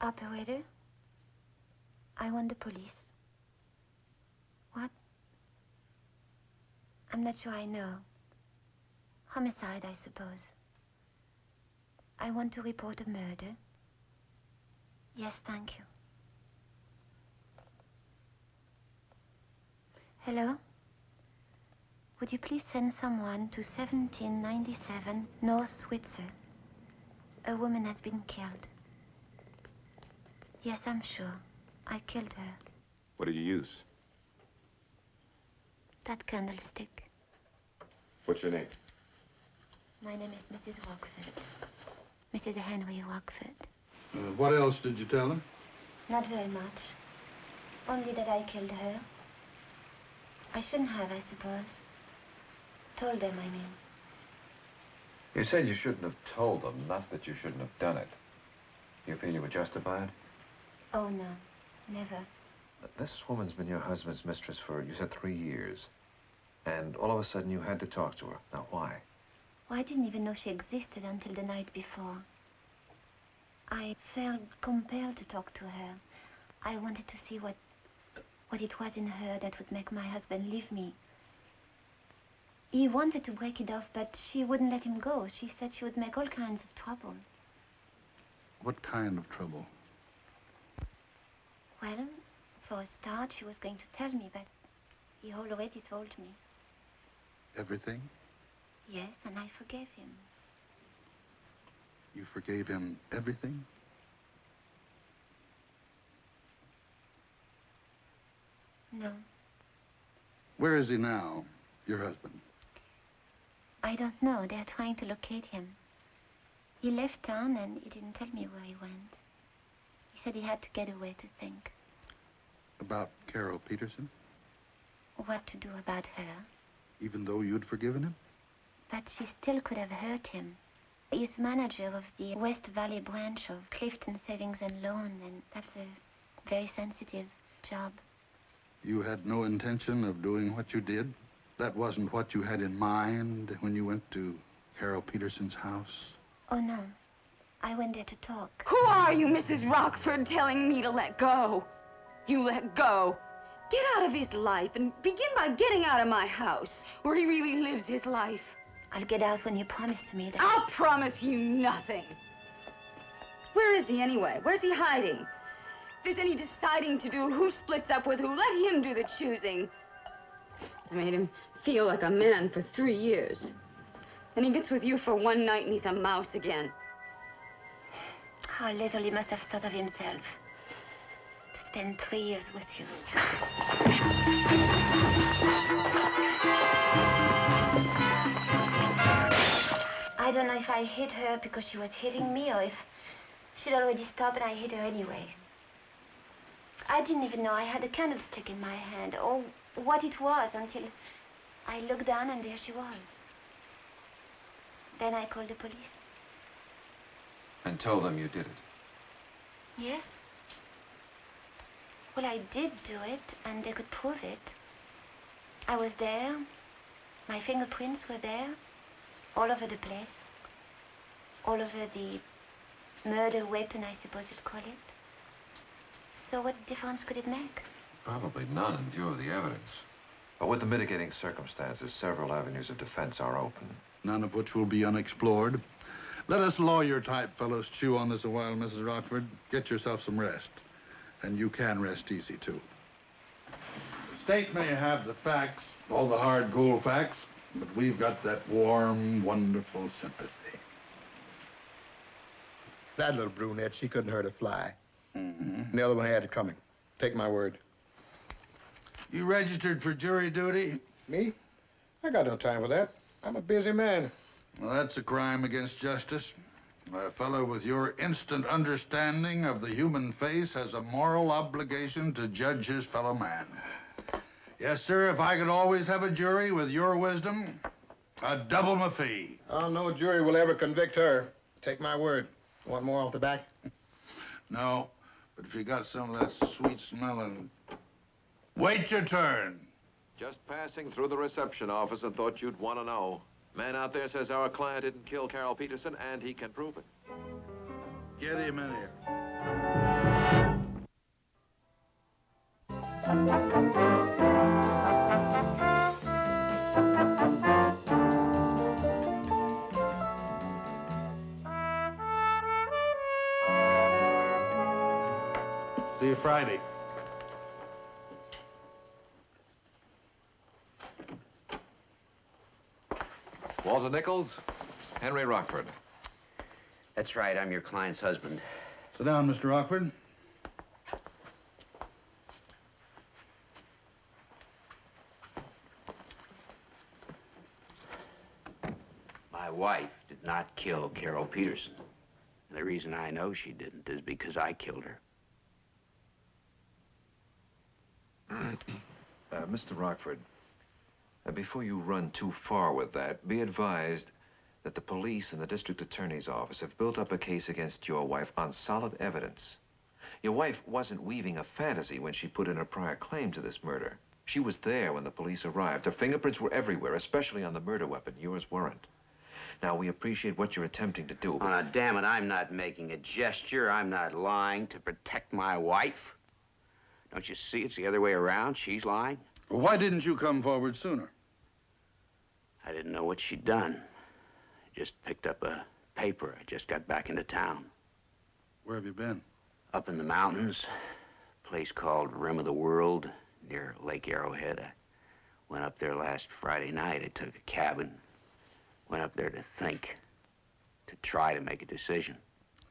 Operator, I want the police. What? I'm not sure I know. Homicide, I suppose. I want to report a murder. Yes, thank you. Hello? Would you please send someone to 1797 North Switzer? A woman has been killed. Yes, I'm sure. I killed her. What did you use? That candlestick. What's your name? My name is Mrs. Rockford. Mrs. Henry Rockford. What else did you tell him? Not very much. Only that I killed her. I shouldn't have, I suppose. Told them, I mean. You said you shouldn't have told them, not that you shouldn't have done it. You feel you were justified? Oh, no. Never. This woman's been your husband's mistress for, you said, 3 years. And all of a sudden you had to talk to her. Now, why? Well, I didn't even know she existed until the night before. I felt compelled to talk to her. I wanted to see what it was in her that would make my husband leave me. He wanted to break it off, but she wouldn't let him go. She said she would make all kinds of trouble. What kind of trouble? Well, for a start, she was going to tell me, but he already told me. Everything? Yes, and I forgave him. You forgave him everything? No. Where is he now, your husband? I don't know. They're trying to locate him. He left town and he didn't tell me where he went. He said he had to get away to think. About Carol Peterson? What to do about her. Even though you'd forgiven him? But she still could have hurt him. He's manager of the West Valley branch of Clifton Savings and Loan, and that's a very sensitive job. You had no intention of doing what you did? That wasn't what you had in mind when you went to Carol Peterson's house? Oh, no. I went there to talk. Who are you, Mrs. Rockford, telling me to let go? You let go. Get out of his life and begin by getting out of my house, where he really lives his life. I'll get out when you promise me that. I'll promise you nothing. Where is he anyway? Where's he hiding? If there's any deciding to do, who splits up with who, let him do the choosing. I made him feel like a man for 3 years. And he gets with you for one night and he's a mouse again. How little he must have thought of himself to spend 3 years with you. I don't know if I hit her because she was hitting me or if she'd already stopped and I hit her anyway. I didn't even know I had a candlestick in my hand or what it was until I looked down and there she was. Then I called the police. And told them you did it. Yes. Well, I did do it, and they could prove it. I was there. My fingerprints were there. All over the place. All over the murder weapon, I suppose you'd call it. So what difference could it make? Probably none in view of the evidence. But with the mitigating circumstances, several avenues of defense are open. None of which will be unexplored. Let us lawyer-type fellows chew on this a while, Mrs. Rockford. Get yourself some rest. And you can rest easy, too. The state may have the facts, all the hard, cool facts, but we've got that warm, wonderful sympathy. That little brunette, she couldn't hurt a fly. Mm-hmm. And the other one had it coming. Take my word. You registered for jury duty? Me? I got no time for that. I'm a busy man. Well, that's a crime against justice. A fellow with your instant understanding of the human face has a moral obligation to judge his fellow man. Yes, sir, if I could always have a jury with your wisdom, I'd double my fee. Oh, no jury will ever convict her. Take my word. Want more off the back? No, but if you got some of that sweet smelling, wait your turn. Just passing through the reception office and thought you'd want to know. Man out there says our client didn't kill Carol Peterson, and he can prove it. Get him in here. See you Friday. Walter Nichols, Henry Rockford. That's right, I'm your client's husband. Sit down, Mr. Rockford. My wife did not kill Carol Peterson. And the reason I know she didn't is because I killed her. Mr. Rockford, before you run too far with that, be advised that the police and the district attorney's office have built up a case against your wife on solid evidence. Your wife wasn't weaving a fantasy when she put in a prior claim to this murder. She was there when the police arrived. Her fingerprints were everywhere, especially on the murder weapon. Yours weren't. Now, we appreciate what you're attempting to do. Oh, now, damn it, I'm not making a gesture. I'm not lying to protect my wife. Don't you see it's the other way around? She's lying. Well, why didn't you come forward sooner? I didn't know what she'd done. I just picked up a paper. I just got back into town. Where have you been? Up in the mountains, a place called Rim of the World, near Lake Arrowhead. I went up there last Friday night. I took a cabin, went up there to think, to try to make a decision.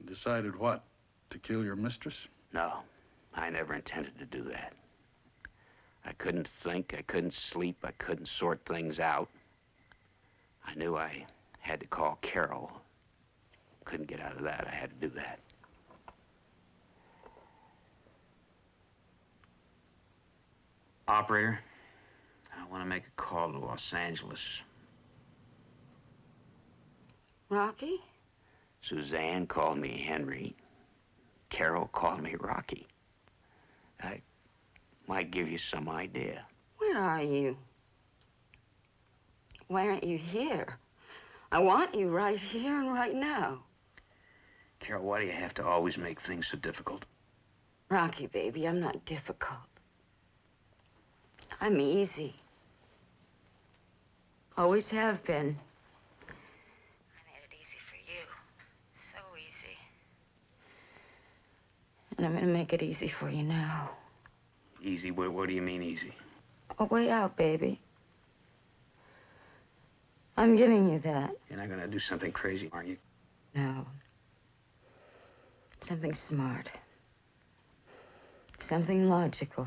Decided what? To kill your mistress? No, I never intended to do that. I couldn't think, I couldn't sleep, I couldn't sort things out. I knew I had to call Carol. Couldn't get out of that. I had to do that. Operator, I want to make a call to Los Angeles. Rocky? Suzanne called me Henry. Carol called me Rocky. I might give you some idea. Where are you? Why aren't you here? I want you right here and right now. Carol, why do you have to always make things so difficult? Rocky, baby, I'm not difficult. I'm easy. Always have been. I made it easy for you. So easy. And I'm gonna make it easy for you now. Easy? What do you mean easy? A way out, baby. I'm giving you that. You're not gonna do something crazy, are you? No. Something smart. Something logical.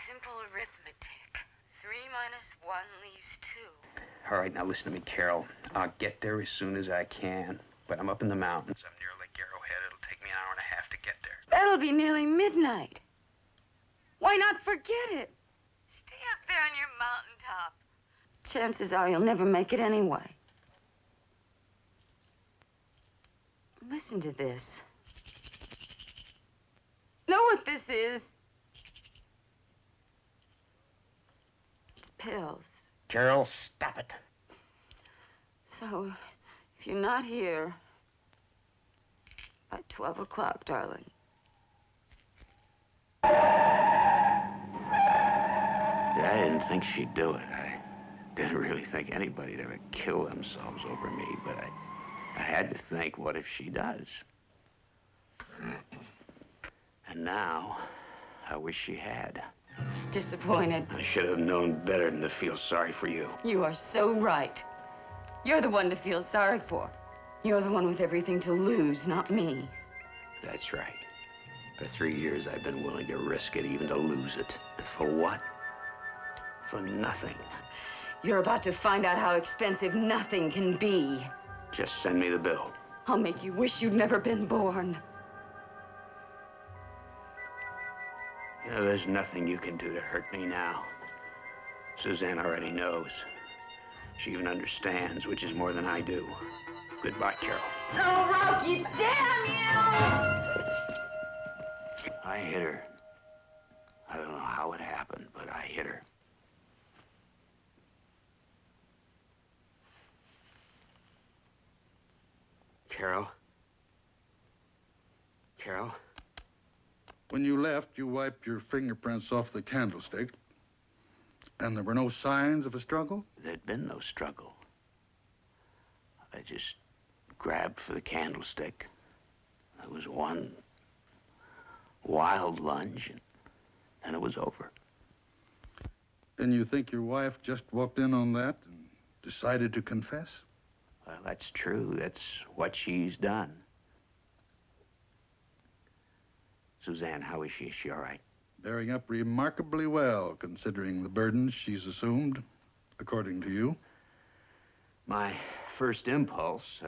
Simple arithmetic. 3 minus 1 leaves 2. All right, now listen to me, Carol. I'll get there as soon as I can, but I'm up in the mountains. I'm near Lake Arrowhead. It'll take me an hour and a half to get there. That'll be nearly midnight. Why not forget it? Stay up there on your mountaintop. Chances are you'll never make it anyway. Listen to this. Know what this is? It's pills. Carol, stop it. So, if you're not here by 12 o'clock, darling. Yeah, I didn't think she'd do it. I didn't really think anybody'd ever kill themselves over me, but I had to think, what if she does? And now, I wish she had. Disappointed. I should have known better than to feel sorry for you. You are so right. You're the one to feel sorry for. You're the one with everything to lose, not me. That's right. For 3 years, I've been willing to risk it, even to lose it. And for what? For nothing. You're about to find out how expensive nothing can be. Just send me the bill. I'll make you wish you'd never been born. You know, there's nothing you can do to hurt me now. Suzanne already knows. She even understands, which is more than I do. Goodbye, Carol. Oh, Rocky, damn you! I hit her. I don't know how it happened, but I hit her. Carol? Carol? When you left, you wiped your fingerprints off the candlestick, and there were no signs of a struggle? There'd been no struggle. I just grabbed for the candlestick. There was one wild lunge, and it was over. And you think your wife just walked in on that and decided to confess? Well, that's true. That's what she's done. Suzanne, how is she? Is she all right? Bearing up remarkably well, considering the burdens she's assumed, according to you. My first impulse,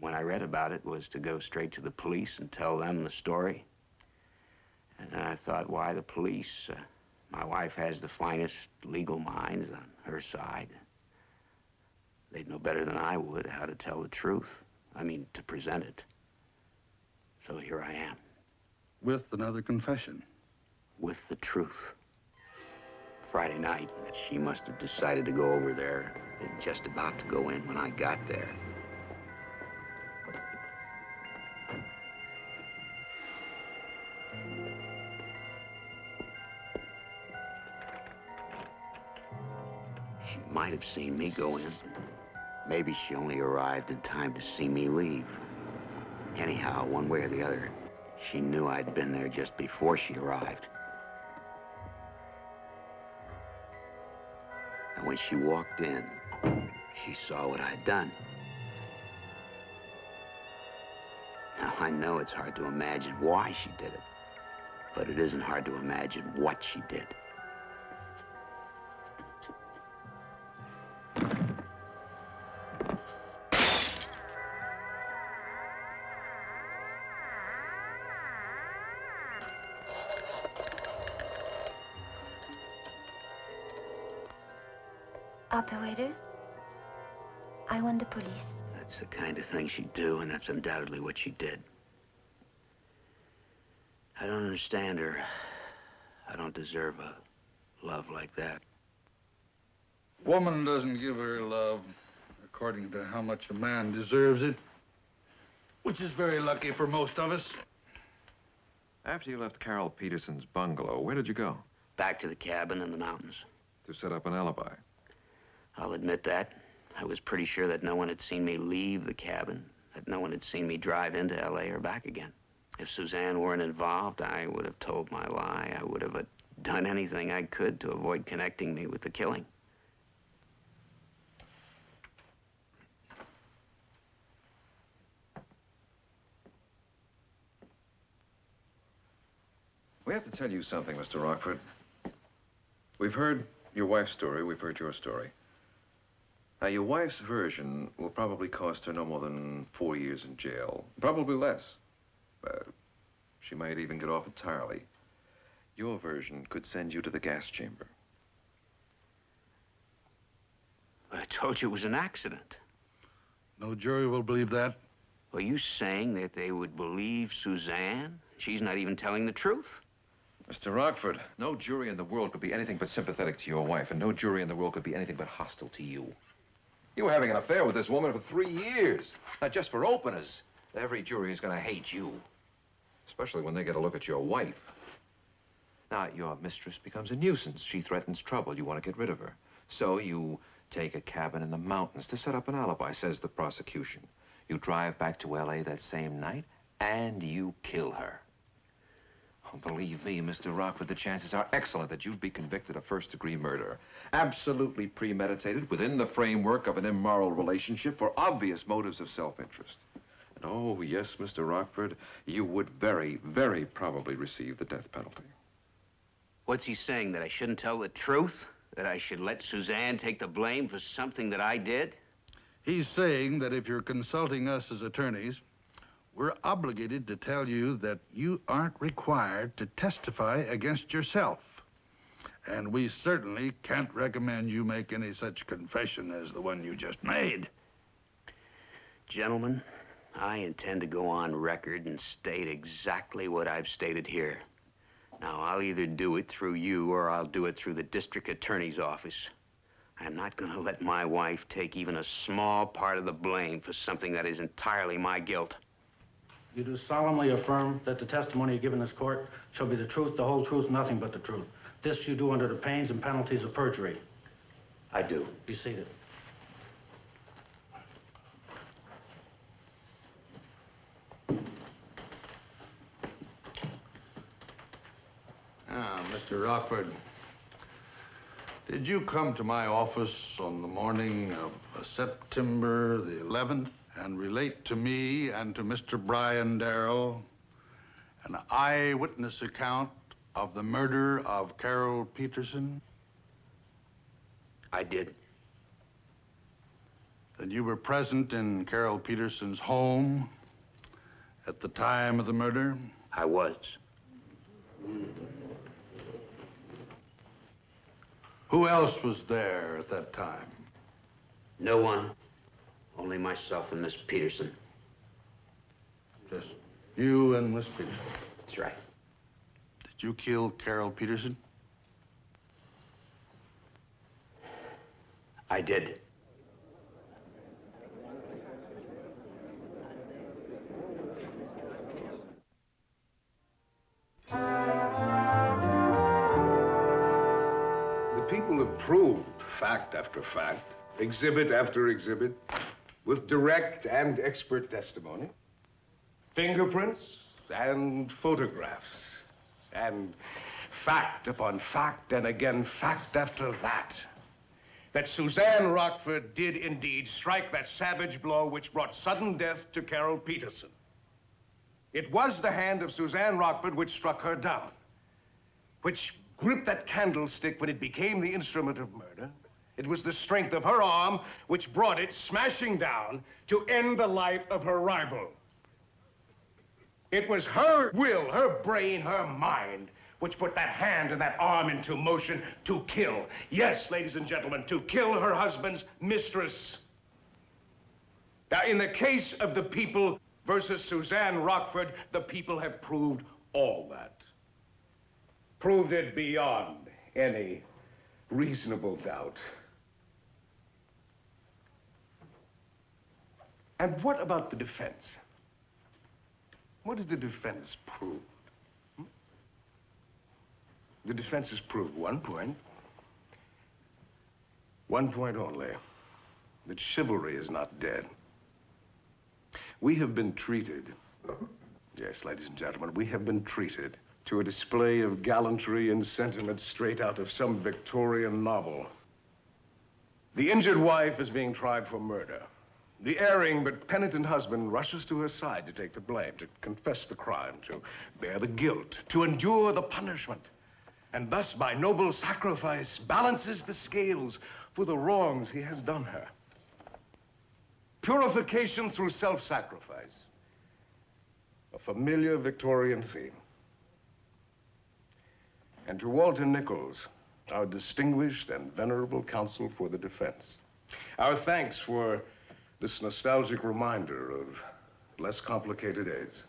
when I read about it, was to go straight to the police and tell them the story. And then I thought, why the police? My wife has the finest legal minds on her side. They'd know better than I would how to tell the truth. I mean, to present it. So here I am. With another confession. With the truth. Friday night, she must have decided to go over there and just about to go in when I got there. She might have seen me go in. Maybe she only arrived in time to see me leave. Anyhow, one way or the other, she knew I'd been there just before she arrived. And when she walked in, she saw what I'd done. Now, I know it's hard to imagine why she did it, but it isn't hard to imagine what she did. Operator, I want the police. That's the kind of thing she'd do, and that's undoubtedly what she did. I don't understand her. I don't deserve a love like that. Woman doesn't give her love according to how much a man deserves it, which is very lucky for most of us. After you left Carol Peterson's bungalow, where did you go? Back to the cabin in the mountains. To set up an alibi. I'll admit that. I was pretty sure that no one had seen me leave the cabin, that no one had seen me drive into L.A. or back again. If Suzanne weren't involved, I would have told my lie. I would have done anything I could to avoid connecting me with the killing. We have to tell you something, Mr. Rockford. We've heard your wife's story, we've heard your story. Now, your wife's version will probably cost her no more than 4 years in jail. Probably less. She might even get off entirely. Your version could send you to the gas chamber. I told you it was an accident. No jury will believe that. Are you saying that they would believe Suzanne? She's not even telling the truth. Mr. Rockford, no jury in the world could be anything but sympathetic to your wife, and no jury in the world could be anything but hostile to you. You were having an affair with this woman for 3 years. Now, just for openers, every jury is going to hate you. Especially when they get a look at your wife. Now, your mistress becomes a nuisance. She threatens trouble. You want to get rid of her. So you take a cabin in the mountains to set up an alibi, says the prosecution. You drive back to L.A. that same night, and you kill her. Oh, believe me, Mr. Rockford, the chances are excellent that you'd be convicted of first-degree murder. Absolutely premeditated, within the framework of an immoral relationship for obvious motives of self-interest. And oh, yes, Mr. Rockford, you would very, very probably receive the death penalty. What's he saying, that I shouldn't tell the truth? That I should let Suzanne take the blame for something that I did? He's saying that if you're consulting us as attorneys, we're obligated to tell you that you aren't required to testify against yourself. And we certainly can't recommend you make any such confession as the one you just made. Gentlemen, I intend to go on record and state exactly what I've stated here. Now, I'll either do it through you or I'll do it through the district attorney's office. I'm not going to let my wife take even a small part of the blame for something that is entirely my guilt. You do solemnly affirm that the testimony you give in this court shall be the truth, the whole truth, nothing but the truth. This you do under the pains and penalties of perjury. I do. Be seated. Now, Mr. Rockford, did you come to my office on the morning of September the 11th and relate to me and to Mr. Brian Darrell an eyewitness account of the murder of Carol Peterson? I did. Then you were present in Carol Peterson's home at the time of the murder? I was. Who else was there at that time? No one. Only myself and Miss Peterson. Just you and Miss Peterson? That's right. Did you kill Carol Peterson? I did. The people have proved fact after fact, exhibit after exhibit, with direct and expert testimony, fingerprints and photographs, and fact upon fact, and again fact after that Suzanne Rockford did indeed strike that savage blow which brought sudden death to Carol Peterson. It was the hand of Suzanne Rockford which struck her down, which gripped that candlestick when it became the instrument of murder. It was the strength of her arm which brought it smashing down to end the life of her rival. It was her will, her brain, her mind, which put that hand and that arm into motion to kill. Yes, ladies and gentlemen, to kill her husband's mistress. Now, in the case of the people versus Suzanne Rockford, the people have proved all that. Proved it beyond any reasonable doubt. And what about the defense? What does the defense prove? The defense has proved one point only, that chivalry is not dead. We have been treated Yes, ladies and gentlemen, we have been treated to a display of gallantry and sentiment straight out of some Victorian novel. The injured wife is being tried for murder. The erring but penitent husband rushes to her side to take the blame, to confess the crime, to bear the guilt, to endure the punishment, and thus, by noble sacrifice, balances the scales for the wrongs he has done her. Purification through self-sacrifice, a familiar Victorian theme. And to Walter Nichols, our distinguished and venerable counsel for the defense, our thanks for this nostalgic reminder of less complicated days.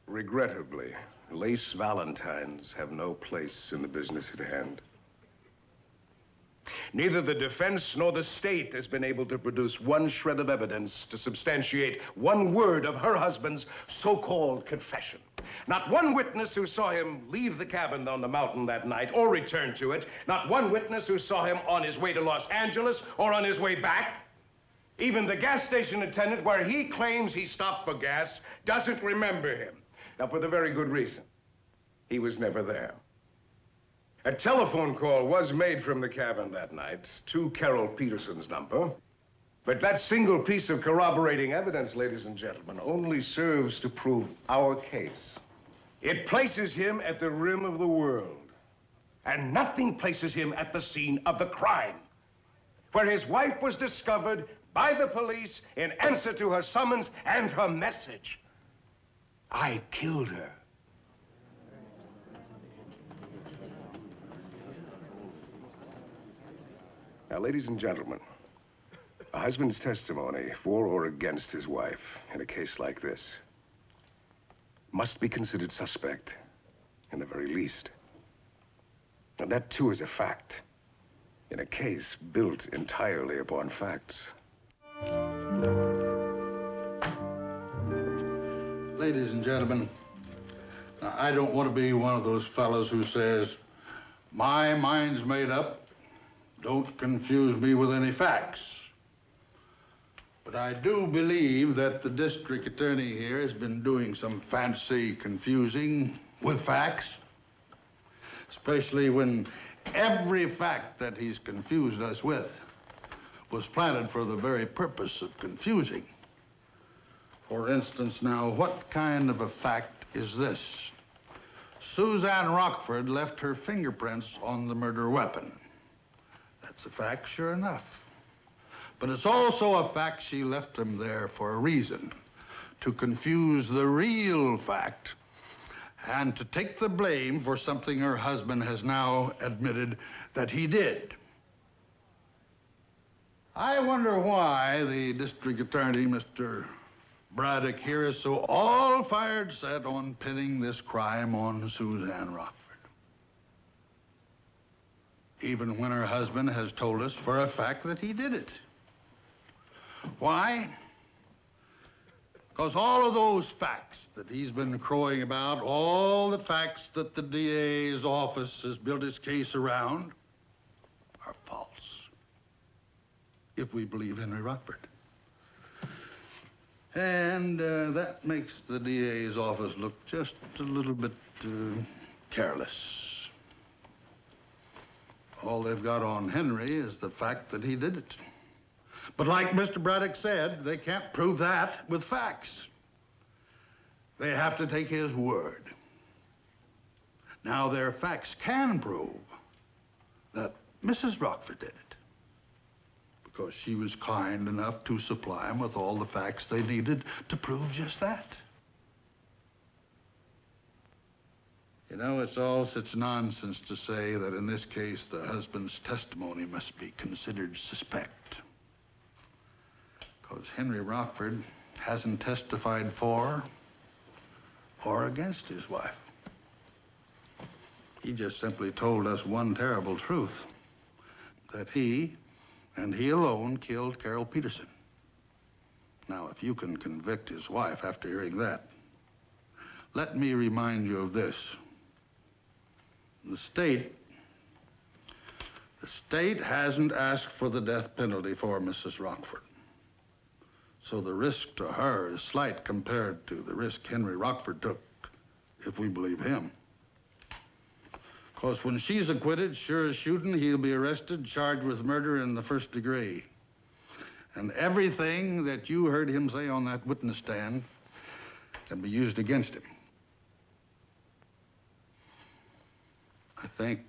Regrettably, lace valentines have no place in the business at hand. Neither the defense nor the state has been able to produce one shred of evidence to substantiate one word of her husband's so-called confession. Not one witness who saw him leave the cabin on the mountain that night or return to it. Not one witness who saw him on his way to Los Angeles or on his way back. Even the gas station attendant, where he claims he stopped for gas, doesn't remember him. Now, for the very good reason. He was never there. A telephone call was made from the cabin that night to Carol Peterson's number. But that single piece of corroborating evidence, ladies and gentlemen, only serves to prove our case. It places him at the rim of the world. And nothing places him at the scene of the crime, where his wife was discovered by the police in answer to her summons and her message. I killed her. Now, ladies and gentlemen, a husband's testimony for or against his wife in a case like this must be considered suspect, in the very least. And that, too, is a fact in a case built entirely upon facts. Ladies and gentlemen, now, I don't want to be one of those fellows who says, my mind's made up, don't confuse me with any facts. But I do believe that the district attorney here has been doing some fancy confusing with facts, especially when every fact that he's confused us with was planted for the very purpose of confusing. For instance, now, what kind of a fact is this? Suzanne Rockford left her fingerprints on the murder weapon. That's a fact, sure enough. But it's also a fact she left them there for a reason, to confuse the real fact and to take the blame for something her husband has now admitted that he did. I wonder why the district attorney, Mr. Braddock here, is so all-fired set on pinning this crime on Suzanne Rockford, even when her husband has told us for a fact that he did it. Why? Because all of those facts that he's been crowing about, all the facts that the DA's office has built its case around, are false, if we believe Henry Rockford. And that makes the DA's office look just a little bit careless. All they've got on Henry is the fact that he did it. But like Mr. Braddock said, they can't prove that with facts. They have to take his word. Now, their facts can prove that Mrs. Rockford did it, because she was kind enough to supply them with all the facts they needed to prove just that. You know, it's all such nonsense to say that in this case, the husband's testimony must be considered suspect, because Henry Rockford hasn't testified for or against his wife. He just simply told us one terrible truth, that he, and he alone, killed Carol Peterson. Now, if you can convict his wife after hearing that, let me remind you of this. The state hasn't asked for the death penalty for Mrs. Rockford. So the risk to her is slight compared to the risk Henry Rockford took if we believe him. Of course, when she's acquitted, sure as shooting, he'll be arrested, charged with murder in the first degree. And everything that you heard him say on that witness stand can be used against him. I think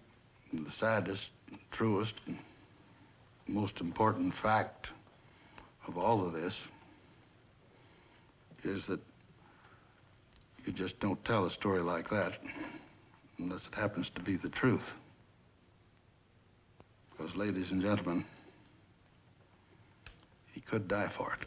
the saddest, truest, and most important fact of all of this is that you just don't tell a story like that unless it happens to be the truth. Because, ladies and gentlemen, he could die for it.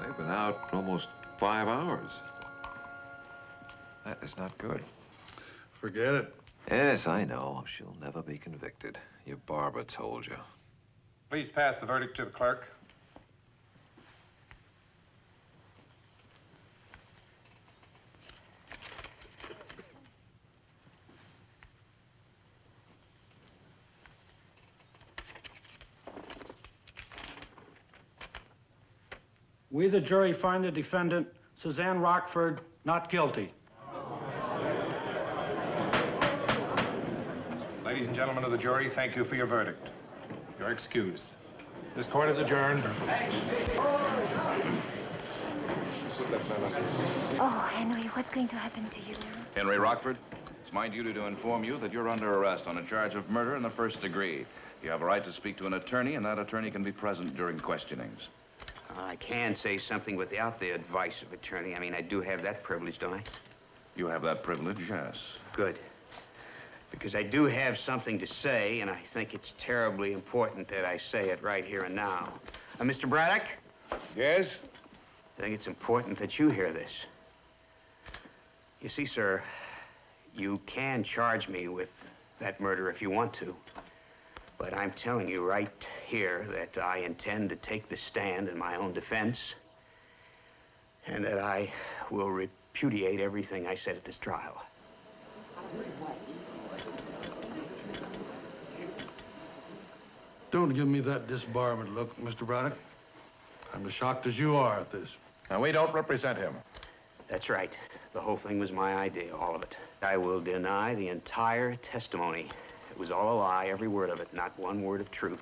They've been out almost 5 hours. That is not good. Forget it. Yes, I know. She'll never be convicted. Your barber told you. Please pass the verdict to the clerk. We, the jury, find the defendant, Suzanne Rockford, not guilty. Ladies and gentlemen of the jury, thank you for your verdict. You're excused. This court is adjourned. Oh, Henry, what's going to happen to you now? Henry Rockford, it's my duty to inform you that you're under arrest on a charge of murder in the first degree. You have a right to speak to an attorney, and that attorney can be present during questionings. I can say something without the advice of attorney. I mean, I do have that privilege, don't I? You have that privilege, yes. Good. Because I do have something to say, and I think it's terribly important that I say it right here and now. Mr. Braddock? Yes? I think it's important that you hear this. You see, sir, you can charge me with that murder if you want to. But I'm telling you right here that I intend to take the stand in my own defense, and that I will repudiate everything I said at this trial. Don't give me that disbarred look, Mr. Braddock. I'm as shocked as you are at this. And we don't represent him. That's right. The whole thing was my idea, all of it. I will deny the entire testimony. It was all a lie, every word of it, not one word of truth.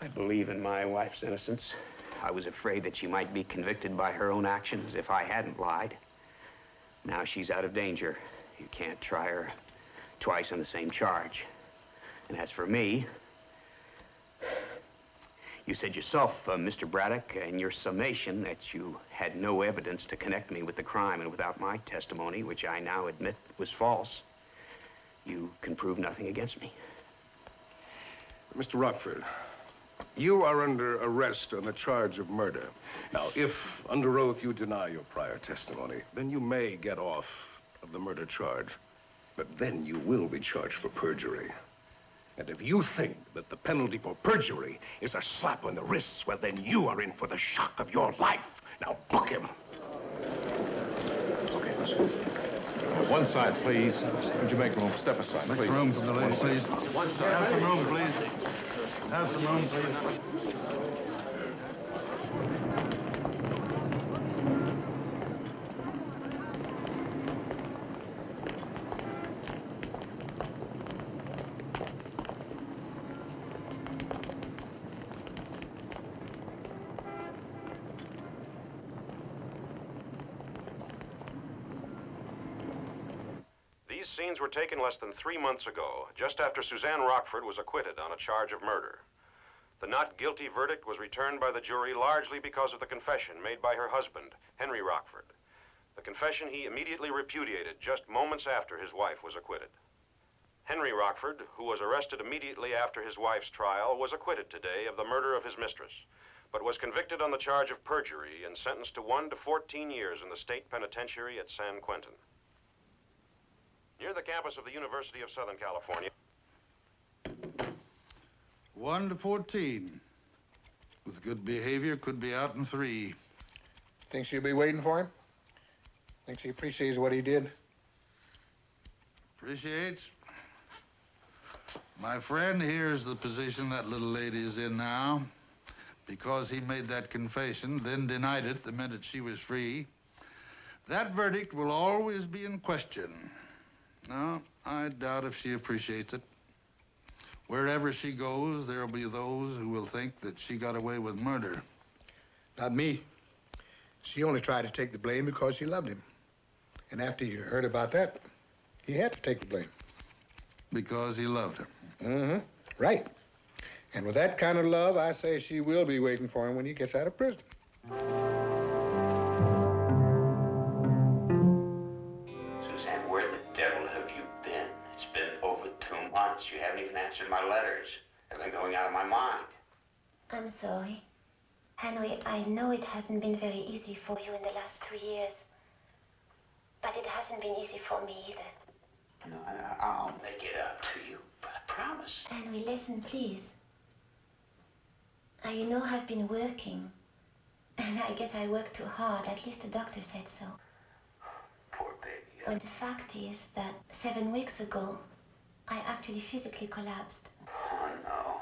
I believe in my wife's innocence. I was afraid that she might be convicted by her own actions if I hadn't lied. Now she's out of danger. You can't try her twice on the same charge. And as for me, you said yourself, Mr. Braddock, in your summation that you had no evidence to connect me with the crime, and without my testimony, which I now admit was false, you can prove nothing against me. Mr. Rockford, you are under arrest on a charge of murder. Now, if under oath you deny your prior testimony, then you may get off of the murder charge. But then you will be charged for perjury. And if you think that the penalty for perjury is a slap on the wrists, well, then you are in for the shock of your life. Now, book him. Okay, let's go. One side, please. Would you make room? Step aside, please. Make room for the lady, please. One side. Have some room, please. Have some room, please. These scenes were taken less than 3 months ago, just after Suzanne Rockford was acquitted on a charge of murder. The not guilty verdict was returned by the jury largely because of the confession made by her husband, Henry Rockford. The confession he immediately repudiated just moments after his wife was acquitted. Henry Rockford, who was arrested immediately after his wife's trial, was acquitted today of the murder of his mistress, but was convicted on the charge of perjury and sentenced to 1 to 14 years in the state penitentiary at San Quentin. Near the campus of the University of Southern California. 1 to 14. With good behavior, could be out in 3. Think she'll be waiting for him? Think she appreciates what he did? Appreciates? My friend, here's the position that little lady is in now. Because he made that confession, then denied it the minute she was free, that verdict will always be in question. No, I doubt if she appreciates it. Wherever she goes, there'll be those who will think that she got away with murder. Not me. She only tried to take the blame because she loved him. And after you heard about that, he had to take the blame. Because he loved her. Mm-hmm. Right. And with that kind of love, I say she will be waiting for him when he gets out of prison. Suzanne, where the devil have you been? It's been over 2 months. You haven't even answered my letters. They've been going out of my mind. I'm sorry. Henry, I know it hasn't been very easy for you in the last 2 years. But it hasn't been easy for me either. No, I'll make it up to you. I promise. Henry, listen, please. You know I've been working. And I guess I worked too hard. At least the doctor said so. Poor baby. Well, the fact is that 7 weeks ago, I actually physically collapsed. Oh, no.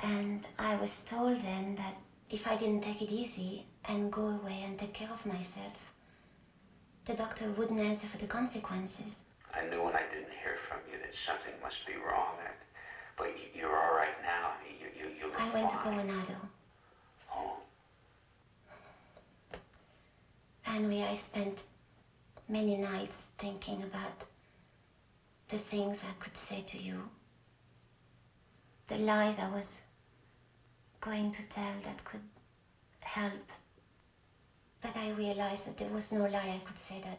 And I was told then that if I didn't take it easy and go away and take care of myself, the doctor wouldn't answer for the consequences. I knew when I didn't hear from you that something must be wrong. But you're all right now. You look I went to fine. Coronado. Oh. Henry, I spent many nights thinking about the things I could say to you, the lies I was going to tell that could help. But I realized that there was no lie I could say that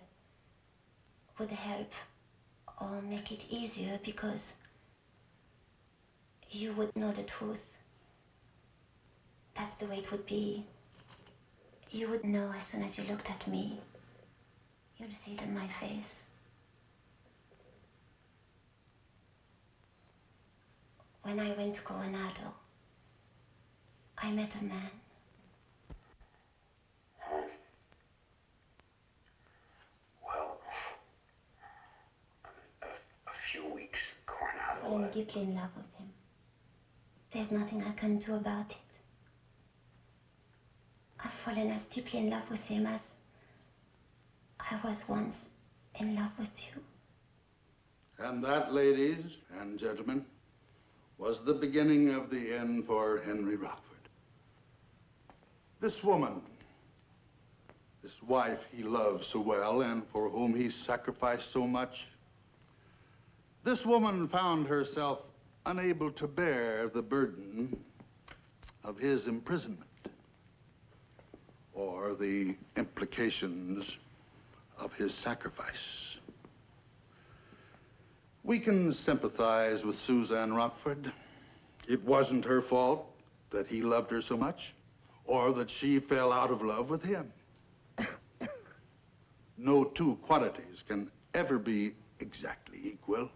would help or make it easier, because you would know the truth. That's the way it would be. You would know as soon as you looked at me. You'd see it in my face. When I went to Coronado, I met a man. Well, a few weeks, Coronado. Fallen deeply in love with him. There's nothing I can do about it. I've fallen as deeply in love with him as I was once in love with you. And that, ladies and gentlemen, was the beginning of the end for Henry Rockford. This woman, this wife he loved so well and for whom he sacrificed so much, this woman found herself unable to bear the burden of his imprisonment or the implications of his sacrifice. We can sympathize with Suzanne Rockford. It wasn't her fault that he loved her so much, or that she fell out of love with him. No two qualities can ever be exactly equal.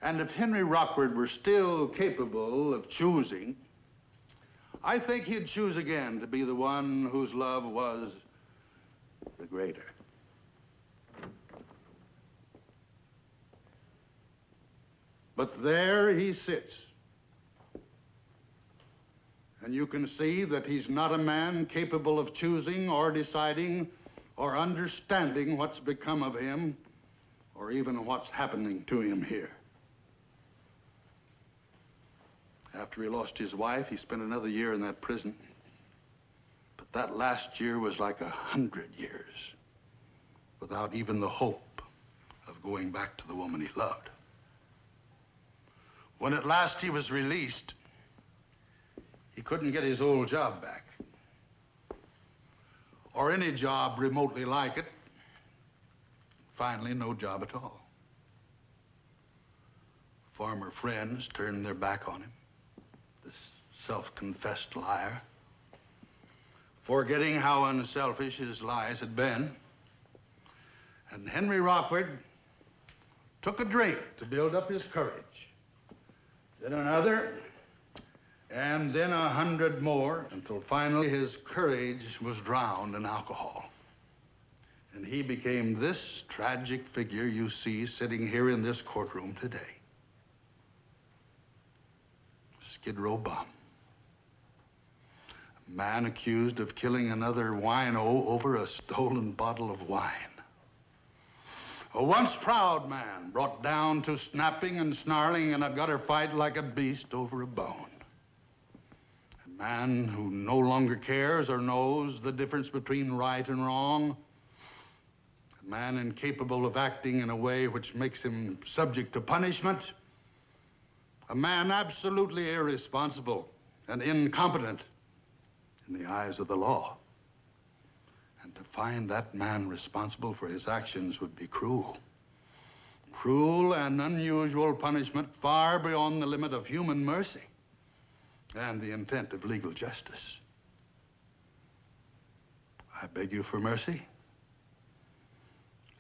And if Henry Rockford were still capable of choosing, I think he'd choose again to be the one whose love was the greater. But there he sits. And you can see that he's not a man capable of choosing or deciding or understanding what's become of him or even what's happening to him here. After he lost his wife, he spent another year in that prison. But that last year was like 100 years, without even the hope of going back to the woman he loved. When at last he was released, he couldn't get his old job back, or any job remotely like it. Finally, no job at all. Former friends turned their back on him, this self-confessed liar, forgetting how unselfish his lies had been. And Henry Rockford took a drink to build up his courage. Then another, and then 100 more, until finally his courage was drowned in alcohol. And he became this tragic figure you see sitting here in this courtroom today. Skid Row bomb. A man accused of killing another wino over a stolen bottle of wine. A once proud man brought down to snapping and snarling in a gutter fight like a beast over a bone. A man who no longer cares or knows the difference between right and wrong. A man incapable of acting in a way which makes him subject to punishment. A man absolutely irresponsible and incompetent in the eyes of the law. And to find that man responsible for his actions would be cruel. Cruel and unusual punishment far beyond the limit of human mercy and the intent of legal justice. I beg you for mercy,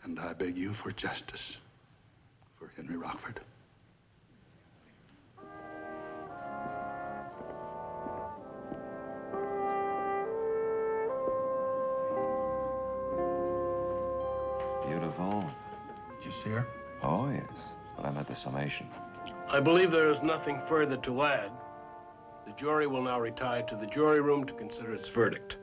and I beg you for justice for Henry Rockford. Beautiful. Did you see her? Oh, yes. But I'm at the summation. I believe there is nothing further to add. The jury will now retire to the jury room to consider its verdict.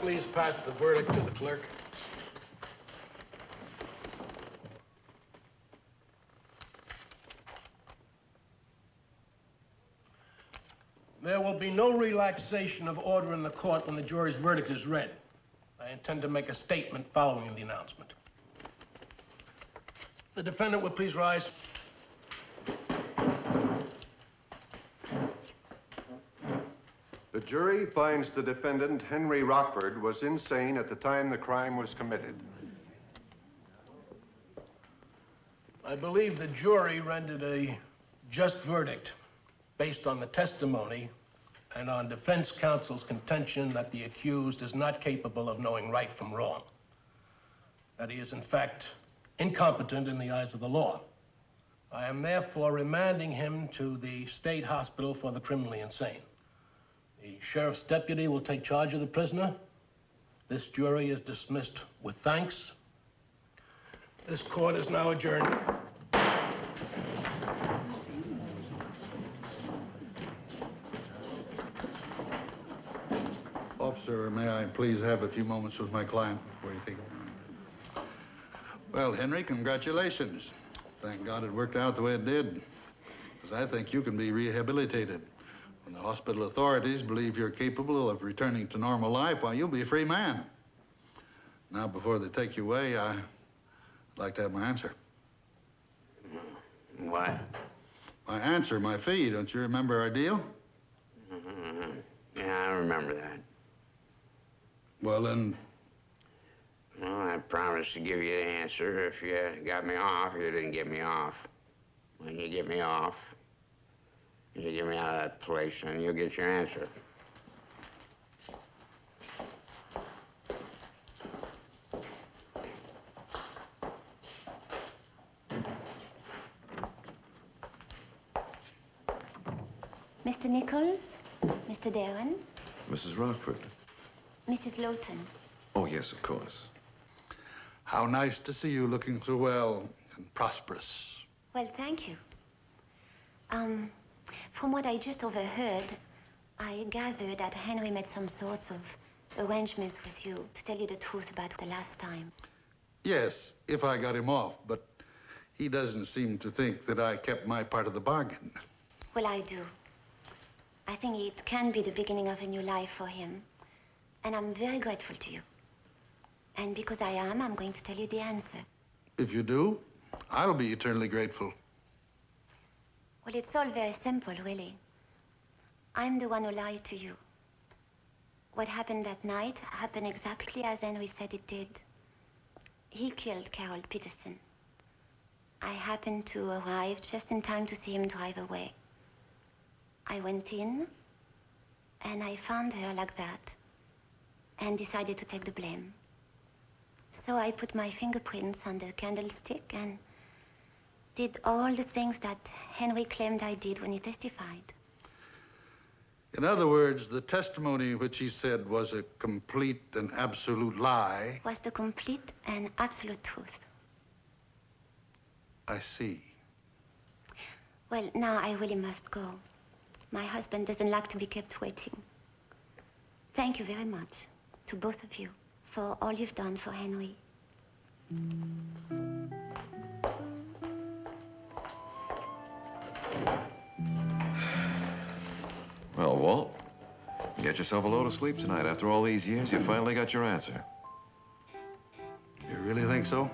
Please pass the verdict to the clerk. There will be no relaxation of order in the court when the jury's verdict is read. I intend to make a statement following the announcement. The defendant will please rise. The jury finds the defendant, Henry Rockford, was insane at the time the crime was committed. I believe the jury rendered a just verdict based on the testimony and on defense counsel's contention that the accused is not capable of knowing right from wrong. That he is, in fact, incompetent in the eyes of the law. I am therefore remanding him to the state hospital for the criminally insane. The sheriff's deputy will take charge of the prisoner. This jury is dismissed with thanks. This court is now adjourned. Officer, may I please have a few moments with my client before you take it? Well, Henry, congratulations. Thank God it worked out the way it did, because I think you can be rehabilitated. When the hospital authorities believe you're capable of returning to normal life, well, you'll be a free man. Now, before they take you away, I'd like to have my answer. What? My answer, my fee. Don't you remember our deal? Yeah, I remember that. Well, then... Well, I promised to give you the answer if you got me off. You didn't get me off. When you get me off, you get me out of that place, and you'll get your answer. Mr. Nichols, Mr. Darren, Mrs. Rockford. Mrs. Lawton. Oh, yes, of course. How nice to see you looking so well and prosperous. Well, thank you. From what I just overheard, I gathered that Henry made some sorts of arrangements with you to tell you the truth about the last time. Yes, if I got him off, but he doesn't seem to think that I kept my part of the bargain. Well, I do. I think it can be the beginning of a new life for him. And I'm very grateful to you. And because I am, I'm going to tell you the answer. If you do, I'll be eternally grateful. Well, it's all very simple, really. I'm the one who lied to you. What happened that night happened exactly as Henry said it did. He killed Carol Peterson. I happened to arrive just in time to see him drive away. I went in, and I found her like that, and decided to take the blame. So I put my fingerprints on the candlestick and did all the things that Henry claimed I did when he testified. In other words, the testimony which he said was a complete and absolute lie. Was the complete and absolute truth. I see. Well, now I really must go. My husband doesn't like to be kept waiting. Thank you very much to both of you for all you've done for Henry. Well, Walt, you get yourself a load of sleep tonight. After all these years, you finally got your answer. You really think so?